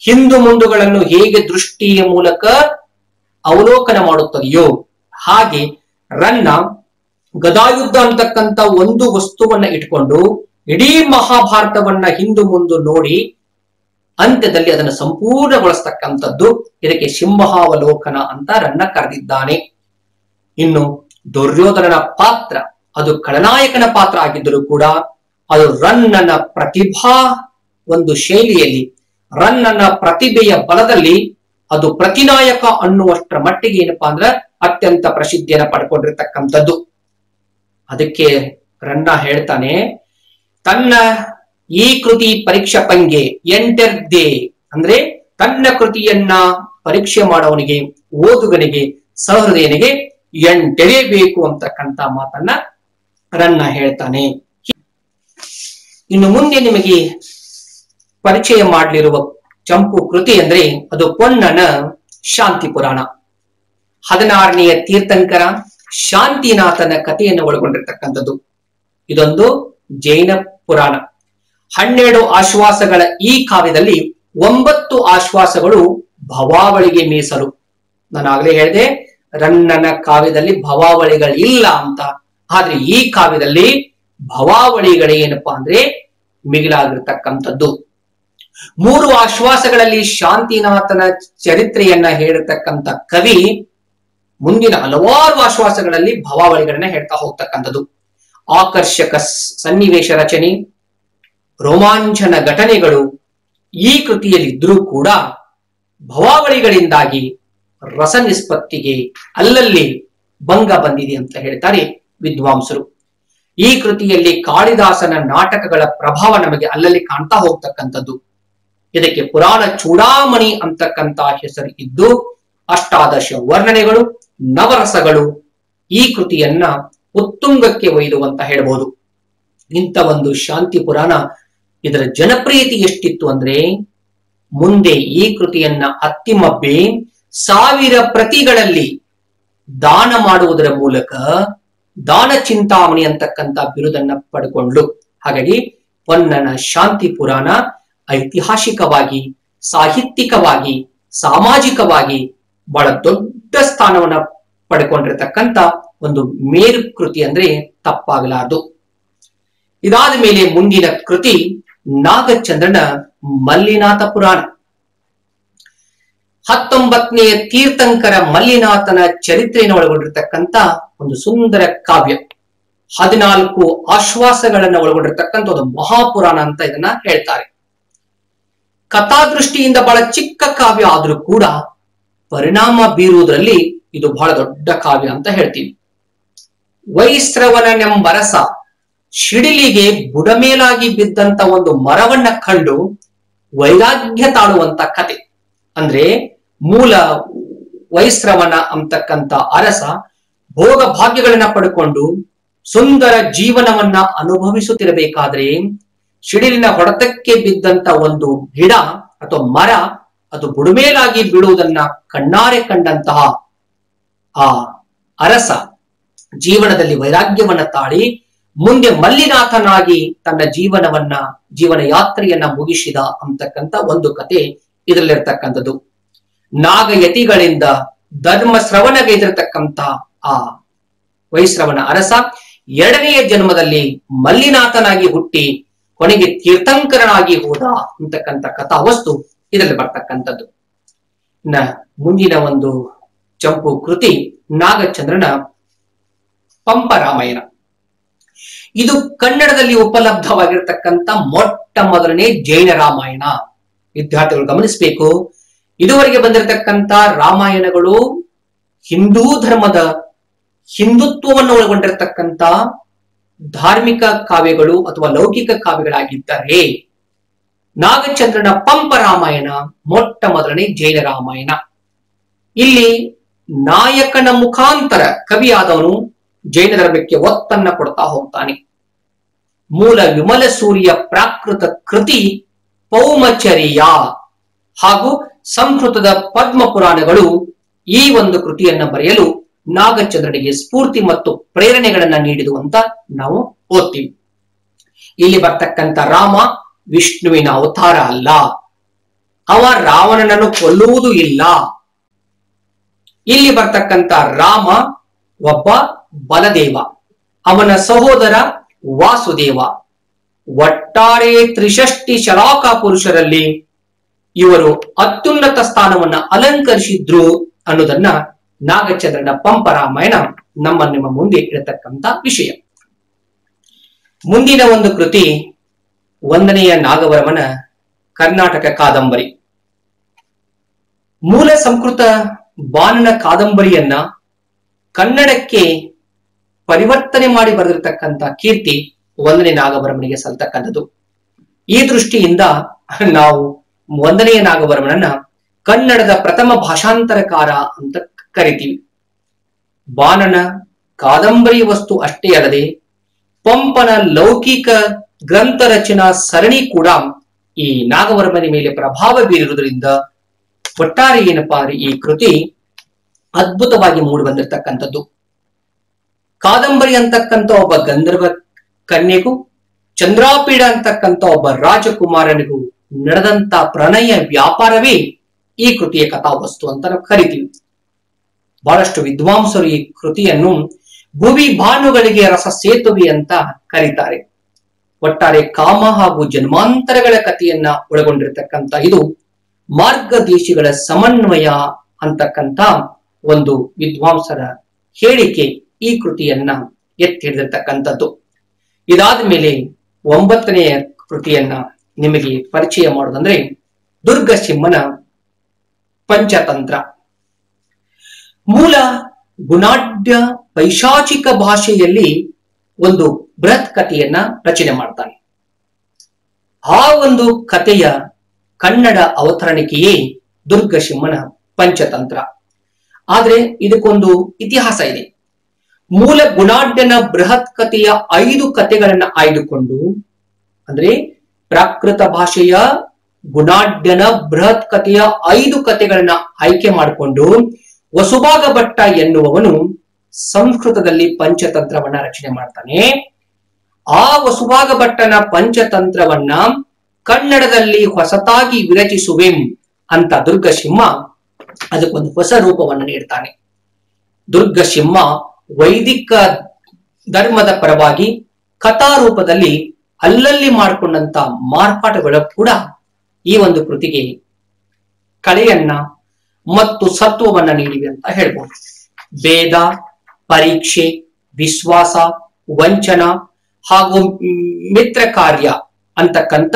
S1: ಹಿಂದು ಮುಂದುಗಳನ್ನು ಹೇಗೆ ದೃಷ್ಟಿಯ ಮೂಲಕ ಅವಲೋಕನ ಮಾಡುತ್ತದೆಯೋ, ಹಾಗೆ ರನ್ನ ಗದಾಯುದ್ಧ ಅಂತಕ್ಕಂಥ ಒಂದು ವಸ್ತುವನ್ನ ಇಟ್ಕೊಂಡು ಇಡೀ ಮಹಾಭಾರತವನ್ನ ಹಿಂದು ಮುಂದು ನೋಡಿ ಅಂತ್ಯದಲ್ಲಿ ಅದನ್ನು ಸಂಪೂರ್ಣಗೊಳಿಸ್ತಕ್ಕಂಥದ್ದು. ಇದಕ್ಕೆ ಸಿಂಹಾವಲೋಕನ ಅಂತ ರನ್ನ ಕರೆದಿದ್ದಾನೆ. ಇನ್ನು ದುರ್ಯೋಧನನ ಪಾತ್ರ ಅದು ಖಳನಾಯಕನ ಪಾತ್ರ ಆಗಿದ್ದರೂ ಕೂಡ ಅದು ರನ್ನನ ಪ್ರತಿಭಾ ಒಂದು ಶೈಲಿಯಲ್ಲಿ, ರನ್ನನ ಪ್ರತಿಭೆಯ ಬಲದಲ್ಲಿ ಅದು ಪ್ರತಿನಾಯಕ ಅನ್ನುವಷ್ಟರ ಮಟ್ಟಿಗೆ ಏನಪ್ಪಾ ಅಂದ್ರೆ ಅತ್ಯಂತ ಪ್ರಸಿದ್ಧಿಯನ್ನ ಪಡ್ಕೊಂಡಿರ್ತಕ್ಕಂಥದ್ದು. ಅದಕ್ಕೆ ರನ್ನ ಹೇಳ್ತಾನೆ, ತನ್ನ ಈ ಕೃತಿ ಪರೀಕ್ಷಾ ಪಂಗೆ ಎಂಟರ್ದೆ ಅಂದ್ರೆ ತನ್ನ ಕೃತಿಯನ್ನ ಪರೀಕ್ಷೆ ಮಾಡೋವನಿಗೆ, ಓದುಗನಿಗೆ, ಸಹೃದಯನಿಗೆ ಎಂಟೆರೆಯಬೇಕು ಅಂತಕ್ಕಂಥ ಮಾತನ್ನ ರನ್ನ ಹೇಳ್ತಾನೆ. ಇನ್ನು ಮುಂದೆ ನಿಮಗೆ ಪರಿಚಯ ಮಾಡಲಿರುವ ಚಂಪು ಕೃತಿ ಅಂದ್ರೆ ಅದು ಪೊನ್ನನ ಶಾಂತಿ ಪುರಾಣ. 16ನೆಯ ತೀರ್ಥಂಕರ ಶಾಂತಿನಾಥನ ಕಥೆಯನ್ನು ಒಳಗೊಂಡಿರ್ತಕ್ಕಂಥದ್ದು. ಇದೊಂದು ಜೈನ ಪುರಾಣ. 12 ಆಶ್ವಾಸಗಳ ಈ ಕಾವ್ಯದಲ್ಲಿ 9 ಆಶ್ವಾಸಗಳು ಭವಾವಳಿಗೆ ಮೀಸಲು. ನಾನು ಆಗ್ಲೇ ಹೇಳಿದೆ ರನ್ನನ ಕಾವ್ಯದಲ್ಲಿ ಭವಾವಳಿಗಳಿಲ್ಲ ಅಂತ. ಆದ್ರೆ ಈ ಕಾವ್ಯದಲ್ಲಿ ಭವಾವಳಿಗಳೇನಪ್ಪಾ ಅಂದ್ರೆ ಮಿಗಿಲಾಗಿರ್ತಕ್ಕಂಥದ್ದು. 3 ಆಶ್ವಾಸಗಳಲ್ಲಿ ಶಾಂತಿನಾಥನ ಚರಿತ್ರೆಯನ್ನ ಹೇಳಿರ್ತಕ್ಕಂಥ ಕವಿ ಮುಂದಿನ ಹಲವಾರು ಆಶ್ವಾಸಗಳಲ್ಲಿ ಭವಾವಳಿಗಳನ್ನ ಹೇಳ್ತಾ ಹೋಗ್ತಕ್ಕಂಥದ್ದು. ಆಕರ್ಷಕ ಸನ್ನಿವೇಶ ರಚನೆ, ರೋಮಾಂಚನ ಘಟನೆಗಳು ಈ ಕೃತಿಯಲ್ಲಿ ಇದ್ರೂ ಕೂಡ ಭವಾವಳಿಗಳಿಂದಾಗಿ ರಸ ನಿಷ್ಪತ್ತಿಗೆ ಅಲ್ಲಲ್ಲಿ ಭಂಗ ಬಂದಿದೆ ಅಂತ ಹೇಳ್ತಾರೆ ವಿದ್ವಾಂಸರು. ಈ ಕೃತಿಯಲ್ಲಿ ಕಾಳಿದಾಸನ ನಾಟಕಗಳ ಪ್ರಭಾವ ನಮಗೆ ಅಲ್ಲಲ್ಲಿ ಕಾಣ್ತಾ ಹೋಗ್ತಕ್ಕಂಥದ್ದು. ಇದಕ್ಕೆ ಪುರಾಣ ಚೂಡಾಮಣಿ ಅಂತಕ್ಕಂಥ ಹೆಸರು ಇದ್ದು, ಅಷ್ಟಾದಶ ವರ್ಣನೆಗಳು, ನವರಸಗಳು ಈ ಕೃತಿಯನ್ನ ಉತ್ತುಂಗಕ್ಕೆ ಒಯ್ದು ಅಂತ ಹೇಳ್ಬೋದು. ಇಂಥ ಒಂದು ಶಾಂತಿ ಪುರಾಣ ಇದರ ಜನಪ್ರಿಯತೆ ಎಷ್ಟಿತ್ತು ಅಂದ್ರೆ ಮುಂದೆ ಈ ಕೃತಿಯನ್ನ ಅತ್ತಿಮಬ್ಬೆ 1000 ಪ್ರತಿಗಳಲ್ಲಿ ದಾನ ಮಾಡುವುದರ ಮೂಲಕ ದಾನ ಚಿಂತಾಮಣಿ ಅಂತಕ್ಕಂಥ ಬಿರುದನ್ನ ಪಡ್ಕೊಂಡ್ಲು. ಹಾಗಾಗಿ ಪೊನ್ನನ ಶಾಂತಿ ಪುರಾಣ ಐತಿಹಾಸಿಕವಾಗಿ, ಸಾಹಿತ್ಯಿಕವಾಗಿ, ಸಾಮಾಜಿಕವಾಗಿ ಬಹಳ ದೊಡ್ಡ ಸ್ಥಾನವನ್ನ ಪಡ್ಕೊಂಡಿರತಕ್ಕಂಥ ಒಂದು ಮೇರು ಕೃತಿ ಅಂದ್ರೆ ತಪ್ಪಾಗಲಾರದು. ಇದಾದ ಮೇಲೆ ಮುಂದಿನ ಕೃತಿ ನಾಗಚಂದ್ರನ ಮಲ್ಲಿನಾಥ ಪುರಾಣ. 19ನೇ ತೀರ್ಥಂಕರ ಮಲ್ಲಿನಾಥನ ಚರಿತ್ರೆಯನ್ನು ಒಳಗೊಂಡಿರ್ತಕ್ಕಂಥ ಒಂದು ಸುಂದರ ಕಾವ್ಯ. 14 ಆಶ್ವಾಸಗಳನ್ನ ಒಳಗೊಂಡಿರ್ತಕ್ಕಂಥ ಒಂದು ಮಹಾಪುರಾಣ ಅಂತ ಇದನ್ನ ಹೇಳ್ತಾರೆ. ಕಥಾದೃಷ್ಟಿಯಿಂದ ಬಹಳ ಚಿಕ್ಕ ಕಾವ್ಯ ಆದ್ರೂ ಕೂಡ ಪರಿಣಾಮ ಬೀರುವುದರಲ್ಲಿ ಇದು ಬಹಳ ದೊಡ್ಡ ಕಾವ್ಯ ಅಂತ ಹೇಳ್ತೀವಿ. ವೈಶ್ರವಣನೆಂಬರಸ ಶಿಡಿಲಿಗೆ ಬುಡಮೇಲಾಗಿ ಬಿದ್ದಂತ ಒಂದು ಮರವನ್ನ ಕಂಡು ವೈರಾಗ್ಯ ತಾಳುವಂತ ಕತೆ. ಅಂದ್ರೆ ಮೂಲ ವೈಶ್ರವಣ ಅಂತಕ್ಕಂಥ ಅರಸ ಭೋಗ ಭಾಗ್ಯಗಳನ್ನ ಪಡ್ಕೊಂಡು ಸುಂದರ ಜೀವನವನ್ನ ಅನುಭವಿಸುತ್ತಿರಬೇಕಾದ್ರೆ ಶಿಡಿಲಿನ ಹೊಡೆತಕ್ಕೆ ಬಿದ್ದಂತ ಒಂದು ಗಿಡ ಅಥವಾ ಮರ ಅದು ಬುಡಮೇಲಾಗಿ ಬೀಳುವುದನ್ನ ಕಣ್ಣಾರೆ ಕಂಡಂತಹ ಆ ಅರಸ ಜೀವನದಲ್ಲಿ ವೈರಾಗ್ಯವನ್ನ ತಾಳಿ ಮುಂದೆ ಮಲ್ಲಿನಾಥನಾಗಿ ತನ್ನ ಜೀವನ ಯಾತ್ರೆಯನ್ನ ಮುಗಿಸಿದ ಅಂತಕ್ಕಂಥ ಒಂದು ಕತೆ ಇದರಲ್ಲಿರ್ತಕ್ಕಂಥದ್ದು. ನಾಗಯತಿಗಳಿಂದ ಧರ್ಮ ಶ್ರವಣಗೈದಿರತಕ್ಕಂಥ ಆ ವೈಶ್ರವಣ ಅರಸ 2ನೆಯ ಜನ್ಮದಲ್ಲಿ ಮಲ್ಲಿನಾಥನಾಗಿ ಹುಟ್ಟಿ ಕೊನೆಗೆ ತೀರ್ಥಂಕರನಾಗಿ ಹೋದ ಅಂತಕ್ಕಂಥ ಕಥಾವಸ್ತು ಇದರಲ್ಲಿ ಬರ್ತಕ್ಕಂಥದ್ದು. ಮುಂದಿನ ಒಂದು ಚಂಪು ಕೃತಿ ನಾಗಚಂದ್ರನ ಪಂಪರಾಮಾಯಣ. ಇದು ಕನ್ನಡದಲ್ಲಿ ಉಪಲಬ್ಧವಾಗಿರ್ತಕ್ಕಂಥ ಮೊಟ್ಟ ಮೊದಲನೇ ಜೈನ ರಾಮಾಯಣ. ವಿದ್ಯಾರ್ಥಿಗಳು ಗಮನಿಸಬೇಕು, ಇದುವರೆಗೆ ಬಂದಿರತಕ್ಕಂಥ ರಾಮಾಯಣಗಳು ಹಿಂದೂ ಧರ್ಮದ ಹಿಂದುತ್ವವನ್ನು ಒಳಗೊಂಡಿರತಕ್ಕಂಥ ಧಾರ್ಮಿಕ ಕಾವ್ಯಗಳು ಅಥವಾ ಲೌಕಿಕ ಕಾವ್ಯಗಳಾಗಿದ್ದರೆ ನಾಗಚಂದ್ರನ ಪಂಪ ರಾಮಾಯಣ ಮೊಟ್ಟ ಮೊದಲನೇ ಜೈನ ರಾಮಾಯಣ. ಇಲ್ಲಿ ನಾಯಕನ ಮುಖಾಂತರ ಕವಿಯಾದವನು ಜೈನ ಧರ್ಮಕ್ಕೆ ಒತ್ತನ್ನ ಕೊಡ್ತಾ ಹೋಗ್ತಾನೆ. ಮೂಲ ವಿಮಲ ಸೂರ್ಯ ಪ್ರಾಕೃತ ಕೃತಿ ಪೌಮಚರ್ಯ ಹಾಗೂ ಸಂಸ್ಕೃತದ ಪದ್ಮ ಪುರಾಣಗಳು ಈ ಒಂದು ಕೃತಿಯನ್ನ ಬರೆಯಲು ನಾಗಚಂದ್ರನಿಗೆ ಸ್ಫೂರ್ತಿ ಮತ್ತು ಪ್ರೇರಣೆಗಳನ್ನ ನೀಡಿದು ಅಂತ ನಾವು ಓದ್ತೀವಿ. ಇಲ್ಲಿ ಬರ್ತಕ್ಕಂಥ ರಾಮ ವಿಷ್ಣುವಿನ ಅವತಾರ ಅಲ್ಲ, ಅವ ರಾವಣನನ್ನು ಕೊಲ್ಲುವುದು ಇಲ್ಲ. ಇಲ್ಲಿ ಬರ್ತಕ್ಕಂಥ ರಾಮ ಒಬ್ಬ ಬಲದೇವ, ಅವನ ಸಹೋದರ ವಾಸುದೇವ. ಒಟ್ಟಾರೆ 63 ಶಲಾಕ ಪುರುಷರಲ್ಲಿ ಇವರು ಅತ್ಯುನ್ನತ ಸ್ಥಾನವನ್ನ ಅಲಂಕರಿಸಿದ್ರು ಅನ್ನೋದನ್ನ ನಾಗಚಂದ್ರನ ಪಂಪ ರಾಮಾಯಣ ನಿಮ್ಮ ಮುಂದೆ ಇರತಕ್ಕಂತ ವಿಷಯ. ಮುಂದಿನ ಒಂದು ಕೃತಿ 1ನೆಯ ನಾಗವರ್ಮನ ಕರ್ನಾಟಕ ಕಾದಂಬರಿ. ಮೂಲ ಸಂಸ್ಕೃತ ಬಾಣನ ಕಾದಂಬರಿಯನ್ನ ಕನ್ನಡಕ್ಕೆ ಪರಿವರ್ತನೆ ಮಾಡಿ ಬರೆದಿರ್ತಕ್ಕಂಥ ಕೀರ್ತಿ 1ನೇ ನಾಗವರ್ಮನಿಗೆ ಸಲ್ತಕ್ಕಂಥದ್ದು. ಈ ದೃಷ್ಟಿಯಿಂದ ನಾವು 1ನೆಯ ನಾಗವರ್ಮನನ್ನ ಕನ್ನಡದ ಪ್ರಥಮ ಭಾಷಾಂತರಕಾರ ಅಂತ ಕರಿತೀವಿ. ಬಾಣನ ಕಾದಂಬರಿ ವಸ್ತು ಅಷ್ಟೇ ಅಲ್ಲದೆ ಪಂಪನ ಲೌಕಿಕ ಗ್ರಂಥ ರಚನಾ ಸರಣಿ ಕೂಡ ಈ ನಾಗವರ್ಮನ ಮೇಲೆ ಪ್ರಭಾವ ಬೀರಿರುವುದರಿಂದ ಒಟ್ಟಾರೆ ಏನಪ್ಪಾ ಅಂದ್ರೆ ಈ ಕೃತಿ ಅದ್ಭುತವಾಗಿ ಮೂಡಿ ಬಂದಿರತಕ್ಕಂಥದ್ದು. ಕಾದಂಬರಿ ಅಂತಕ್ಕಂಥ ಒಬ್ಬ ಗಂಧರ್ವ ಕನ್ಯೆಗೂ ಚಂದ್ರಾಪೀಡ ಅಂತಕ್ಕಂಥ ಒಬ್ಬ ರಾಜಕುಮಾರನಿಗೂ ನಡೆದಂತ ಪ್ರಣಯ ವ್ಯಾಪಾರವೇ ಈ ಕೃತಿಯ ಕಥಾವಸ್ತು ಅಂತ ನಾವು ಕರಿತೀವಿ. ಬಹಳಷ್ಟು ವಿದ್ವಾಂಸರು ಈ ಕೃತಿಯನ್ನು ಭುವಿ ಭಾನುಗಳಿಗೆ ರಸ ಸೇತುವೆ ಅಂತ ಕರೀತಾರೆ. ಒಟ್ಟಾರೆ ಕಾಮ ಹಾಗೂ ಜನ್ಮಾಂತರಗಳ ಕಥೆಯನ್ನ ಒಳಗೊಂಡಿರ್ತಕ್ಕಂಥ ಇದು ಮಾರ್ಗದೇಶಿಗಳ ಸಮನ್ವಯ ಅಂತಕ್ಕಂಥ ಒಂದು ವಿದ್ವಾಂಸರ ಹೇಳಿಕೆ ಈ ಕೃತಿಯನ್ನ ಎತ್ತಿ ಹಿಡಿದಿರ್ತಕ್ಕಂಥದ್ದು. ಇದಾದ ಮೇಲೆ 9ನೆಯ ಕೃತಿಯನ್ನ ನಿಮಗೆ ಪರಿಚಯ ಮಾಡೋದಂದ್ರೆ ದುರ್ಗಸಿಂಹನ ಪಂಚತಂತ್ರ. ಮೂಲ ಗುಣಾಢ್ಯ ಪೈಶಾಚಿಕ ಭಾಷೆಯಲ್ಲಿ ಒಂದು ಬೃಹತ್ ಕಥೆಯನ್ನ ರಚನೆ ಮಾಡ್ತಾನೆ. ಆ ಒಂದು ಕಥೆಯ ಕನ್ನಡ ಅವತರಣಿಕೆಯೇ ದುರ್ಗಸಿಂಹನ ಪಂಚತಂತ್ರ. ಆದ್ರೆ ಇದಕ್ಕೊಂದು ಇತಿಹಾಸ ಇದೆ. ಮೂಲ ಗುಣಾಢ್ಯನ ಬೃಹತ್ ಕಥೆಯ 5 ಕಥೆಗಳನ್ನ ಆಯ್ದುಕೊಂಡು, ಅಂದ್ರೆ ಪ್ರಾಕೃತ ಭಾಷೆಯ ಗುಣಾಢ್ಯನ ಬೃಹತ್ ಕಥೆಯ 5 ಕಥೆಗಳನ್ನ ಆಯ್ಕೆ ಮಾಡಿಕೊಂಡು ವಸುಭಾಗ ಭಟ್ಟ ಎನ್ನುವವನು ಸಂಸ್ಕೃತದಲ್ಲಿ ಪಂಚತಂತ್ರವನ್ನ ರಚನೆ ಮಾಡ್ತಾನೆ. ಆ ವಸುಭಾಗ ಭಟ್ಟನ ಪಂಚತಂತ್ರವನ್ನ ಕನ್ನಡದಲ್ಲಿ ಹೊಸತಾಗಿ ವಿರಚಿಸುವೆಂ ಅಂತ ದುರ್ಗಸಿಂಹ ಅದಕ್ಕೊಂದು ಹೊಸ ರೂಪವನ್ನು ನೀಡ್ತಾನೆ. ದುರ್ಗಸಿಂಹ ವೈದಿಕ ಧರ್ಮದ ಪರವಾಗಿ ಕಥಾ ರೂಪದಲ್ಲಿ ಅಲ್ಲಲ್ಲಿ ಮಾಡಿಕೊಂಡಂತ ಮಾರ್ಪಾಟುಗಳು ಕೂಡ ಈ ಒಂದು ಕೃತಿಗೆ ಕಳೆಯನ್ನ ಮತ್ತು ಸತ್ವವನ್ನ ನೀಡಿವೆ ಅಂತ ಹೇಳ್ಬೋದು. ಭೇದ, ಪರೀಕ್ಷೆ, ವಿಶ್ವಾಸ, ವಂಚನ ಹಾಗೂ ಮಿತ್ರ ಕಾರ್ಯ ಅಂತಕ್ಕಂಥ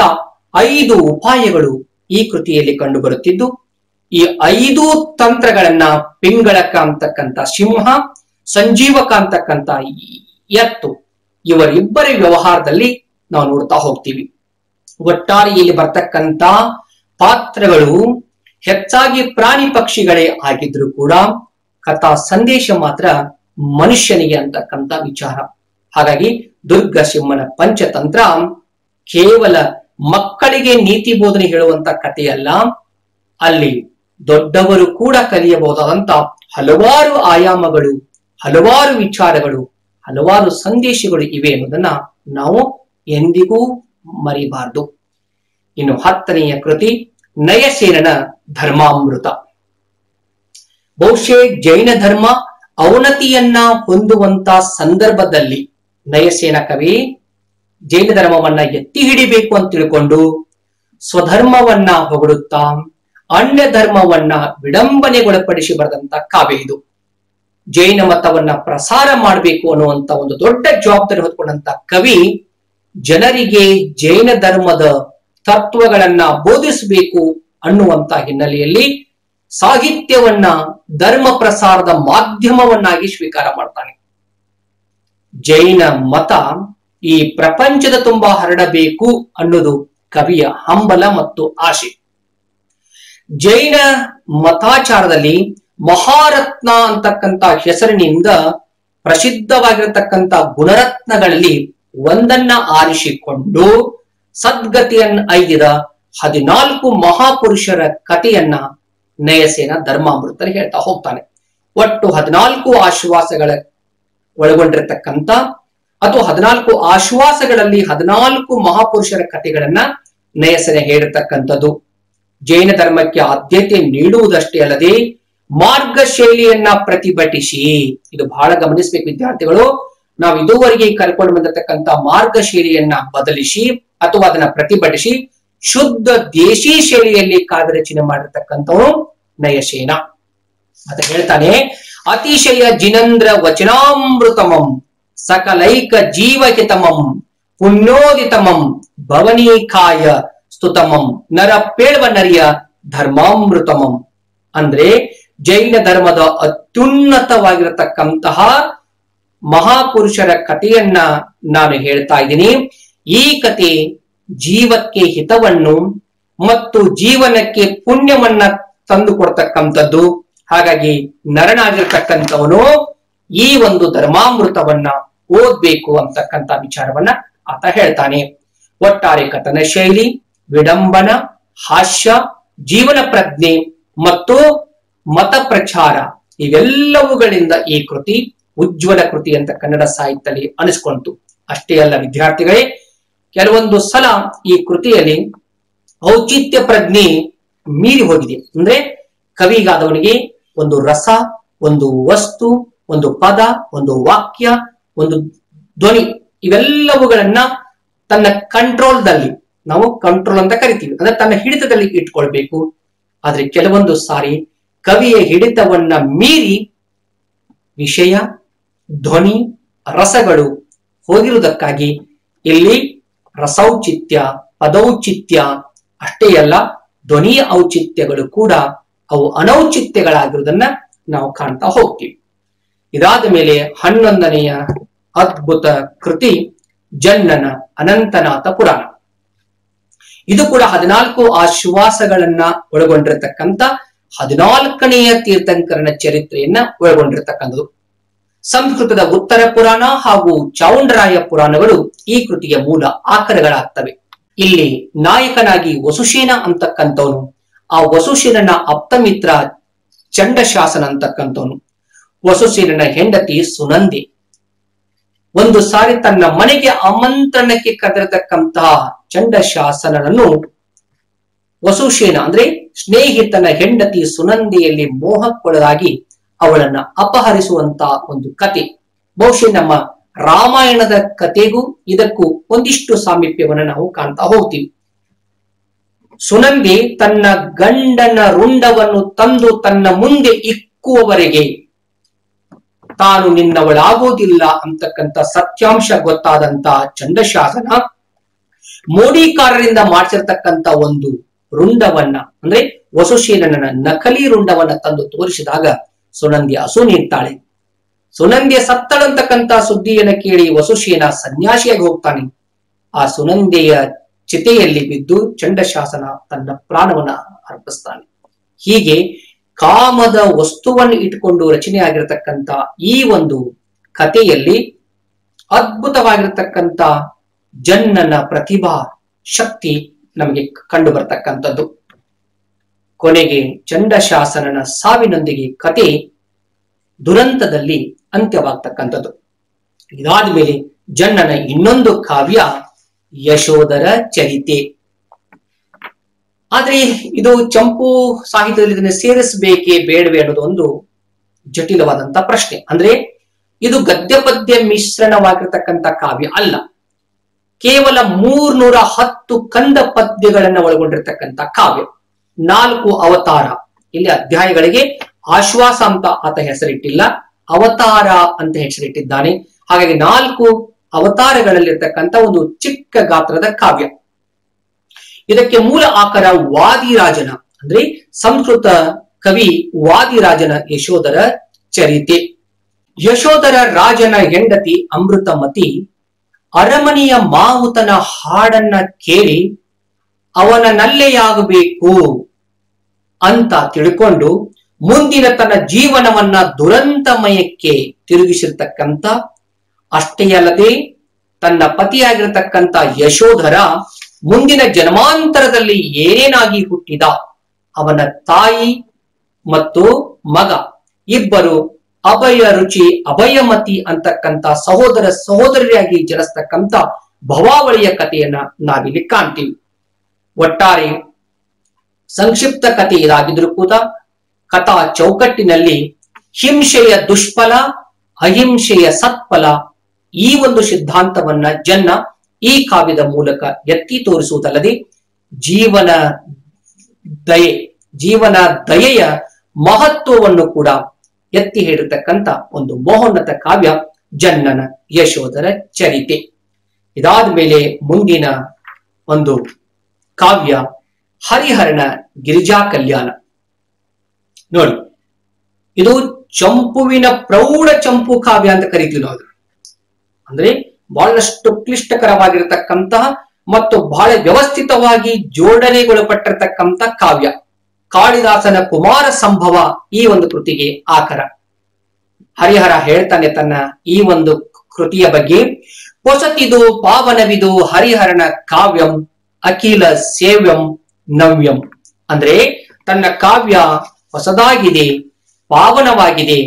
S1: 5 ಉಪಾಯಗಳು ಈ ಕೃತಿಯಲ್ಲಿ ಕಂಡು ಬರುತ್ತಿದ್ದು, ಈ 5 ತಂತ್ರಗಳನ್ನ ಪಿಂಗಳಕ ಅಂತಕ್ಕಂಥ ಸಿಂಹ, ಸಂಜೀವಕ ಅಂತಕ್ಕಂಥ ಎತ್ತು, ಇವರಿಬ್ಬರ ವ್ಯವಹಾರದಲ್ಲಿ ನಾವು ನೋಡ್ತಾ ಹೋಗ್ತೀವಿ. ಒಟ್ಟಾರೆ ಇಲ್ಲಿ ಬರ್ತಕ್ಕಂಥ ಪಾತ್ರಗಳು ಹೆಚ್ಚಾಗಿ ಪ್ರಾಣಿ ಪಕ್ಷಿಗಳೇ ಆಗಿದ್ರು ಕೂಡ ಕಥಾ ಸಂದೇಶ ಮಾತ್ರ ಮನುಷ್ಯನಿಗೆ ಅಂತಕ್ಕಂಥ ವಿಚಾರ. ಹಾಗಾಗಿ ದುರ್ಗಸಿಂಹನ ಪಂಚತಂತ್ರ ಕೇವಲ ಮಕ್ಕಳಿಗೆ ನೀತಿ ಬೋಧನೆ ಹೇಳುವಂತ ಕಥೆಯಲ್ಲ, ಅಲ್ಲಿ ದೊಡ್ಡವರು ಕೂಡ ಕಲಿಯಬಹುದಾದಂತ ಹಲವಾರು ಆಯಾಮಗಳು, ಹಲವಾರು ವಿಚಾರಗಳು, ಹಲವಾರು ಸಂದೇಶಗಳು ಇವೆ ಅನ್ನೋದನ್ನ ನಾವು ಎಂದಿಗೂ ಮರಿಬಾರದು. ಇನ್ನು 10ನೆಯ ಕೃತಿ ನಯಸೇನನ ಧರ್ಮಾಮೃತ. ಬಹುಶಃ ಜೈನ ಧರ್ಮ ಅವನತಿಯನ್ನ ಹೊಂದುವಂತ ಸಂದರ್ಭದಲ್ಲಿ ನಯಸೇನ ಕವಿ ಜೈನ ಧರ್ಮವನ್ನ ಎತ್ತಿ ಹಿಡಿಬೇಕು ಅಂತ ತಿಳ್ಕೊಂಡು ಸ್ವಧರ್ಮವನ್ನ ಹೊಗಳುತ್ತಾ ಅನ್ಯ ಧರ್ಮವನ್ನ ವಿಡಂಬನೆಗೊಳಪಡಿಸಿ ಬರೆದಂತ ಕಾವ್ಯ ಇದು. ಜೈನ ಮತವನ್ನ ಪ್ರಸಾರ ಮಾಡಬೇಕು ಅನ್ನುವಂತ ಒಂದು ದೊಡ್ಡ ಜವಾಬ್ದಾರಿ ಹೊತ್ಕೊಂಡಂತ ಕವಿ ಜನರಿಗೆ ಜೈನ ಧರ್ಮದ ತತ್ವಗಳನ್ನ ಬೋಧಿಸಬೇಕು ಅನ್ನುವಂತ ಹಿನ್ನೆಲೆಯಲ್ಲಿ ಸಾಹಿತ್ಯವನ್ನ ಧರ್ಮ ಪ್ರಸಾರದ ಮಾಧ್ಯಮವನ್ನಾಗಿ ಸ್ವೀಕಾರ ಮಾಡ್ತಾನೆ. ಜೈನ ಮತ ಈ ಪ್ರಪಂಚದ ತುಂಬಾ ಹರಡಬೇಕು ಅನ್ನೋದು ಕವಿಯ ಹಂಬಲ ಮತ್ತು ಆಶೆ. ಜೈನ ಮತಾಚಾರದಲ್ಲಿ ಮಹಾರತ್ನ ಅಂತಕ್ಕಂಥ ಹೆಸರಿನಿಂದ ಪ್ರಸಿದ್ಧವಾಗಿರತಕ್ಕಂಥ ಗುಣರತ್ನಗಳಲ್ಲಿ ಒಂದನ್ನ ಆರಿಸಿಕೊಂಡು ಸದ್ಗತಿಯನ್ನ ಐದಿದ 14 ಮಹಾಪುರುಷರ ಕಥೆಯನ್ನ ನಯಸೇನ ಧರ್ಮಾಮೃತದಲ್ಲಿ ಹೇಳ್ತಾ ಹೋಗ್ತಾನೆ. ಒಟ್ಟು 14 ಆಶ್ವಾಸಗಳ ಒಳಗೊಂಡಿರತಕ್ಕಂಥ ಅಥವಾ 14 ಆಶ್ವಾಸಗಳಲ್ಲಿ 14 ಮಹಾಪುರುಷರ ಕಥೆಗಳನ್ನ ನಯಸೇನ ಹೇಳಿರ್ತಕ್ಕಂಥದ್ದು. ಜೈನ ಧರ್ಮಕ್ಕೆ ಆದ್ಯತೆ ನೀಡುವುದಷ್ಟೇ ಅಲ್ಲದೆ ಮಾರ್ಗ ಶೈಲಿಯನ್ನ ಪ್ರತಿಭಟಿಸಿ, ಇದು ಬಹಳ ಗಮನಿಸಬೇಕು ವಿದ್ಯಾರ್ಥಿಗಳು, ನಾವು ಇದುವರೆಗೆ ಕಲ್ಕೊಂಡು ಬಂದಿರತಕ್ಕಂಥ ಮಾರ್ಗ ಶೈಲಿಯನ್ನ ಬದಲಿಸಿ ಅಥವಾ ಅದನ್ನ ಪ್ರತಿಭಟಿಸಿ ಶುದ್ಧ ದೇಶಿ ಶೈಲಿಯಲ್ಲಿ ಕಾವ್ಯ ರಚನೆ ಮಾಡಿರ್ತಕ್ಕಂಥವನು ನಯಸೇನ. ಅಂತ ಹೇಳ್ತಾನೆ, ಅತಿಶಯ ಜಿನಂದ್ರ ವಚನಾಮೃತಮಂ ಸಕಲೈಕ ಜೀವಹಿತಮಂ ಪುಣ್ಯೋದಿತಮಂ ಭವನೀಕಾಯ ಸ್ತುತಮಂ ನರ ಪೇಳ್ವ ನರಿಯ ಧರ್ಮಾಮೃತಮಂ. ಅಂದ್ರೆ ಜೈನ ಧರ್ಮದ ಅತ್ಯುನ್ನತವಾಗಿರತಕ್ಕಂತಹ ಮಹಾಪುರುಷರ ಕಥೆಯನ್ನ ನಾನು ಹೇಳ್ತಾ ಇದ್ದೀನಿ. ಈ ಕಥೆ ಜೀವಕ್ಕೆ ಹಿತವನ್ನು ಮತ್ತು ಜೀವನಕ್ಕೆ ಪುಣ್ಯವನ್ನ ತಂದು ಕೊಡ್ತಕ್ಕಂಥದ್ದು. ಹಾಗಾಗಿ ನರನಾಗಿರ್ತಕ್ಕಂಥವನು ಈ ಒಂದು ಧರ್ಮಾಮೃತವನ್ನ ಓದ್ಬೇಕು ಅಂತಕ್ಕಂಥ ವಿಚಾರವನ್ನ ಆತ ಹೇಳ್ತಾನೆ. ಒಟ್ಟಾರೆ ಕಥನ ಶೈಲಿ, ವಿಡಂಬನ, ಹಾಸ್ಯ, ಜೀವನ ಪ್ರಜ್ಞೆ ಮತ್ತು ಮತ ಪ್ರಚಾರ ಇವೆಲ್ಲವುಗಳಿಂದ ಈ ಕೃತಿ ಉಜ್ವಲ ಕೃತಿ ಅಂತ ಕನ್ನಡ ಸಾಹಿತ್ಯದಲ್ಲಿ ಅನಿಸ್ಕೊಂತು. ಅಷ್ಟೇ ಅಲ್ಲ ವಿದ್ಯಾರ್ಥಿಗಳೇ, ಕೆಲವೊಂದು ಸಲ ಈ ಕೃತಿಯಲ್ಲಿ ಔಚಿತ್ಯ ಪ್ರಜ್ಞೆ ಮೀರಿ ಹೋಗಿದೆ. ಅಂದ್ರೆ ಕವಿಗಾದವನಿಗೆ ಒಂದು ರಸ, ಒಂದು ವಸ್ತು, ಒಂದು ಪದ, ಒಂದು ವಾಕ್ಯ, ಒಂದು ಧ್ವನಿ ಇವೆಲ್ಲವುಗಳನ್ನ ತನ್ನ ಕಂಟ್ರೋಲ್ದಲ್ಲಿ, ನಾವು ಕಂಟ್ರೋಲ್ ಅಂತ ಕರಿತೀವಿ, ಅಂದ್ರೆ ತನ್ನ ಹಿಡಿತದಲ್ಲಿ ಇಟ್ಕೊಳ್ಬೇಕು. ಆದ್ರೆ ಕೆಲವೊಂದು ಸಾರಿ ಕವಿಯ ಹಿಡಿತವನ್ನ ಮೀರಿ ವಿಷಯ, ಧ್ವನಿ, ರಸಗಳು ಹೋಗಿರುವುದಕ್ಕಾಗಿ ಇಲ್ಲಿ ರಸೌಚಿತ್ಯ, ಪದೌಚಿತ್ಯ ಅಷ್ಟೇ ಅಲ್ಲ, ಧ್ವನಿಯ ಔಚಿತ್ಯಗಳು ಕೂಡ ಅವು ಅನೌಚಿತ್ಯಗಳಾಗಿರುವುದನ್ನ ನಾವು ಕಾಣ್ತಾ ಹೋಗ್ತೀವಿ. ಇದಾದ ಮೇಲೆ 11ನೆಯ ಅದ್ಭುತ ಕೃತಿ ಜನ್ನನ ಅನಂತನಾಥ ಪುರಾಣ. ಇದು ಕೂಡ 14 ಆಶ್ವಾಸಗಳನ್ನ ಒಳಗೊಂಡಿರತಕ್ಕಂಥ 14ನೆಯ ತೀರ್ಥಂಕರನ ಚರಿತ್ರೆಯನ್ನ ಒಳಗೊಂಡಿರತಕ್ಕಂಥದ್ದು. ಸಂಸ್ಕೃತದ ಉತ್ತರ ಪುರಾಣ ಹಾಗೂ ಚಾವುಂಡರಾಯ ಪುರಾಣಗಳು ಈ ಕೃತಿಯ ಮೂಲ ಆಕರಗಳಾಗ್ತವೆ. ಇಲ್ಲಿ ನಾಯಕನಾಗಿ ವಸುಸೇನ ಅಂತಕ್ಕಂಥವನು, ಆ ವಸುಸೇನನ ಆಪ್ತಮಿತ್ರ ಚಂಡಶಾಸನ ಅಂತಕ್ಕಂಥವನು, ವಸುಸೇನನ ಹೆಂಡತಿ ಸುನಂದಿ. ಒಂದು ಸಾರಿ ತನ್ನ ಮನೆಗೆ ಆಮಂತ್ರಣಕ್ಕೆ ಕರೆದಿರತಕ್ಕಂತಹ ಚಂಡಶಾಸನನನ್ನು ವಸುಸೇನ ಅಂದ್ರೆ ಸ್ನೇಹಿತನ ಹೆಂಡತಿ ಸುನಂದಿಯಲ್ಲಿ ಮೋಹಕ್ಕೊಳಗಾಗಿ ಅವಳನ್ನ ಅಪಹರಿಸುವಂತ ಒಂದು ಕತೆ. ಬಹುಶಃ ನಮ್ಮ ರಾಮಾಯಣದ ಕತೆಗೂ ಇದಕ್ಕೂ ಒಂದಿಷ್ಟು ಸಾಮೀಪ್ಯವನ್ನು ನಾವು ಕಾಣ್ತಾ ಹೋಗ್ತೀವಿ. ಸುನಂದಿ ತನ್ನ ಗಂಡನ ರುಂಡವನ್ನು ತಂದು ತನ್ನ ಮುಂದೆ ಇಕ್ಕುವವರೆಗೆ ತಾನು ನಿನ್ನವಳಾಗೋದಿಲ್ಲ ಅಂತಕ್ಕಂಥ ಸತ್ಯಾಂಶ ಗೊತ್ತಾದಂತ ಚಂಡಶಾಸನ ಮೋಡಿಕಾರರಿಂದ ಮಾಡಿಸಿರ್ತಕ್ಕಂಥ ಒಂದು ರುಂಡವನ್ನ ಅಂದ್ರೆ ವಸುಸೇನನ ನಕಲಿ ರುಂಡವನ್ನ ತಂದು ತೋರಿಸಿದಾಗ ಸುನಂದಿ ಅಸು ನೀಡ್ತಾಳೆ. ಸುನಂದಿಯ ಸತ್ತಳಂತಕ್ಕಂಥ ಸುದ್ದಿಯನ್ನು ಕೇಳಿ ವಸುಸೇನ ಸನ್ಯಾಸಿಯಾಗಿ ಹೋಗ್ತಾನೆ. ಆ ಸುನಂದಿಯ ಚಿತೆಯಲ್ಲಿ ಬಿದ್ದು ಚಂಡಶಾಸನ ತನ್ನ ಪ್ರಾಣವನ್ನ ಅರ್ಪಿಸ್ತಾನೆ. ಹೀಗೆ ಕಾಮದ ವಸ್ತುವನ್ನು ಇಟ್ಟುಕೊಂಡು ರಚನೆ ಆಗಿರತಕ್ಕಂತ ಈ ಒಂದು ಕಥೆಯಲ್ಲಿ ಅದ್ಭುತವಾಗಿರತಕ್ಕಂತ ಜನ್ನನ ಪ್ರತಿಭಾ ಶಕ್ತಿ ನಮಗೆ ಕಂಡು ಬರ್ತಕ್ಕಂಥದ್ದು. ಕೊನೆಗೆ ಚಂಡಶಾಸನನ ಸಾವಿನೊಂದಿಗೆ ಕತೆ ದುರಂತದಲ್ಲಿ ಅಂತ್ಯವಾಗ್ತಕ್ಕಂಥದ್ದು. ಇದಾದ ಮೇಲೆ ಜನ್ನನ ಇನ್ನೊಂದು ಕಾವ್ಯ ಯಶೋಧರ ಚರಿತೆ. ಆದ್ರೆ ಇದು ಚಂಪು ಸಾಹಿತ್ಯದಲ್ಲಿ ಇದನ್ನು ಸೇರಿಸಬೇಕೇ ಬೇಡವೇ ಅನ್ನೋದು ಒಂದು ಜಟಿಲವಾದಂತ ಪ್ರಶ್ನೆ. ಅಂದ್ರೆ ಇದು ಗದ್ಯ ಪದ್ಯ ಮಿಶ್ರಣವಾಗಿರ್ತಕ್ಕಂಥ ಕಾವ್ಯ ಅಲ್ಲ, ಕೇವಲ 310 ಕಂದ ಪದ್ಯಗಳನ್ನ ಒಳಗೊಂಡಿರ್ತಕ್ಕಂಥ ಕಾವ್ಯ. 4 ಅವತಾರ. ಇಲ್ಲಿ ಅಧ್ಯಾಯಗಳಿಗೆ ಆಶ್ವಾಸ ಅಂತ ಆತ ಹೆಸರಿಟ್ಟಿಲ್ಲ, ಅವತಾರ ಅಂತ ಹೆಸರಿಟ್ಟಿದ್ದಾನೆ. ಹಾಗಾಗಿ 4 ಅವತಾರಗಳಲ್ಲಿರ್ತಕ್ಕಂಥ ಒಂದು ಚಿಕ್ಕ ಗಾತ್ರದ ಕಾವ್ಯ. ಇದಕ್ಕೆ ಮೂಲ ಆಕಾರ ವಾದಿರಾಜನ ಅಂದ್ರೆ ಸಂಸ್ಕೃತ ಕವಿ ವಾದಿರಾಜನ ಯಶೋಧರ ಚರಿತೆ. ಯಶೋಧರ ರಾಜನ ಹೆಂಡತಿ ಅಮೃತಮತಿ ಅರಮನೆಯ ಮಾವುತನ ಹಾಡನ್ನ ಕೇಳಿ ಅವನ ನಲ್ಲೆಯಾಗಬೇಕು ಅಂತ ತಿಳ್ಕೊಂಡು ಮುಂದಿನ ತನ್ನ ಜೀವನವನ್ನ ದುರಂತಮಯಕ್ಕೆ ತಿರುಗಿಸಿರ್ತಕ್ಕಂಥ, ಅಷ್ಟೇ ಅಲ್ಲದೆ ತನ್ನ ಪತಿಯಾಗಿರತಕ್ಕಂಥ ಯಶೋಧರ ಮುಂದಿನ ಜನ್ಮಾಂತರದಲ್ಲಿ ಏನೇನಾಗಿ ಹುಟ್ಟಿದ, ಅವನ ತಾಯಿ ಮತ್ತು ಮಗ ಇಬ್ಬರು ಅಭಯ ರುಚಿ ಅಭಯಮತಿ ಅಂತಕ್ಕಂಥ ಸಹೋದರ ಸಹೋದರಿಯಾಗಿ ಜನಿಸ್ತಕ್ಕಂಥ ಭವಾವಳಿಯ ಕಥೆಯನ್ನ ನಾವಿಲ್ಲಿ ಕಾಣ್ತೀವಿ. ಒಟ್ಟಾರೆ ಸಂಕ್ಷಿಪ್ತ ಕಥೆ ಇದಾಗಿದ್ರು ಕೂಡ ಕಥಾ ಚೌಕಟ್ಟಿನಲ್ಲಿ ಹಿಂಸೆಯ ದುಷ್ಫಲ ಅಹಿಂಸೆಯ ಸತ್ಫಲ ಈ ಒಂದು ಸಿದ್ಧಾಂತವನ್ನ ಜನ್ನ ಈ ಕಾವ್ಯದ ಮೂಲಕ ಎತ್ತಿ ತೋರಿಸುವುದಲ್ಲದೆ ಜೀವನ ದಯೆಯ ಮಹತ್ವವನ್ನು ಕೂಡ ಎತ್ತಿ ಹೇಳಿರ್ತಕ್ಕಂಥ ಒಂದು ಮಹೋನ್ನತ ಕಾವ್ಯ ಜನ್ನನ ಯಶೋಧರ ಚರಿತೆ. ಇದಾದ ಮೇಲೆ ಮುಂದಿನ ಒಂದು ಕಾವ್ಯ ಹರಿಹರನ ಗಿರಿಜಾ ಕಲ್ಯಾಣ. ನೋಡಿ, ಇದು ಚಂಪುವಿನ ಪ್ರೌಢ ಚಂಪು ಕಾವ್ಯ ಅಂತ ಕರಿತೀವಿ ನಾವು. ಅಂದ್ರೆ ಬಹಳಷ್ಟು ಕ್ಲಿಷ್ಟಕರವಾಗಿರತಕ್ಕಂತಹ ಮತ್ತು ಬಹಳ ವ್ಯವಸ್ಥಿತವಾಗಿ ಜೋಡಣೆಗೊಳಪಟ್ಟಿರ್ತಕ್ಕಂಥ ಕಾವ್ಯ. ಕಾಳಿದಾಸನ ಕುಮಾರ ಸಂಭವ ಈ ಒಂದು ಕೃತಿಗೆ ಆಕರ. ಹರಿಹರ ಹೇಳ್ತಾನೆ ತನ್ನ ಈ ಒಂದು ಕೃತಿಯ ಬಗ್ಗೆ, ಹೊಸತಿದು ಪಾವನವಿದು ಹರಿಹರನ ಕಾವ್ಯಂ ಅಖಿಲ ಸೇವ್ಯಂ ನವ್ಯಂ. ಅಂದ್ರೆ ತನ್ನ ಕಾವ್ಯ ಹೊಸದಾಗಿದೆ, ಪಾವನವಾಗಿದೆ.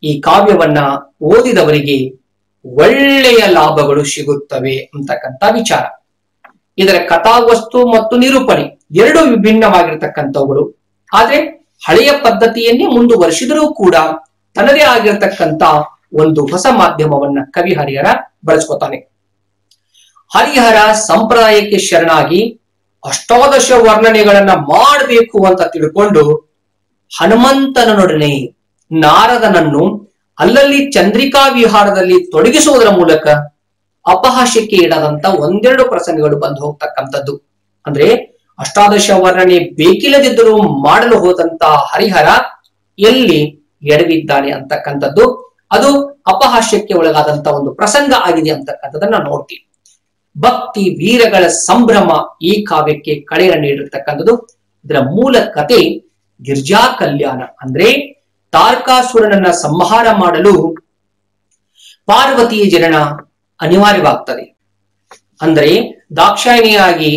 S1: ಈ ಕಾವ್ಯವನ್ನ ಓದಿದವರಿಗೆ ಒಳ್ಳೆಯ ಲಾಭಗಳು ಸಿಗುತ್ತವೆ ಅಂತಕ್ಕಂಥ ವಿಚಾರ. ಇದರ ಕಥಾವಸ್ತು ಮತ್ತು ನಿರೂಪಣೆ ಎರಡು ವಿಭಿನ್ನವಾಗಿರ್ತಕ್ಕಂಥವುಗಳು. ಆದ್ರೆ ಹಳೆಯ ಪದ್ಧತಿಯನ್ನೇ ಮುಂದುವರಿಸಿದರೂ ಕೂಡ ತನ್ನದೇ ಆಗಿರತಕ್ಕಂತ ಒಂದು ಹೊಸ ಮಾಧ್ಯಮವನ್ನ ಕವಿ ಹರಿಹರ ಬಳಸ್ಕೊತಾನೆ. ಹರಿಹರ ಸಂಪ್ರದಾಯಕ್ಕೆ ಶರಣಾಗಿ ಅಷ್ಟಾದಶ ವರ್ಣನೆಗಳನ್ನ ಮಾಡಬೇಕು ಅಂತ ತಿಳ್ಕೊಂಡು ಹನುಮಂತನೊಡನೆ ನಾರದನನ್ನು ಅಲ್ಲಲ್ಲಿ ಚಂದ್ರಿಕಾ ವಿಹಾರದಲ್ಲಿ ತೊಡಗಿಸುವುದರ ಮೂಲಕ ಅಪಹಾಸ್ಯಕ್ಕೆ ಈಡಾದಂತ ಒಂದೆರಡು ಪ್ರಸಂಗಗಳು ಬಂದು ಹೋಗ್ತಕ್ಕಂಥದ್ದು. ಅಂದ್ರೆ ಅಷ್ಟಾದಶ ವರ್ಣನೆ ಬೇಕಿಲ್ಲದಿದ್ದರೂ ಮಾಡಲು ಹೋದಂತ ಹರಿಹರ ಎಲ್ಲಿ ಎಡವಿದ್ದಾನೆ ಅಂತಕ್ಕಂಥದ್ದು, ಅದು ಅಪಹಾಸ್ಯಕ್ಕೆ ಒಳಗಾದಂತ ಒಂದು ಪ್ರಸಂಗ ಆಗಿದೆ ಅಂತಕ್ಕಂಥದ್ದನ್ನ ನೋಡ್ತೀವಿ. ಭಕ್ತಿ ವೀರಗಳ ಸಂಭ್ರಮ ಈ ಕಾವ್ಯಕ್ಕೆ ಕಳೆಯ ನೀಡಿರ್ತಕ್ಕಂಥದ್ದು. ಇದರ ಮೂಲ ಕತೆ ಗಿರ್ಜಾ ಕಲ್ಯಾಣ. ಅಂದ್ರೆ ತಾರ್ಕಾಸುರನನ್ನ ಸಂಹಾರ ಮಾಡಲು ಪಾರ್ವತಿಯ ಜನನ ಅನಿವಾರ್ಯವಾಗ್ತದೆ. ಅಂದರೆ ದಾಕ್ಷಾಯಿಣಿಯಾಗಿ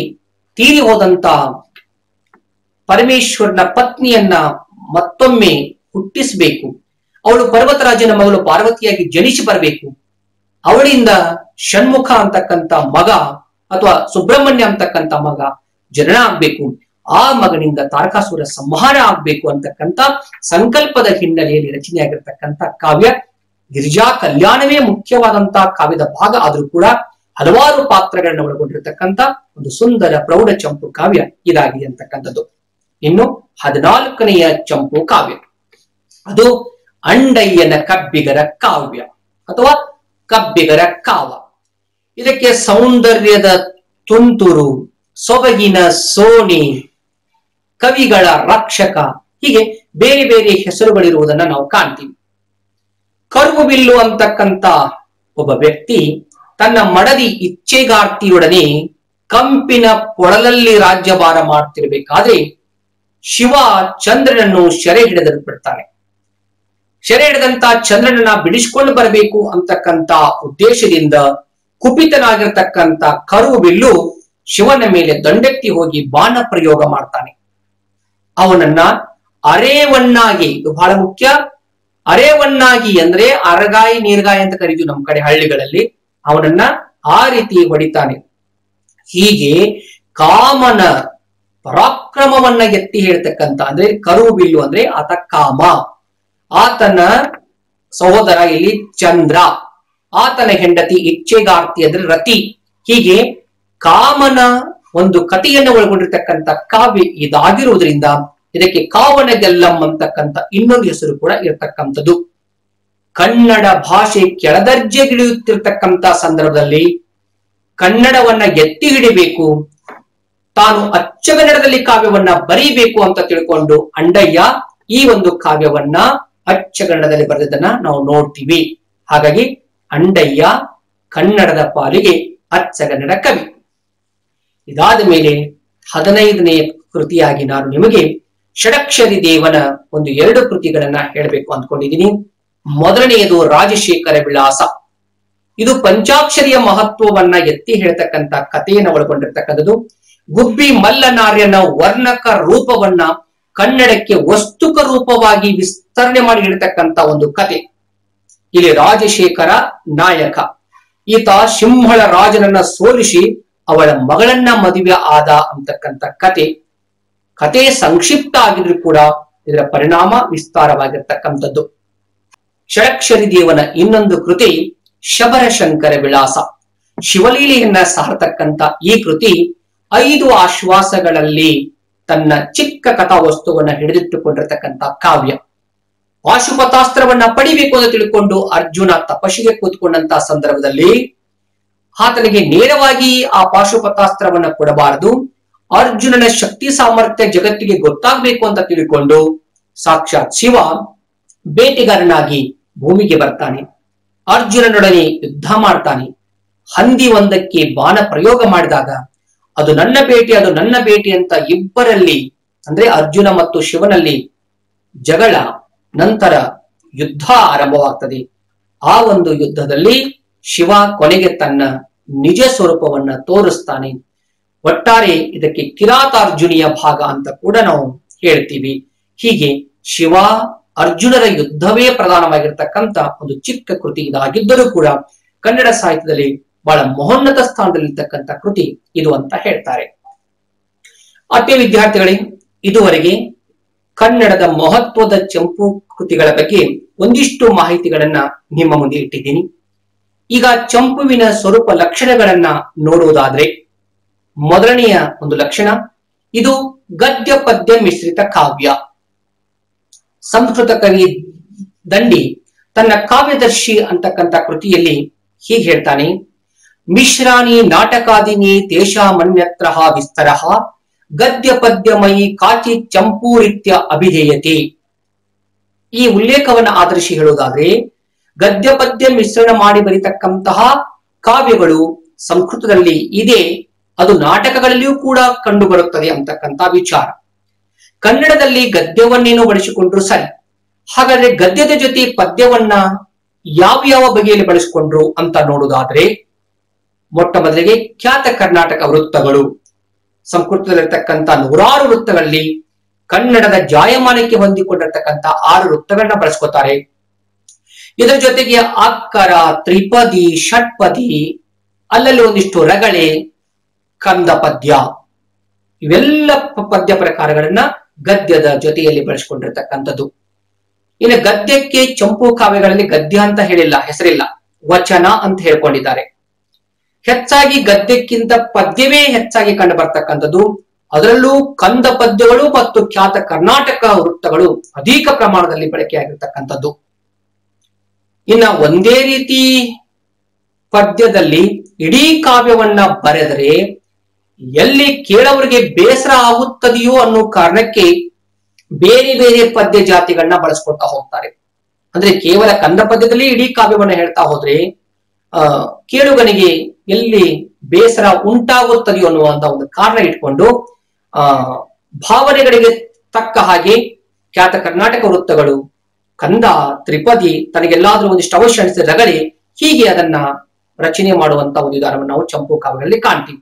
S1: ತೀರಿ ಹೋದಂತ ಪರಮೇಶ್ವರನ ಪತ್ನಿಯನ್ನ ಮತ್ತೊಮ್ಮೆ ಹುಟ್ಟಿಸಬೇಕು. ಅವಳು ಪರ್ವತರಾಜನ ಮಗಳು ಪಾರ್ವತಿಯಾಗಿ ಜನಿಸಿ ಬರಬೇಕು. ಅವಳಿಂದ ಷಣ್ಮುಖ ಅಂತಕ್ಕಂಥ ಮಗ ಅಥವಾ ಸುಬ್ರಹ್ಮಣ್ಯ ಅಂತಕ್ಕಂಥ ಮಗ ಜನನ ಆಗ್ಬೇಕು. ಆ ಮಗನಿಂದ ತಾರಕಾಸುರ ಸಂಹಾರ ಆಗ್ಬೇಕು ಅಂತಕ್ಕಂಥ ಸಂಕಲ್ಪದ ಹಿನ್ನೆಲೆಯಲ್ಲಿ ರಚನೆಯಾಗಿರ್ತಕ್ಕಂಥ ಕಾವ್ಯ ಗಿರಿಜಾ ಕಲ್ಯಾಣವೇ ಮುಖ್ಯವಾದಂತಹ ಕಾವ್ಯದ ಭಾಗ ಆದ್ರೂ ಕೂಡ ಹಲವಾರು ಪಾತ್ರಗಳನ್ನು ಒಳಗೊಂಡಿರ್ತಕ್ಕಂಥ ಒಂದು ಸುಂದರ ಪ್ರೌಢ ಚಂಪು ಕಾವ್ಯ ಇದಾಗಿದೆ ಅಂತಕ್ಕಂಥದ್ದು. ಇನ್ನು 14ನೆಯ ಚಂಪು ಕಾವ್ಯ, ಅದು ಅಂಡಯ್ಯನ ಕಬ್ಬಿಗರ ಕಾವ್ಯ ಅಥವಾ ಕಬ್ಬಿಗರ ಕಾವ. ಇದಕ್ಕೆ ಸೌಂದರ್ಯದ ತುಂತುರು, ಸೊಬಗಿನ ಸೋಣಿ, ಕವಿಗಳ ರಕ್ಷಕ, ಹೀಗೆ ಬೇರೆ ಬೇರೆ ಹೆಸರುಗಳಿರುವುದನ್ನ ನಾವು ಕಾಣ್ತೀವಿ. ಕರುಬಿಲ್ಲು ಅಂತಕ್ಕಂಥ ಒಬ್ಬ ವ್ಯಕ್ತಿ ತನ್ನ ಮಡದಿ ಇಚ್ಛೆಗಾರ್ತಿಯೊಡನೆ ಕಂಪಿನ ಕೊಳಲಲ್ಲಿ ರಾಜ್ಯಭಾರ ಮಾಡ್ತಿರ್ಬೇಕಾದ್ರೆ ಶಿವ ಚಂದ್ರನನ್ನು ಸೆರೆ ಹಿಡಿದು ಬಿಡ್ತಾನೆ. ಸೆರೆ ಹಿಡಿದಂತ ಚಂದ್ರನನ್ನ ಬಿಡಿಸಿಕೊಂಡು ಬರಬೇಕು ಅಂತಕ್ಕಂಥ ಉದ್ದೇಶದಿಂದ ಕುಪಿತನಾಗಿರ್ತಕ್ಕಂಥ ಕರುಬಿಲ್ಲು ಶಿವನ ಮೇಲೆ ದಂಡೆತ್ತಿ ಹೋಗಿ ಬಾಣ ಪ್ರಯೋಗ ಮಾಡ್ತಾನೆ. ಅವನನ್ನ ಅರೇವನ್ನಾಗಿ, ಇದು ಬಹಳ ಮುಖ್ಯ, ಅರೇವನ್ನಾಗಿ ಅಂದ್ರೆ ಅರಗಾಯಿ ನೀರ್ಗಾಯಿ ಅಂತ ಕರೀತೀವಿ ನಮ್ಮ ಕಡೆ ಹಳ್ಳಿಗಳಲ್ಲಿ, ಅವನನ್ನ ಆ ರೀತಿ ಹೊಡಿತಾನೆ. ಹೀಗೆ ಕಾಮನ ಪರಾಕ್ರಮವನ್ನ ಎತ್ತಿ ಹೇಳ್ತಕ್ಕಂಥ, ಅಂದ್ರೆ ಕರುಬಿಲ್ಲು ಅಂದ್ರೆ ಆತ ಕಾಮ, ಆತನ ಸಹೋದರ ಇಲ್ಲಿ ಚಂದ್ರ, ಆತನ ಹೆಂಡತಿ ಇಚ್ಛೆಗಾರ್ತಿ ಅಂದ್ರೆ ರತಿ. ಹೀಗೆ ಕಾಮನ ಒಂದು ಕಥೆಯನ್ನು ಒಳಗೊಂಡಿರ್ತಕ್ಕಂಥ ಕಾವ್ಯ ಇದಾಗಿರುವುದರಿಂದ ಇದಕ್ಕೆ ಕಾವನ ಗೆಲ್ಲಂ ಅಂತಕ್ಕಂಥ ಇನ್ನೊಂದು ಹೆಸರು ಕೂಡ ಇರತಕ್ಕಂಥದ್ದು. ಕನ್ನಡ ಭಾಷೆ ಕೆಳದರ್ಜೆಗಿಳಿಯುತ್ತಿರ್ತಕ್ಕಂಥ ಸಂದರ್ಭದಲ್ಲಿ ಕನ್ನಡವನ್ನ ಎತ್ತಿ ಹಿಡಿಬೇಕು, ತಾನು ಅಚ್ಚಗನ್ನಡದಲ್ಲಿ ಕಾವ್ಯವನ್ನ ಬರೀಬೇಕು ಅಂತ ತಿಳ್ಕೊಂಡು ಅಂಡಯ್ಯ ಈ ಒಂದು ಕಾವ್ಯವನ್ನ ಅಚ್ಚಗನ್ನಡದಲ್ಲಿ ಬರೆದದನ್ನ ನಾವು ನೋಡ್ತೀವಿ. ಹಾಗಾಗಿ ಅಂಡಯ್ಯ ಕನ್ನಡದ ಪಾಲಿಗೆ ಅಚ್ಚಗನ್ನಡ ಕವಿ. ಇದಾದ ಮೇಲೆ 15ನೇ ಕೃತಿಯಾಗಿ ನಾನು ನಿಮಗೆ ಷಡಕ್ಷರಿ ದೇವನ ಒಂದು 2 ಕೃತಿಗಳನ್ನ ಹೇಳಬೇಕು ಅಂದ್ಕೊಂಡಿದ್ದೀನಿ. ಮೊದಲನೆಯದು ರಾಜಶೇಖರ ವಿಳಾಸ. ಇದು ಪಂಚಾಕ್ಷರಿಯ ಮಹತ್ವವನ್ನ ಎತ್ತಿ ಹೇಳ್ತಕ್ಕಂಥ ಕಥೆಯನ್ನು ಒಳಗೊಂಡಿರ್ತಕ್ಕಂಥದ್ದು. ಗುಬ್ಬಿ ಮಲ್ಲನಾರ್ಯನ ವರ್ಣಕ ರೂಪವನ್ನ ಕನ್ನಡಕ್ಕೆ ವಸ್ತುಕ ರೂಪವಾಗಿ ವಿಸ್ತರಣೆ ಮಾಡಿ ಹೇಳ್ತಕ್ಕಂಥ ಒಂದು ಕತೆ. ಇಲ್ಲಿ ರಾಜಶೇಖರ ನಾಯಕ, ಈತ ಸಿಂಹಳ ರಾಜನನ್ನ ಸೋಲಿಸಿ ಅವಳ ಮಗಳನ್ನ ಮದುವೆ ಆದ ಅಂತಕ್ಕಂಥ ಕತೆ ಸಂಕ್ಷಿಪ್ತ ಆಗಿದ್ರು ಕೂಡ ಇದರ ಪರಿಣಾಮ ವಿಸ್ತಾರವಾಗಿರ್ತಕ್ಕಂಥದ್ದು. ಷಡಕ್ಷರಿ ದೇವನ ಇನ್ನೊಂದು ಕೃತಿ ಶಬರಶಂಕರ ವಿಳಾಸ. ಶಿವಲೀಲೆಯನ್ನ ಸಾರತಕ್ಕಂಥ ಈ ಕೃತಿ 5 ಆಶ್ವಾಸಗಳಲ್ಲಿ ತನ್ನ ಚಿಕ್ಕ ಕಥಾವಸ್ತುವನ್ನ ಹಿಡಿದಿಟ್ಟುಕೊಂಡಿರ್ತಕ್ಕಂಥ ಕಾವ್ಯ. ಪಾಶುಪತಾಸ್ತ್ರವನ್ನ ಪಡಿಬೇಕು ಅಂತ ತಿಳ್ಕೊಂಡು ಅರ್ಜುನ ತಪಸ್ಸಿಗೆ ಕೂತ್ಕೊಂಡಂತ ಸಂದರ್ಭದಲ್ಲಿ ಆತನಿಗೆ ನೇರವಾಗಿ ಆ ಪಾಶುಪತಾಸ್ತ್ರವನ್ನ ಕೊಡಬಾರದು, ಅರ್ಜುನನ ಶಕ್ತಿ ಸಾಮರ್ಥ್ಯ ಜಗತ್ತಿಗೆ ಗೊತ್ತಾಗ್ಬೇಕು ಅಂತ ತಿಳ್ಕೊಂಡು ಸಾಕ್ಷಾತ್ ಶಿವ ಬೇಟೆಗಾರನಾಗಿ ಭೂಮಿಗೆ ಬರ್ತಾನೆ. ಅರ್ಜುನನೊಡನೆ ಯುದ್ಧ ಮಾಡ್ತಾನೆ. ಹಂದಿ ಒಂದಕ್ಕೆ ಬಾಣ ಪ್ರಯೋಗ ಮಾಡಿದಾಗ ಅದು ನನ್ನ ಬೇಟೆ ಅಂತ ಇಬ್ಬರಲ್ಲಿ, ಅಂದ್ರೆ ಅರ್ಜುನ ಮತ್ತು ಶಿವನಲ್ಲಿ ಜಗಳ, ನಂತರ ಯುದ್ಧ ಆರಂಭವಾಗ್ತದೆ. ಆ ಒಂದು ಯುದ್ಧದಲ್ಲಿ ಶಿವ ಕೊನೆಗೆ ತನ್ನ ನಿಜ ಸ್ವರೂಪವನ್ನ ತೋರಿಸ್ತಾನೆ. ಒಟ್ಟಾರೆ ಇದಕ್ಕೆ ಕಿರಾತಾರ್ಜುನಿಯ ಭಾಗ ಅಂತ ಕೂಡ ನಾವು ಹೇಳ್ತೀವಿ. ಹೀಗೆ ಶಿವ ಅರ್ಜುನರ ಯುದ್ಧವೇ ಪ್ರಧಾನವಾಗಿರ್ತಕ್ಕಂಥ ಒಂದು ಚಿಕ್ಕ ಕೃತಿ ಇದಾಗಿದ್ದರೂ ಕೂಡ ಕನ್ನಡ ಸಾಹಿತ್ಯದಲ್ಲಿ ಬಹಳ ಮಹೋನ್ನತ ಸ್ಥಾನದಲ್ಲಿರ್ತಕ್ಕಂಥ ಕೃತಿ ಇದು ಅಂತ ಹೇಳ್ತಾರೆ. ಆತ್ಮೀಯ ವಿದ್ಯಾರ್ಥಿಗಳೇ, ಇದುವರೆಗೆ ಕನ್ನಡದ ಮಹತ್ವದ ಚಂಪು ಕೃತಿಗಳ ಬಗ್ಗೆ ಒಂದಿಷ್ಟು ಮಾಹಿತಿಗಳನ್ನ ನಿಮ್ಮ ಮುಂದೆ ಇಟ್ಟಿದ್ದೀನಿ. ಈಗ ಚಂಪುವಿನ ಸ್ವರೂಪ ಲಕ್ಷಣಗಳನ್ನ ನೋಡುವುದಾದ್ರೆ, ಮೊದಲನೆಯ ಒಂದು ಲಕ್ಷಣ, ಇದು ಗದ್ಯ ಪದ್ಯ ಮಿಶ್ರಿತ ಕಾವ್ಯ. ಸಂಸ್ಕೃತ ಕವಿ ದಂಡಿ ತನ್ನ ಕಾವ್ಯದರ್ಶಿ ಅಂತಕ್ಕಂಥ ಕೃತಿಯಲ್ಲಿ ಹೀಗೆ ಹೇಳ್ತಾನೆ: ಮಿಶ್ರಾಣಿ ನಾಟಕಾದಿನಿ ತೇಷಾಮನ್ಯತ್ರ ವಿಸ್ತರಃ ಗದ್ಯ ಪದ್ಯಮಯಿ ಕಾಚಿ ಚಂಪೂರಿತ್ಯ ಅಭಿಧೇಯತೆ. ಈ ಉಲ್ಲೇಖವನ್ನು ಆಧರಿಸಿ ಹೇಳುವುದಾದ್ರೆ, ಗದ್ಯ ಪದ್ಯ ಮಿಶ್ರಣ ಮಾಡಿ ಬರೀತಕ್ಕಂತಹ ಕಾವ್ಯಗಳು ಸಂಸ್ಕೃತದಲ್ಲಿ ಇದೆ, ಅದು ನಾಟಕಗಳಲ್ಲಿಯೂ ಕೂಡ ಕಂಡು ಬರುತ್ತದೆ ಅಂತಕ್ಕಂಥ ವಿಚಾರ. ಕನ್ನಡದಲ್ಲಿ ಗದ್ಯವನ್ನೇನು ಬಳಸಿಕೊಂಡ್ರು ಸರಿ, ಹಾಗಾದ್ರೆ ಗದ್ಯದ ಜೊತೆ ಪದ್ಯವನ್ನ ಯಾವ ಬಗೆಯಲ್ಲಿ ಬಳಸಿಕೊಂಡ್ರು ಅಂತ ನೋಡುವುದಾದ್ರೆ, ಮೊಟ್ಟ ಮೊದಲಿಗೆ ಖ್ಯಾತ ಕರ್ನಾಟಕ ವೃತ್ತಗಳು. ಸಂಸ್ಕೃತದಲ್ಲಿರ್ತಕ್ಕಂಥ 100 ವೃತ್ತಗಳಲ್ಲಿ ಕನ್ನಡದ ಜಾಯಮಾನಕ್ಕೆ ಹೊಂದಿಕೊಂಡಿರ್ತಕ್ಕಂಥ 6 ವೃತ್ತಗಳನ್ನ ಬಳಸ್ಕೊತಾರೆ. ಇದರ ಜೊತೆಗೆ ಅಕ್ಕರ, ತ್ರಿಪದಿ, ಷಟ್ಪದಿ, ಅಲ್ಲಲ್ಲಿ ಒಂದಿಷ್ಟು ರಗಳೆ, ಕಂದ ಪದ್ಯ, ಇವೆಲ್ಲ ಪದ್ಯ ಪ್ರಕಾರಗಳನ್ನ ಗದ್ಯದ ಜೊತೆಯಲ್ಲಿ ಬಳಸಿಕೊಂಡಿರ್ತಕ್ಕಂಥದ್ದು. ಇನ್ನು ಗದ್ಯಕ್ಕೆ ಚಂಪು ಕಾವ್ಯಗಳಲ್ಲಿ ಗದ್ಯ ಅಂತ ಹೇಳಿಲ್ಲ, ಹೆಸರಿಲ್ಲ, ವಚನ ಅಂತ ಹೇಳ್ಕೊಂಡಿದ್ದಾರೆ. ಹೆಚ್ಚಾಗಿ ಗದ್ಯಕ್ಕಿಂತ ಪದ್ಯವೇ ಹೆಚ್ಚಾಗಿ ಕಂಡು ಬರ್ತಕ್ಕಂಥದ್ದು. ಅದರಲ್ಲೂ ಕಂದ ಪದ್ಯಗಳು ಮತ್ತು ಖ್ಯಾತ ಕರ್ನಾಟಕ ವೃತ್ತಗಳು ಅಧಿಕ ಪ್ರಮಾಣದಲ್ಲಿ ಬಳಕೆಯಾಗಿರ್ತಕ್ಕಂಥದ್ದು. ಇನ್ನ ಒಂದೇ ರೀತಿ ಪದ್ಯದಲ್ಲಿ ಇಡೀ ಕಾವ್ಯವನ್ನ ಬರೆದರೆ ಎಲ್ಲಿ ಕೇಳೋರಿಗೆ ಬೇಸರ ಆಗುತ್ತದೆಯೋ ಅನ್ನೋ ಕಾರಣಕ್ಕೆ ಬೇರೆ ಬೇರೆ ಪದ್ಯ ಜಾತಿಗಳನ್ನ ಬಳಸ್ಕೊಳ್ತಾ ಹೋಗ್ತಾರೆ. ಅಂದ್ರೆ ಕೇವಲ ಕಂದ ಪದ್ಯದಲ್ಲಿ ಇಡೀ ಕಾವ್ಯವನ್ನ ಹೇಳ್ತಾ ಹೋದ್ರೆ ಕೇಳುಗನಿಗೆ ಎಲ್ಲಿ ಬೇಸರ ಉಂಟಾಗುತ್ತದೆಯೋ ಅನ್ನುವಂತ ಒಂದು ಕಾರಣ ಇಟ್ಕೊಂಡು ಭಾವನೆಗಳಿಗೆ ತಕ್ಕ ಹಾಗೆ ಖ್ಯಾತ ಕರ್ನಾಟಕ ವೃತ್ತಗಳು, ಕಂದ, ತ್ರಿಪದಿ, ತನಗೆಲ್ಲಾದ್ರೂ ಒಂದಿಷ್ಟು ಅವಶ್ಯ ಅನಿಸಿದ ರಗಳೆ, ಹೀಗೆ ಅದನ್ನ ರಚನೆ ಮಾಡುವಂತ ಒಂದು ವಿಧಾನವನ್ನು ನಾವು ಚಂಪು ಕಾವ್ಯಗಳಲ್ಲಿ ಕಾಣ್ತೀವಿ.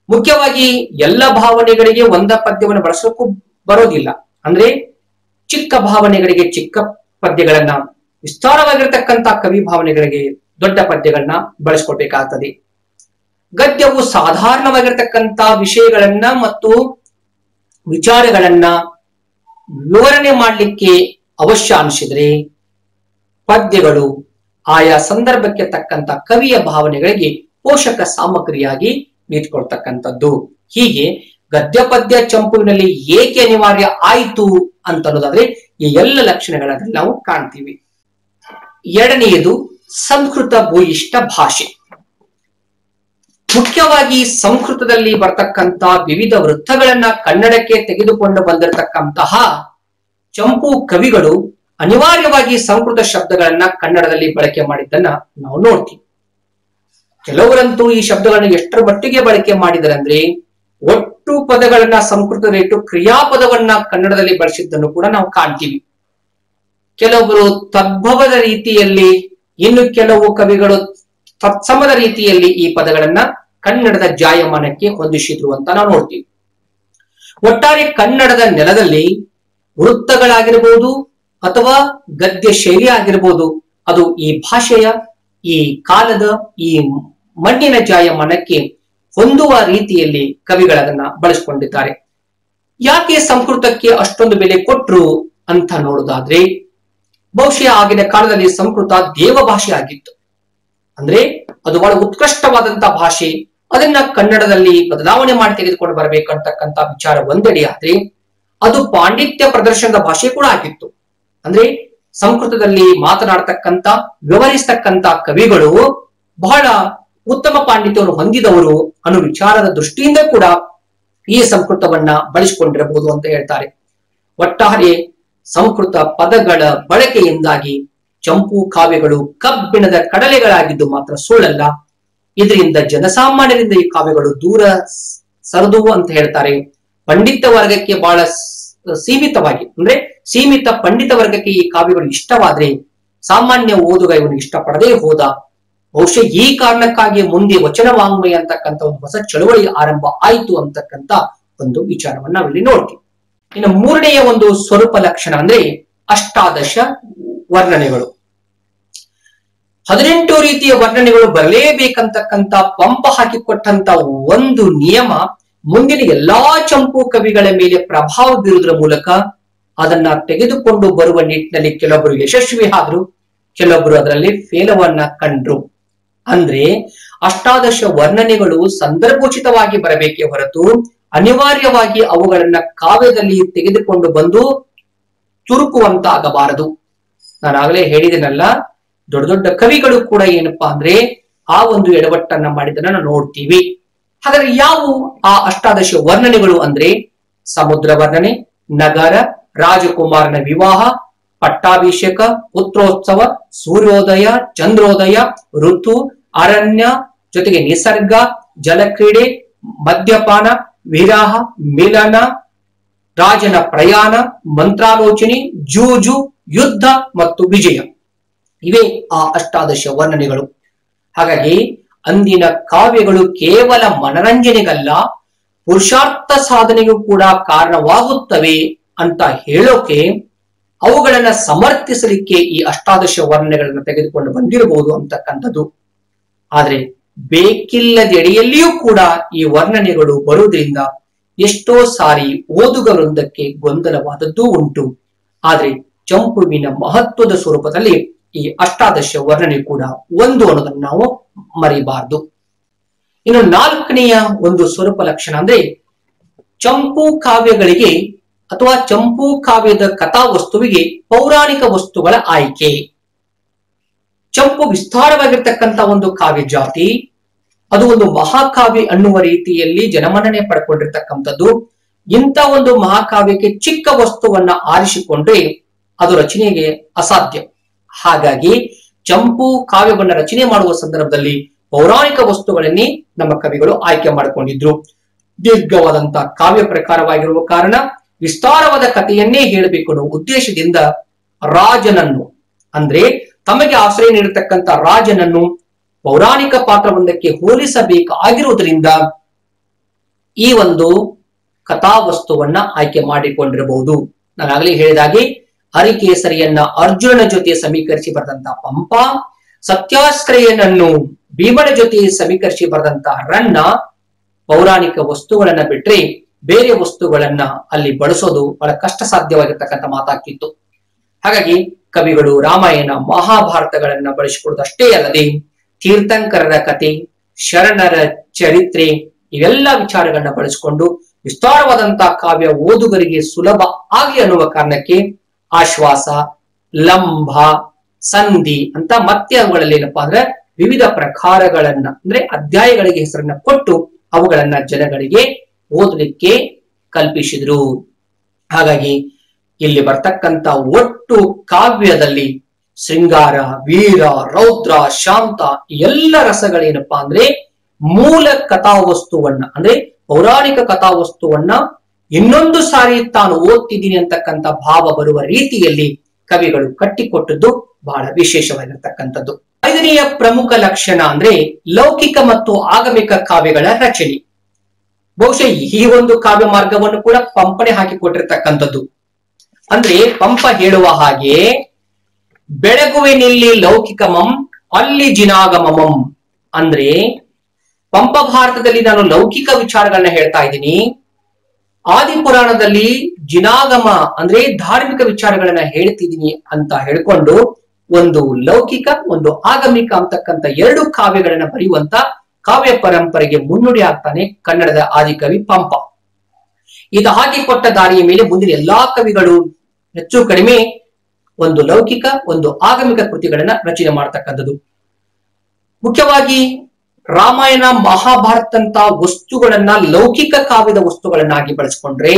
S1: ಮುಖ್ಯವಾಗಿ ಎಲ್ಲ ಭಾವನೆಗಳಿಗೆ ಒಂದ ಪದ್ಯವನ್ನು ಬಳಸೋಕ್ಕೂ ಬರೋದಿಲ್ಲ. ಅಂದ್ರೆ ಚಿಕ್ಕ ಭಾವನೆಗಳಿಗೆ ಚಿಕ್ಕ ಪದ್ಯಗಳನ್ನ, ವಿಸ್ತಾರವಾಗಿರ್ತಕ್ಕಂಥ ಕವಿ ಭಾವನೆಗಳಿಗೆ ದೊಡ್ಡ ಪದ್ಯಗಳನ್ನ ಬಳಸ್ಕೊಳ್ಬೇಕಾಗ್ತದೆ. ಗದ್ಯವು ಸಾಧಾರಣವಾಗಿರ್ತಕ್ಕಂಥ ವಿಷಯಗಳನ್ನ ಮತ್ತು ವಿಚಾರಗಳನ್ನ ವಿವರಣೆ ಮಾಡಲಿಕ್ಕೆ ಅವಶ್ಯ ಅನಿಸಿದ್ರೆ, ಪದ್ಯಗಳು ಆಯಾ ಸಂದರ್ಭಕ್ಕೆ ತಕ್ಕಂತ ಕವಿಯ ಭಾವನೆಗಳಿಗೆ ಪೋಷಕ ಸಾಮಗ್ರಿಯಾಗಿ ನಿಂತ್ಕೊಳ್ತಕ್ಕಂಥದ್ದು. ಹೀಗೆ ಗದ್ಯ ಪದ್ಯ ಚಂಪುವಿನಲ್ಲಿ ಏಕೆ ಅನಿವಾರ್ಯ ಆಯಿತು ಅಂತ ಅನ್ನೋದಾದ್ರೆ ಈ ಎಲ್ಲ ಲಕ್ಷಣಗಳಲ್ಲಿ ನಾವು ಕಾಣ್ತೀವಿ. ಎರಡನೆಯದು ಸಂಸ್ಕೃತ ಭೂಯಿಷ್ಠ ಭಾಷೆ. ಮುಖ್ಯವಾಗಿ ಸಂಸ್ಕೃತದಲ್ಲಿ ಬರ್ತಕ್ಕಂಥ ವಿವಿಧ ವೃತ್ತಗಳನ್ನ ಕನ್ನಡಕ್ಕೆ ತೆಗೆದುಕೊಂಡು ಬಂದಿರತಕ್ಕಂತಹ ಚಂಪು ಕವಿಗಳು ಅನಿವಾರ್ಯವಾಗಿ ಸಂಸ್ಕೃತ ಶಬ್ದಗಳನ್ನ ಕನ್ನಡದಲ್ಲಿ ಬಳಕೆ ಮಾಡಿದ್ದನ್ನ ನಾವು ನೋಡ್ತೀವಿ. ಕೆಲವರಂತೂ ಈ ಶಬ್ದಗಳನ್ನ ಎಷ್ಟರ ಮಟ್ಟಿಗೆ ಬಳಕೆ ಮಾಡಿದ್ದಾರೆ ಅಂದ್ರೆ, ಒಟ್ಟು ಪದಗಳನ್ನ ಸಂಸ್ಕೃತದಲ್ಲಿಟ್ಟು ಕ್ರಿಯಾಪದವನ್ನ ಕನ್ನಡದಲ್ಲಿ ಬಳಸಿದ್ದನ್ನು ಕೂಡ ನಾವು ಕಾಣ್ತೀವಿ. ಕೆಲವೊಬ್ಬರು ತದ್ಭವದ ರೀತಿಯಲ್ಲಿ, ಇನ್ನು ಕೆಲವು ಕವಿಗಳು ತತ್ಸಮದ ರೀತಿಯಲ್ಲಿ ಈ ಪದಗಳನ್ನ ಕನ್ನಡದ ಜಾಯಮಾನಕ್ಕೆ ಹೊಂದಿಸಿದ್ರು ಅಂತ ನಾವು ನೋಡ್ತೀವಿ. ಒಟ್ಟಾರೆ ಕನ್ನಡದ ನೆಲದಲ್ಲಿ ವೃತ್ತಗಳಾಗಿರ್ಬೋದು ಅಥವಾ ಗದ್ಯ ಶೈಲಿ ಆಗಿರ್ಬೋದು, ಅದು ಈ ಭಾಷೆಯ, ಈ ಕಾಲದ, ಈ ಮಣ್ಣಿನ ಜಾಯಮಾನಕ್ಕೆ ಹೊಂದುವ ರೀತಿಯಲ್ಲಿ ಕವಿಗಳದನ್ನ ಬಳಸಿಕೊಂಡಿದ್ದಾರೆ. ಯಾಕೆ ಸಂಸ್ಕೃತಕ್ಕೆ ಅಷ್ಟೊಂದು ಬೆಲೆ ಕೊಟ್ರು ಅಂತ ನೋಡುದಾದ್ರೆ, ಬಹುಶಃ ಆಗಿನ ಕಾಲದಲ್ಲಿ ಸಂಸ್ಕೃತ ದೇವ ಭಾಷೆ ಆಗಿತ್ತು. ಅಂದ್ರೆ ಅದು ಬಹಳ ಉತ್ಕೃಷ್ಟವಾದಂತಹ ಭಾಷೆ. ಅದನ್ನ ಕನ್ನಡದಲ್ಲಿ ಬದಲಾವಣೆ ಮಾಡಿ ತೆಗೆದುಕೊಂಡು ಬರಬೇಕಂತಕ್ಕಂಥ ವಿಚಾರ ಒಂದೆಡೆ ಆದ್ರೆ, ಅದು ಪಾಂಡಿತ್ಯ ಪ್ರದರ್ಶನದ ಭಾಷೆ ಕೂಡ ಆಗಿತ್ತು. ಅಂದ್ರೆ ಸಂಸ್ಕೃತದಲ್ಲಿ ಮಾತನಾಡತಕ್ಕಂಥ, ವ್ಯವಹರಿಸತಕ್ಕಂಥ ಕವಿಗಳು ಬಹಳ ಉತ್ತಮ ಪಾಂಡಿತ್ಯವನ್ನು ಹೊಂದಿದವರು ಅನ್ನೋ ವಿಚಾರದ ದೃಷ್ಟಿಯಿಂದ ಕೂಡ ಈ ಸಂಸ್ಕೃತವನ್ನ ಬಳಸಿಕೊಂಡಿರಬಹುದು ಅಂತ ಹೇಳ್ತಾರೆ. ಒಟ್ಟಾರೆ ಸಂಸ್ಕೃತ ಪದಗಳ ಬಳಕೆಯಿಂದಾಗಿ ಚಂಪು ಕಾವ್ಯಗಳು ಕಬ್ಬಿಣದ ಕಡಲೆಗಳಾಗಿದ್ದು ಮಾತ್ರ ಸುಳ್ಳಲ್ಲ. ಇದರಿಂದ ಜನಸಾಮಾನ್ಯರಿಂದ ಈ ಕಾವ್ಯಗಳು ದೂರ ಸರಿದುವು ಅಂತ ಹೇಳ್ತಾರೆ. ಪಂಡಿತ ವರ್ಗಕ್ಕೆ ಬಹಳ ಸೀಮಿತವಾಗಿ, ಅಂದ್ರೆ ಸೀಮಿತ ಪಂಡಿತ ವರ್ಗಕ್ಕೆ ಈ ಕಾವ್ಯಗಳು ಇಷ್ಟವಾದ್ರೆ ಸಾಮಾನ್ಯ ಓದುಗ ಇವನು ಇಷ್ಟಪಡದೇ ಹೋದ. ಬಹುಶಃ ಈ ಕಾರಣಕ್ಕಾಗಿ ಮುಂದೆ ವಚನ ವಾಂಗ್ಮಯ ಅಂತಕ್ಕಂಥ ಒಂದು ಹೊಸ ಚಳವಳಿ ಆರಂಭ ಆಯಿತು ಅಂತಕ್ಕಂಥ ಒಂದು ವಿಚಾರವನ್ನ ನಾವಿಲ್ಲಿ ನೋಡ್ತೀವಿ. ಇನ್ನು ಮೂರನೆಯ ಒಂದು ಸ್ವರೂಪ ಲಕ್ಷಣ ಅಂದ್ರೆ ಅಷ್ಟಾದಶ ವರ್ಣನೆಗಳು. 18 ರೀತಿಯ ವರ್ಣನೆಗಳು ಬರಲೇಬೇಕಂತಕ್ಕಂಥ ಪಂಪ ಹಾಕಿಕೊಟ್ಟಂತ ಒಂದು ನಿಯಮ ಮುಂದಿನ ಎಲ್ಲಾ ಚಂಪು ಕವಿಗಳ ಮೇಲೆ ಪ್ರಭಾವ ಬೀರುವುದರ ಮೂಲಕ ಅದನ್ನ ತೆಗೆದುಕೊಂಡು ಬರುವ ನಿಟ್ಟಿನಲ್ಲಿ ಕೆಲವೊಬ್ಬರು ಯಶಸ್ವಿ ಆದ್ರು, ಕೆಲವೊಬ್ಬರು ಅದರಲ್ಲಿ ಫೇಲವನ್ನ ಕಂಡ್ರು. ಅಂದ್ರೆ ಅಷ್ಟಾದಶ ವರ್ಣನೆಗಳು ಸಂದರ್ಭೋಚಿತವಾಗಿ ಬರಬೇಕೇ ಹೊರತು ಅನಿವಾರ್ಯವಾಗಿ ಅವುಗಳನ್ನ ಕಾವ್ಯದಲ್ಲಿ ತೆಗೆದುಕೊಂಡು ಬಂದು ಚುರುಕುವಂತಾಗಬಾರದು. ನಾನು ಆಗಲೇ ಹೇಳಿದೆನಲ್ಲ, ದೊಡ್ಡ ದೊಡ್ಡ ಕವಿಗಳು ಕೂಡ ಏನಪ್ಪಾ ಅಂದ್ರೆ ಆ ಒಂದು ಎಡವಟ್ಟನ್ನ ಮಾಡಿದನ್ನ ನಾವು ನೋಡ್ತೀವಿ. ಹಾಗಾದ್ರೆ ಯಾವುವು ಆ ಅಷ್ಟಾದಶ ವರ್ಣನೆಗಳು ಅಂದ್ರೆ ಸಮುದ್ರ ವರ್ಣನೆ, ನಗರ, ರಾಜಕುಮಾರನ ವಿವಾಹ, ಪಟ್ಟಾಭಿಷೇಕ, ಪುತ್ರೋತ್ಸವ, ಸೂರ್ಯೋದಯ, ಚಂದ್ರೋದಯ, ಋತು, ಅರಣ್ಯ, ಜೊತೆಗೆ ನಿಸರ್ಗ, ಜಲಕ್ರೀಡೆ, ಮದ್ಯಪಾನ, ವಿರಾಹ, ಮಿಲನ, ರಾಜನ ಪ್ರಯಾಣ, ಮಂತ್ರಾಲೋಚನೆ, ಜೂಜು, ಯುದ್ಧ ಮತ್ತು ವಿಜಯ. ಇವೇ ಆ ಅಷ್ಟಾದಶ ವರ್ಣನೆಗಳು. ಹಾಗಾಗಿ ಅಂದಿನ ಕಾವ್ಯಗಳು ಕೇವಲ ಮನರಂಜನೆಗಲ್ಲ, ಪುರುಷಾರ್ಥ ಸಾಧನೆಗೂ ಕೂಡ ಕಾರಣವಾಗುತ್ತವೆ ಅಂತ ಹೇಳೋಕೆ, ಅವುಗಳನ್ನ ಸಮರ್ಥಿಸಲಿಕ್ಕೆ ಈ ಅಷ್ಟಾದಶ ವರ್ಣನೆಗಳನ್ನು ತೆಗೆದುಕೊಂಡು ಬಂದಿರಬಹುದು ಅಂತಕ್ಕಂಥದ್ದು. ಆದ್ರೆ ಬೇಕಿಲ್ಲದೆಡೆಯಲ್ಲಿಯೂ ಕೂಡ ಈ ವರ್ಣನೆಗಳು ಬರುವುದರಿಂದ ಎಷ್ಟೋ ಸಾರಿ ಓದುಗ ವೃಂದಕ್ಕೆ ಗೊಂದಲವಾದದ್ದೂ ಉಂಟು. ಆದ್ರೆ ಚಂಪುವಿನ ಮಹತ್ವದ ಸ್ವರೂಪದಲ್ಲಿ ಈ ಅಷ್ಟಾದಶ ವರ್ಣನೆ ಕೂಡ ಒಂದು ಅನ್ನೋದನ್ನು ನಾವು ಮರಿಬಾರದು. ಇನ್ನು ನಾಲ್ಕನೆಯ ಒಂದು ಸ್ವರೂಪ ಲಕ್ಷಣ ಅಂದ್ರೆ ಚಂಪು ಕಾವ್ಯಗಳಿಗೆ ಅಥವಾ ಚಂಪು ಕಾವ್ಯದ ಕಥಾವಸ್ತುವಿಗೆ ಪೌರಾಣಿಕ ವಸ್ತುಗಳ ಆಯ್ಕೆ. ಚಂಪು ವಿಸ್ತಾರವಾಗಿರ್ತಕ್ಕಂಥ ಒಂದು ಕಾವ್ಯ ಜಾತಿ, ಅದು ಒಂದು ಮಹಾಕಾವ್ಯ ಅನ್ನುವ ರೀತಿಯಲ್ಲಿ ಜನಮನ್ನಣೆ ಪಡ್ಕೊಂಡಿರ್ತಕ್ಕಂಥದ್ದು. ಇಂಥ ಒಂದು ಮಹಾಕಾವ್ಯಕ್ಕೆ ಚಿಕ್ಕ ವಸ್ತುವನ್ನ ಆರಿಸಿಕೊಂಡ್ರೆ ಅದು ರಚನೆಗೆ ಅಸಾಧ್ಯ. ಹಾಗಾಗಿ ಚಂಪು ಕಾವ್ಯವನ್ನ ರಚನೆ ಮಾಡುವ ಸಂದರ್ಭದಲ್ಲಿ ಪೌರಾಣಿಕ ವಸ್ತುಗಳನ್ನೇ ನಮ್ಮ ಕವಿಗಳು ಆಯ್ಕೆ ಮಾಡಿಕೊಂಡಿದ್ರು. ದೀರ್ಘವಾದಂತಹ ಕಾವ್ಯ ಪ್ರಕಾರವಾಗಿರುವ ಕಾರಣ ವಿಸ್ತಾರವಾದ ಕಥೆಯನ್ನೇ ಹೇಳಬೇಕು ಅನ್ನೋ ಉದ್ದೇಶದಿಂದ ರಾಜನನ್ನು, ಅಂದ್ರೆ ತಮಗೆ ಆಶ್ರಯ ನೀಡತಕ್ಕಂಥ ರಾಜನನ್ನು ಪೌರಾಣಿಕ ಪಾತ್ರವೊಂದಕ್ಕೆ ಹೋಲಿಸಬೇಕಾಗಿರುವುದರಿಂದ ಈ ಒಂದು ಕಥಾವಸ್ತುವನ್ನ ಆಯ್ಕೆ ಮಾಡಿಕೊಂಡಿರಬಹುದು. ನಾನಾಗಲೇ ಹೇಳಿದಾಗೆ ಹರಿಕೇಸರಿಯನ್ನ ಅರ್ಜುನನ ಜೊತೆ ಸಮೀಕರಿಸಿ ಬರೆದಂತ ಪಂಪ, ಸತ್ಯಾಶ್ರಯನನ್ನು ಭೀಮನ ಜೊತೆ ಸಮೀಕರಿಸಿ ಬರೆದಂತ ರನ್ನ ಪೌರಾಣಿಕ ವಸ್ತುಗಳನ್ನ ಬಿಟ್ರೆ ಬೇರೆ ವಸ್ತುಗಳನ್ನ ಅಲ್ಲಿ ಬಳಸೋದು ಬಹಳ ಕಷ್ಟ ಸಾಧ್ಯವಾಗಿರ್ತಕ್ಕಂಥ ಮಾತಾಗ್ತಿತ್ತು. ಹಾಗಾಗಿ ಕವಿಗಳು ರಾಮಾಯಣ ಮಹಾಭಾರತಗಳನ್ನ ಬಳಸಿಕೊಳ್ಳುವುದಷ್ಟೇ ಅಲ್ಲದೆ ತೀರ್ಥಂಕರರ ಕತೆ, ಶರಣರ ಚರಿತ್ರೆ ಇವೆಲ್ಲ ವಿಚಾರಗಳನ್ನ ಬಳಸಿಕೊಂಡು ವಿಸ್ತಾರವಾದಂತಹ ಕಾವ್ಯ ಓದುಗರಿಗೆ ಸುಲಭ ಆಗಲಿ ಅನ್ನುವ ಕಾರಣಕ್ಕೆ ಆಶ್ವಾಸ, ಲಂಭ, ಸಂಧಿ ಅಂತ ಮತ್ತೆ ಅವುಗಳಲ್ಲಿ ಏನಪ್ಪಾ ಅಂದ್ರೆ ವಿವಿಧ ಪ್ರಕಾರಗಳನ್ನ ಅಂದ್ರೆ ಅಧ್ಯಾಯಗಳಿಗೆ ಹೆಸರನ್ನ ಕೊಟ್ಟು ಅವುಗಳನ್ನ ಜನಗಳಿಗೆ ಓದಲಿಕ್ಕೆ ಕಲ್ಪಿಸಿದ್ರು. ಹಾಗಾಗಿ ಇಲ್ಲಿ ಬರ್ತಕ್ಕಂಥ ಒಟ್ಟು ಕಾವ್ಯದಲ್ಲಿ ಶೃಂಗಾರ, ವೀರ, ರೌದ್ರ, ಶಾಂತ ಎಲ್ಲ ರಸಗಳೇನಪ್ಪಾ ಅಂದ್ರೆ ಮೂಲ ಕಥಾವಸ್ತುವನ್ನ ಅಂದ್ರೆ ಪೌರಾಣಿಕ ಕಥಾವಸ್ತುವನ್ನ ಇನ್ನೊಂದು ಸಾರಿ ತಾನು ಓದ್ತಿದ್ದೀನಿ ಅಂತಕ್ಕಂಥ ಭಾವ ಬರುವ ರೀತಿಯಲ್ಲಿ ಕವಿಗಳು ಕಟ್ಟಿಕೊಟ್ಟದ್ದು ಬಹಳ ವಿಶೇಷವಾಗಿರ್ತಕ್ಕಂಥದ್ದು. ಐದನೆಯ ಪ್ರಮುಖ ಲಕ್ಷಣ ಅಂದ್ರೆ ಲೌಕಿಕ ಮತ್ತು ಆಗಮಿಕ ಕಾವ್ಯಗಳ ರಚನೆ. ಬಹುಶಃ ಈ ಒಂದು ಕಾವ್ಯ ಮಾರ್ಗವನ್ನು ಕೂಡ ಪಂಪನೆ ಹಾಕಿಕೊಟ್ಟಿರ್ತಕ್ಕಂಥದ್ದು. ಅಂದ್ರೆ ಪಂಪ ಹೇಳುವ ಹಾಗೆ ಬೆಳಗುವಿನಿಲ್ಲಿ ಲೌಕಿಕಮಂ ಅಲ್ಲಿ ಜಿನಾಗಮಮಂ. ಅಂದ್ರೆ ಪಂಪ ಭಾರತದಲ್ಲಿ ನಾನು ಲೌಕಿಕ ವಿಚಾರಗಳನ್ನ ಹೇಳ್ತಾ ಇದ್ದೀನಿ, ಆದಿಪುರಾಣದಲ್ಲಿ ಜಿನಾಗಮ ಅಂದ್ರೆ ಧಾರ್ಮಿಕ ವಿಚಾರಗಳನ್ನ ಹೇಳ್ತಿದ್ದೀನಿ ಅಂತ ಹೇಳ್ಕೊಂಡು ಒಂದು ಲೌಕಿಕ ಒಂದು ಆಗಮಿಕ ಅಂತಕ್ಕಂಥ ಎರಡು ಕಾವ್ಯಗಳನ್ನ ಬರೆಯುವಂತ ಕಾವ್ಯ ಪರಂಪರೆಗೆ ಮುನ್ನುಡಿ ಆಗ್ತಾನೆ ಕನ್ನಡದ ಆದಿಕವಿ ಪಂಪ. ಇದು ಹಾಕಿಕೊಟ್ಟ ದಾರಿಯ ಮೇಲೆ ಮುಂದಿನ ಎಲ್ಲಾ ಕವಿಗಳು ಹೆಚ್ಚು ಕಡಿಮೆ ಒಂದು ಲೌಕಿಕ ಒಂದು ಆಗಮಿಕ ಕೃತಿಗಳನ್ನ ರಚನೆ ಮಾಡ್ತಕ್ಕಂಥದ್ದು. ಮುಖ್ಯವಾಗಿ ರಾಮಾಯಣ ಮಹಾಭಾರತ ಅಂತ ವಸ್ತುಗಳನ್ನ ಲೌಕಿಕ ಕಾವ್ಯದ ವಸ್ತುಗಳನ್ನಾಗಿ ಬಳಸಿಕೊಂಡ್ರೆ,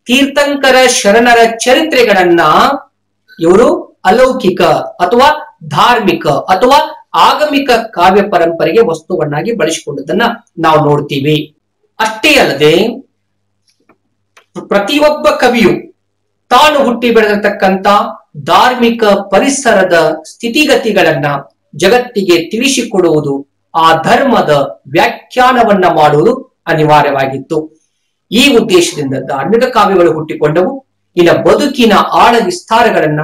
S1: ತೀರ್ಥಂಕರ ಶರಣರ ಚರಿತ್ರೆಗಳನ್ನ ಇವರು ಅಲೌಕಿಕ ಅಥವಾ ಧಾರ್ಮಿಕ ಅಥವಾ ಆಗಮಿಕ ಕಾವ್ಯ ಪರಂಪರೆಗೆ ವಸ್ತುವನ್ನಾಗಿ ಬಳಸಿಕೊಂಡದನ್ನ ನಾವು ನೋಡ್ತೀವಿ. ಅಷ್ಟೇ ಅಲ್ಲದೆ ಪ್ರತಿಯೊಬ್ಬ ಕವಿಯು ತಾನು ಹುಟ್ಟಿ ಬೆಳೆದಿರ್ತಕ್ಕಂಥ ಧಾರ್ಮಿಕ ಪರಿಸರದ ಸ್ಥಿತಿಗತಿಗಳನ್ನ ಜಗತ್ತಿಗೆ ತಿಳಿಸಿಕೊಡುವುದು, ಆ ಧರ್ಮದ ವ್ಯಾಖ್ಯಾನವನ್ನ ಮಾಡುವುದು ಅನಿವಾರ್ಯವಾಗಿತ್ತು. ಈ ಉದ್ದೇಶದಿಂದ ಧಾರ್ಮಿಕ ಕಾವ್ಯಗಳು ಹುಟ್ಟಿಕೊಂಡವು. ಇನ್ನ ಬದುಕಿನ ಆಳ ವಿಸ್ತಾರಗಳನ್ನ,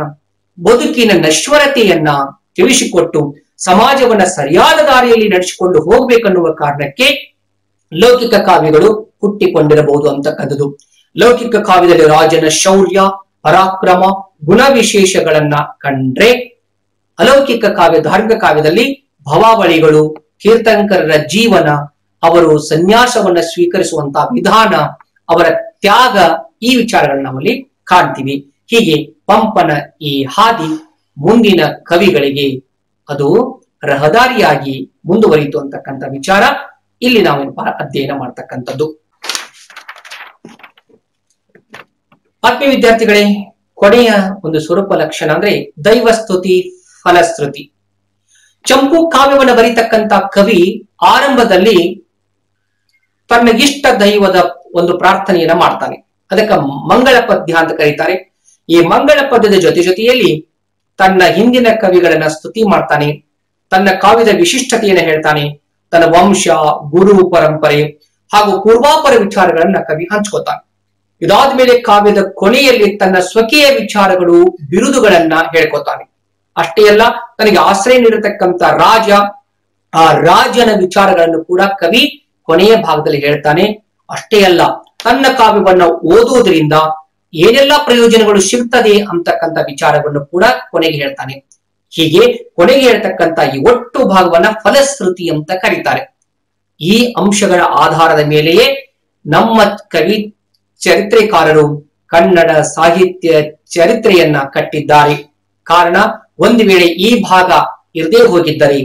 S1: ಬದುಕಿನ ನಶ್ವರತೆಯನ್ನ ತಿಳಿಸಿಕೊಟ್ಟು ಸಮಾಜವನ್ನ ಸರಿಯಾದ ದಾರಿಯಲ್ಲಿ ನಡೆಸಿಕೊಂಡು ಹೋಗ್ಬೇಕನ್ನುವ ಕಾರಣಕ್ಕೆ ಲೌಕಿಕ ಕಾವ್ಯಗಳು ಹುಟ್ಟಿಕೊಂಡಿರಬಹುದು ಅಂತಕ್ಕಂಥದ್ದು. ಲೌಕಿಕ ಕಾವ್ಯದಲ್ಲಿ ರಾಜನ ಶೌರ್ಯ, ಪರಾಕ್ರಮ, ಗುಣ ವಿಶೇಷಗಳನ್ನ ಕಂಡ್ರೆ, ಅಲೌಕಿಕ ಕಾವ್ಯ ಧಾರ್ಮಿಕ ಕಾವ್ಯದಲ್ಲಿ ಭವಾವಳಿಗಳು, ತೀರ್ಥಂಕರರ ಜೀವನ, ಅವರು ಸನ್ಯಾಸವನ್ನ ಸ್ವೀಕರಿಸುವಂತಹ ವಿಧಾನ, ಅವರ ತ್ಯಾಗ, ಈ ವಿಚಾರಗಳನ್ನ ನಾವಲ್ಲಿ ಕಾಣ್ತೀವಿ. ಹೀಗೆ ಪಂಪನ ಈ ಹಾದಿ ಮುಂದಿನ ಕವಿಗಳಿಗೆ ಅದು ರಹದಾರಿಯಾಗಿ ಮುಂದುವರಿಯಿತು ಅಂತಕ್ಕಂಥ ವಿಚಾರ ಇಲ್ಲಿ ನಾವೇನಪ್ಪ ಅಧ್ಯಯನ ಮಾಡ್ತಕ್ಕಂಥದ್ದು. ಆತ್ಮೀಯ ವಿದ್ಯಾರ್ಥಿಗಳೇ, ಕೊನೆಯ ಒಂದು ಸ್ವರೂಪ ಲಕ್ಷಣ ಅಂದ್ರೆ ದೈವಸ್ತುತಿ, ಫಲಶ್ರುತಿ. ಚಂಪು ಕಾವ್ಯವನ್ನು ಬರೀತಕ್ಕಂಥ ಕವಿ ಆರಂಭದಲ್ಲಿ ತನ್ನ ಇಷ್ಟ ದೈವದ ಒಂದು ಪ್ರಾರ್ಥನೆಯನ್ನ ಮಾಡ್ತಾನೆ. ಅದಕ್ಕೆ ಮಂಗಳ ಪದ್ಯ ಅಂತ ಕರೀತಾರೆ. ಈ ಮಂಗಳ ಪದ್ಯದ ಜೊತೆಯಲ್ಲಿ ತನ್ನ ಹಿಂದಿನ ಕವಿಗಳನ್ನ ಸ್ತುತಿ ಮಾಡ್ತಾನೆ, ತನ್ನ ಕಾವ್ಯದ ವಿಶಿಷ್ಟತೆಯನ್ನು ಹೇಳ್ತಾನೆ, ತನ್ನ ವಂಶ, ಗುರು ಪರಂಪರೆ ಹಾಗೂ ಪೂರ್ವಾಪರ ವಿಚಾರಗಳನ್ನ ಕವಿ ಹಂಚ್ಕೋತಾನೆ. ಇದಾದ್ಮೇಲೆ ಕಾವ್ಯದ ಕೊನೆಯಲ್ಲಿ ತನ್ನ ಸ್ವಕೀಯ ವಿಚಾರಗಳು, ಬಿರುದುಗಳನ್ನ ಹೇಳ್ಕೊತಾನೆ. ಅಷ್ಟೇ ಅಲ್ಲ, ತನಗೆ ಆಶ್ರಯ ನೀಡತಕ್ಕಂತ ರಾಜ, ಆ ರಾಜನ ವಿಚಾರಗಳನ್ನು ಕೂಡ ಕವಿ ಕೊನೆಯ ಭಾಗದಲ್ಲಿ ಹೇಳ್ತಾನೆ. ಅಷ್ಟೇ ಅಲ್ಲ, ತನ್ನ ಕಾವ್ಯವನ್ನ ಓದುವುದರಿಂದ ಏನೆಲ್ಲ ಪ್ರಯೋಜನಗಳು ಸಿಗ್ತದೆ ಅಂತಕ್ಕಂಥ ವಿಚಾರವನ್ನು ಕೂಡ ಕೊನೆಗೆ ಹೇಳ್ತಾನೆ. ಹೀಗೆ ಕೊನೆಗೆ ಹೇಳ್ತಕ್ಕಂಥ ಈ ಒಟ್ಟು ಭಾಗವನ್ನ ಫಲಶ್ರುತಿ ಅಂತ ಕರೀತಾರೆ. ಈ ಅಂಶಗಳ ಆಧಾರದ ಮೇಲೆಯೇ ನಮ್ಮ ಕವಿ ಚರಿತ್ರೆಕಾರರು ಕನ್ನಡ ಸಾಹಿತ್ಯ ಚರಿತ್ರೆಯನ್ನ ಕಟ್ಟಿದ್ದಾರೆ. ಕಾರಣ, ಒಂದು ವೇಳೆ ಈ ಭಾಗ ಇರದೇ ಹೋಗಿದ್ದರೆ,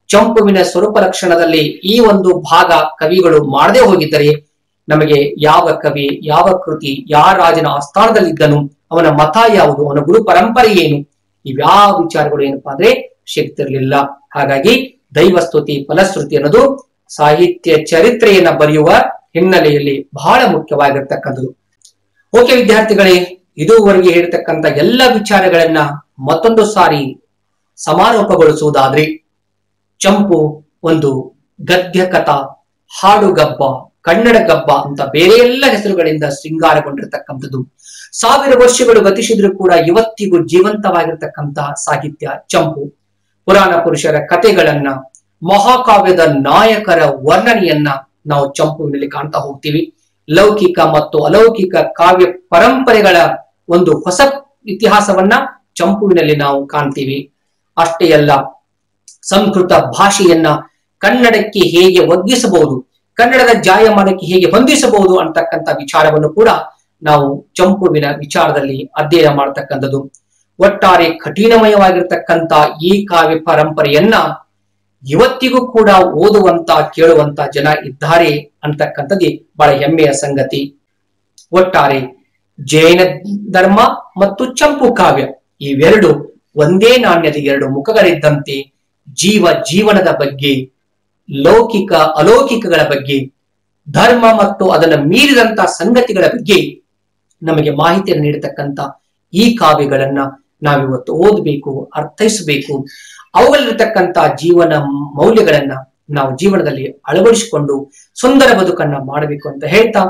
S1: ಚಂಪುವಿನ ಸ್ವರೂಪ ಲಕ್ಷಣದಲ್ಲಿ ಈ ಒಂದು ಭಾಗ ಕವಿಗಳು ಮಾಡದೆ ಹೋಗಿದ್ದರೆ, ನಮಗೆ ಯಾವ ಕವಿ, ಯಾವ ಕೃತಿ, ಯಾವ ರಾಜನ ಆಸ್ಥಾನದಲ್ಲಿದ್ದನು, ಅವನ ಮತ ಯಾವುದು, ಅವನ ಗುರು ಪರಂಪರೆ ಏನು, ಇವ್ಯಾವ ವಿಚಾರಗಳು ಏನಪ್ಪಾ ಅಂದ್ರೆ ಸಿಗ್ತಿರ್ಲಿಲ್ಲ. ಹಾಗಾಗಿ ದೈವಸ್ತುತಿ ಫಲಶ್ರುತಿ ಅನ್ನೋದು ಸಾಹಿತ್ಯ ಚರಿತ್ರೆಯನ್ನ ಬರೆಯುವ ಹಿನ್ನೆಲೆಯಲ್ಲಿ ಬಹಳ ಮುಖ್ಯವಾಗಿರ್ತಕ್ಕಂಥದ್ದು. ಓಕೆ ವಿದ್ಯಾರ್ಥಿಗಳೇ, ಇದುವರೆಗೆ ಹೇಳ್ತಕ್ಕಂಥ ಎಲ್ಲ ವಿಚಾರಗಳನ್ನ ಮತ್ತೊಂದು ಸಾರಿ ಸಮಾರೋಪಗೊಳಿಸುವುದಾದ್ರೆ, ಚಂಪು ಒಂದು ಗದ್ಯ ಕಥಾ, ಹಾಡುಗಬ್ಬ, ಕನ್ನಡ ಗಬ್ಬ ಅಂತ ಬೇರೆ ಎಲ್ಲ ಹೆಸರುಗಳಿಂದ ಶೃಂಗಾರಗೊಂಡಿರ್ತಕ್ಕಂಥದ್ದು. 1000 ವರ್ಷಗಳು ಗತಿಸಿದ್ರು ಕೂಡ ಇವತ್ತಿಗೂ ಜೀವಂತವಾಗಿರ್ತಕ್ಕಂತಹ ಸಾಹಿತ್ಯ ಚಂಪು. ಪುರಾಣ ಪುರುಷರ ಕಥೆಗಳನ್ನ, ಮಹಾಕಾವ್ಯದ ನಾಯಕರ ವರ್ಣನೆಯನ್ನ ನಾವು ಚಂಪುವಿನಲ್ಲಿ ಕಾಣ್ತಾ ಹೋಗ್ತೀವಿ. ಲೌಕಿಕ ಮತ್ತು ಅಲೌಕಿಕ ಕಾವ್ಯ ಪರಂಪರೆಗಳ ಒಂದು ಹೊಸ ಇತಿಹಾಸವನ್ನ ಚಂಪುವಿನಲ್ಲಿ ನಾವು ಕಾಣ್ತೀವಿ. ಅಷ್ಟೇ ಅಲ್ಲ, ಸಂಸ್ಕೃತ ಭಾಷೆಯನ್ನ ಕನ್ನಡಕ್ಕೆ ಹೇಗೆ ಒಗ್ಗಿಸಬಹುದು, ಕನ್ನಡದ ಜಾಯಮಾನಕ್ಕೆ ಹೇಗೆ ಹೊಂದಿಸಬಹುದು ಅಂತಕ್ಕಂಥ ವಿಚಾರವನ್ನು ಕೂಡ ನಾವು ಚಂಪುವಿನ ವಿಚಾರದಲ್ಲಿ ಅಧ್ಯಯನ ಮಾಡತಕ್ಕಂಥದ್ದು. ಒಟ್ಟಾರೆ ಕಠಿಣಮಯವಾಗಿರ್ತಕ್ಕಂಥ ಈ ಕಾವ್ಯ ಪರಂಪರೆಯನ್ನ ಇವತ್ತಿಗೂ ಕೂಡ ಓದುವಂತ, ಕೇಳುವಂತ ಜನ ಇದ್ದಾರೆ ಅಂತಕ್ಕಂಥದ್ದೇ ಬಹಳ ಹೆಮ್ಮೆಯ ಸಂಗತಿ. ಒಟ್ಟಾರೆ ಜೈನ ಧರ್ಮ ಮತ್ತು ಚಂಪು ಕಾವ್ಯ ಇವೆರಡು ಒಂದೇ ನಾಣ್ಯದ 2 ಮುಖಗಳಿದ್ದಂತೆ ಜೀವನದ ಬಗ್ಗೆ, ಲೌಕಿಕ ಅಲೌಕಿಕಗಳ ಬಗ್ಗೆ, ಧರ್ಮ ಮತ್ತು ಅದನ್ನು ಮೀರಿದಂತ ಸಂಗತಿಗಳ ಬಗ್ಗೆ ನಮಗೆ ಮಾಹಿತಿಯನ್ನು ನೀಡತಕ್ಕಂತ ಈ ಕಾವ್ಯಗಳನ್ನ ನಾವಿವತ್ತು ಓದಬೇಕು, ಅರ್ಥೈಸಬೇಕು. ಅವುಗಳಲ್ಲಿರ್ತಕ್ಕಂಥ ಜೀವನ ಮೌಲ್ಯಗಳನ್ನ ನಾವು ಜೀವನದಲ್ಲಿ ಅಳವಡಿಸಿಕೊಂಡು ಸುಂದರ ಬದುಕನ್ನ ಮಾಡಬೇಕು ಅಂತ ಹೇಳ್ತಾ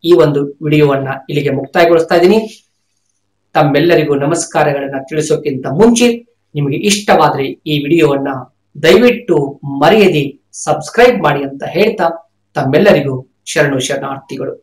S1: ಈ ಒಂದು ವಿಡಿಯೋವನ್ನ ಇಲ್ಲಿಗೆ ಮುಕ್ತಾಯಗೊಳಿಸ್ತಾ ಇದ್ದೀನಿ. ತಮ್ಮೆಲ್ಲರಿಗೂ ನಮಸ್ಕಾರಗಳನ್ನ ತಿಳಿಸೋಕ್ಕಿಂತ ಮುಂಚೆ, ನಿಮಗೆ ಇಷ್ಟವಾದ್ರೆ ಈ ವಿಡಿಯೋವನ್ನ ದಯವಿಟ್ಟು ಮರೆಯದೆ ಸಬ್ಸ್ಕ್ರೈಬ್ ಮಾಡಿ ಅಂತ ಹೇಳ್ತಾ ತಮ್ಮೆಲ್ಲರಿಗೂ ಶರಣಾರ್ಥಿಗಳು.